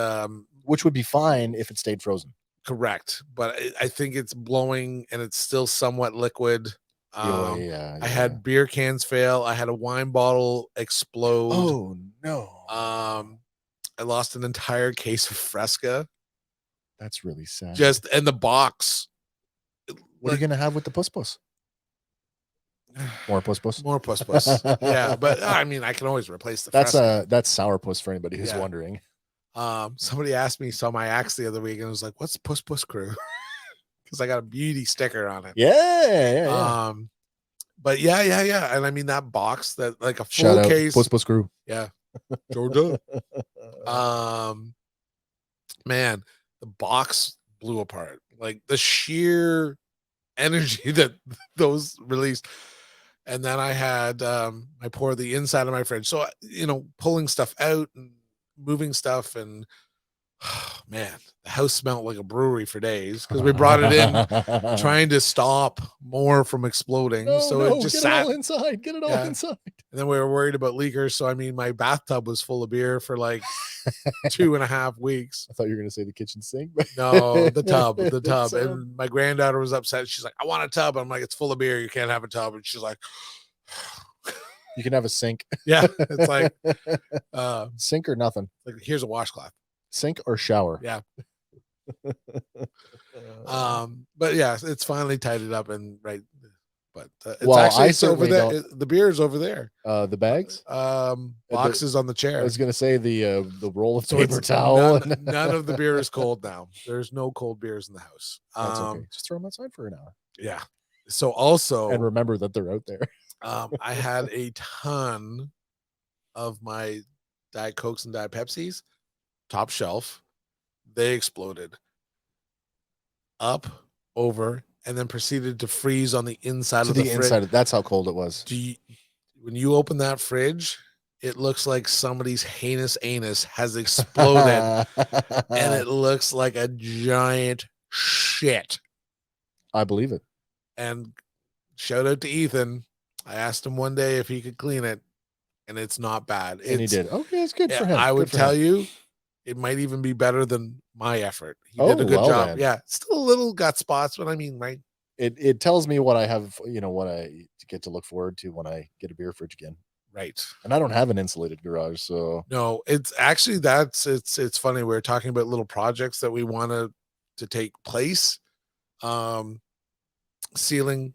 which would be fine if it stayed frozen. Correct. But I think it's blowing and it's still somewhat liquid. I had beer cans fail. I had a wine bottle explode. Oh no. I lost an entire case of Fresca. That's really sad. Just in the box. What are you gonna have with the puss? More puss. More puss. Yeah, but I mean, I can always replace the. That's sourpuss for anybody who's wondering. Somebody asked me, saw my axe the other week, and was like, "What's Puss Crew?" Because I got a beauty sticker on it. Yeah. But yeah, and I mean that box, that like a full Shout case. Out Puss Crew. Yeah, Georgia. Man, the box blew apart. Like the sheer energy that those released. And then I had I poured the inside of my fridge. So pulling stuff out and moving stuff, and Man, the house smelled like a brewery for days because we brought it in trying to stop more from exploding. So it just get sat. it all inside. Get it all inside. And then we were worried about leakers. So I mean, my bathtub was full of beer for like 2.5 weeks. I thought you were gonna say the kitchen sink. No, the tub. And my granddaughter was upset. She's like, I want a tub. I'm like, it's full of beer. You can't have a tub. And she's like, you can have a sink. Yeah. It's like sink or nothing. Like, here's a washcloth. Sink or shower. Yeah. But yeah, it's finally tidied up and right. But it's actually it's over there. The beer is over there. The bags, boxes on the chair. I was gonna say the roll of paper towel. None of the beer is cold now. There's no cold beers in the house. That's okay. Just throw them outside for an hour. Yeah. So also, and remember that they're out there. I had a ton of my Diet Cokes and Diet Pepsis, top shelf. They exploded up, over, and then proceeded to freeze on the inside of the fridge. That's how cold it was. When you open that fridge, it looks like somebody's heinous anus has exploded, and it looks like a giant shit. I believe it. And shout out to Ethan. I asked him one day if he could clean it, and it's not bad. And he did. Okay, it's good for him. I would tell you, it might even be better than my effort. He did a good job. Man. Yeah, still a little gut spots, but I mean, right? It tells me what I have, what I get to look forward to when I get a beer fridge again. Right. And I don't have an insulated garage, so no, it's actually it's funny. We're talking about little projects that we want to take place. Ceiling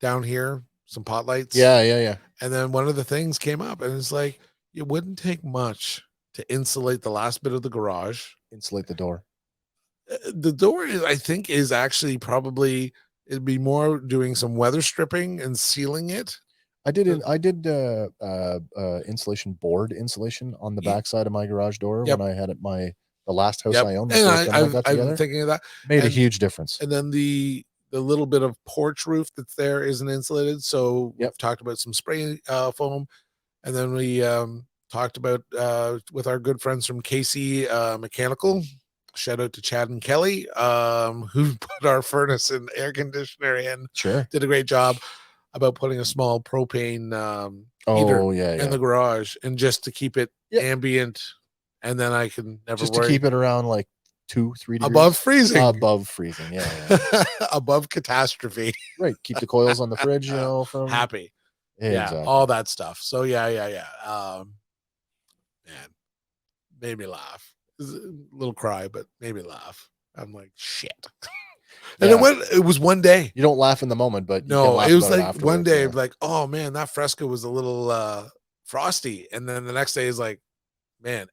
down here, some pot lights. Yeah. And then one of the things came up, and it's like, it wouldn't take much to insulate the last bit of the garage. Insulate the door. The door, I think, is actually probably, it'd be more doing some weather stripping and sealing it. I did insulation board insulation on the backside of my garage door when I had the last house I owned. And I'm thinking of that. Made a huge difference. And then the little bit of porch roof that's there isn't insulated. So we've talked about some spray foam. And then we talked about with our good friends from KC Mechanical. Shout out to Chad and Kelly, who put our furnace and air conditioner in. Sure. Did a great job about putting a small propane heater in the garage, and just to keep it ambient. And then I can never just to keep it around like 2-3 degrees above freezing. Yeah. Above catastrophe. Right. Keep the coils on the fridge, from happy. Yeah, exactly. All that stuff. So yeah. Man, made me laugh. A little cry, but made me laugh. I'm like, shit. And it was one day. You don't laugh in the moment, but no, it was like one day, like, oh man, that fresco was a little frosty. And then the next day is like, man,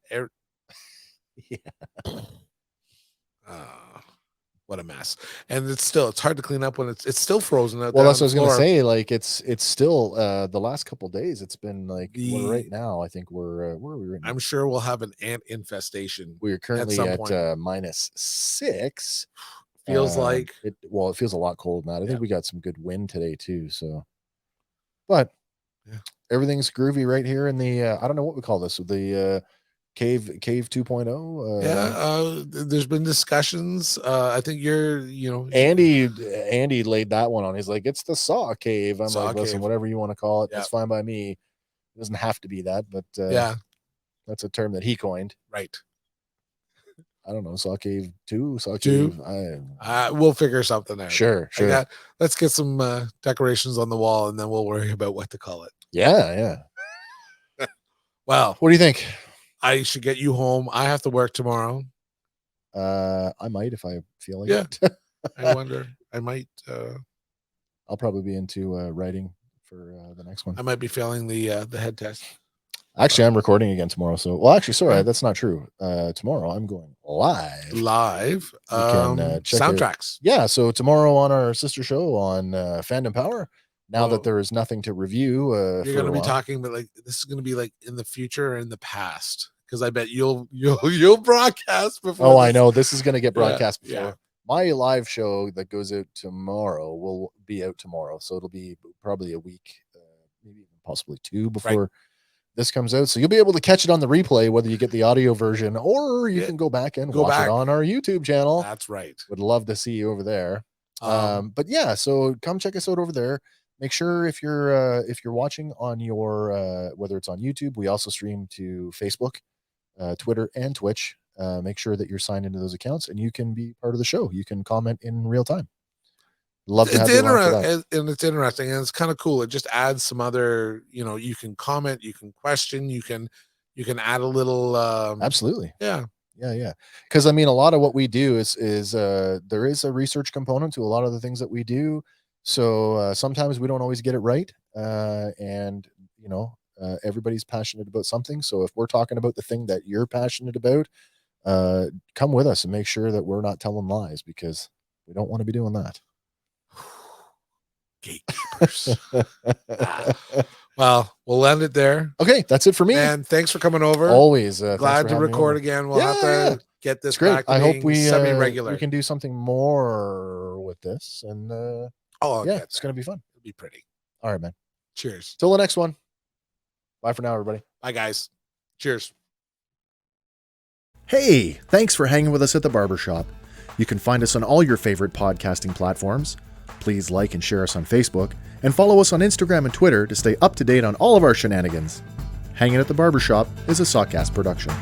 what a mess. And it's hard to clean up when it's still frozen out. Well, that's what I was gonna say. Like it's still the last couple of days, it's been like right now. I think we're where are we right now? I'm sure we'll have an ant infestation. We're currently at -6. Feels like it feels a lot cold now. I think we got some good wind today too. So, but everything's groovy right here in the I don't know what we call this, the cave 2.0. There's been discussions. I think Andy laid that one on. He's like, it's the saw cave. I'm like, listen, whatever you want to call it, that's fine by me. It doesn't have to be that, but that's a term that he coined. Right. I don't know, saw cave 2, saw cave. We'll figure something out. Sure. Let's get some decorations on the wall, and then we'll worry about what to call it. Yeah. Well, what do you think? I should get you home. I have to work tomorrow. I might if I feel like it. I wonder. I might. I'll probably be into writing for the next one. I might be failing the head test. Actually, I'm recording again tomorrow. So, well, actually, sorry, that's not true. Tomorrow I'm going live. You can check soundtracks. Yeah. So tomorrow on our sister show on Fandom Power. Now that there is nothing to review, you're going to be talking, but like this is going to be like in the future or in the past, because I bet you'll broadcast before. Oh, I know this is going to get broadcast before. Yeah. My live show that goes out tomorrow will be out tomorrow, so it'll be probably a week, maybe even possibly 2 before this comes out. So you'll be able to catch it on the replay, whether you get the audio version or you can go back and watch it on our YouTube channel. That's right. Would love to see you over there. But yeah, so come check us out over there. Make sure if you're watching on your whether it's on YouTube, we also stream to Facebook, Twitter, and Twitch. Make sure that you're signed into those accounts and you can be part of the show. You can comment in real time. Love to have you along for that. And it's interesting and it's kind of cool. It just adds some other, you can comment, you can question, you can add a little absolutely. Yeah. Because I mean, a lot of what we do is there is a research component to a lot of the things that we do. So sometimes we don't always get it right. And everybody's passionate about something. So if we're talking about the thing that you're passionate about, come with us and make sure that we're not telling lies, because we don't want to be doing that. Gatekeepers. Well, we'll end it there. Okay, that's it for me. And thanks for coming over. Always glad to record again. We'll have to get this back to I hope we semi-regular. We can do something more with this, and it's gonna be fun. It'll be pretty. All right, man. Cheers. Till the next one. Bye for now, everybody. Bye, guys. Cheers. Hey, thanks for hanging with us at the barbershop. You can find us on all your favorite podcasting platforms. Please like and share us on Facebook, and follow us on Instagram and Twitter to stay up to date on all of our shenanigans. Hanging at the Barbershop is a Sawcast production.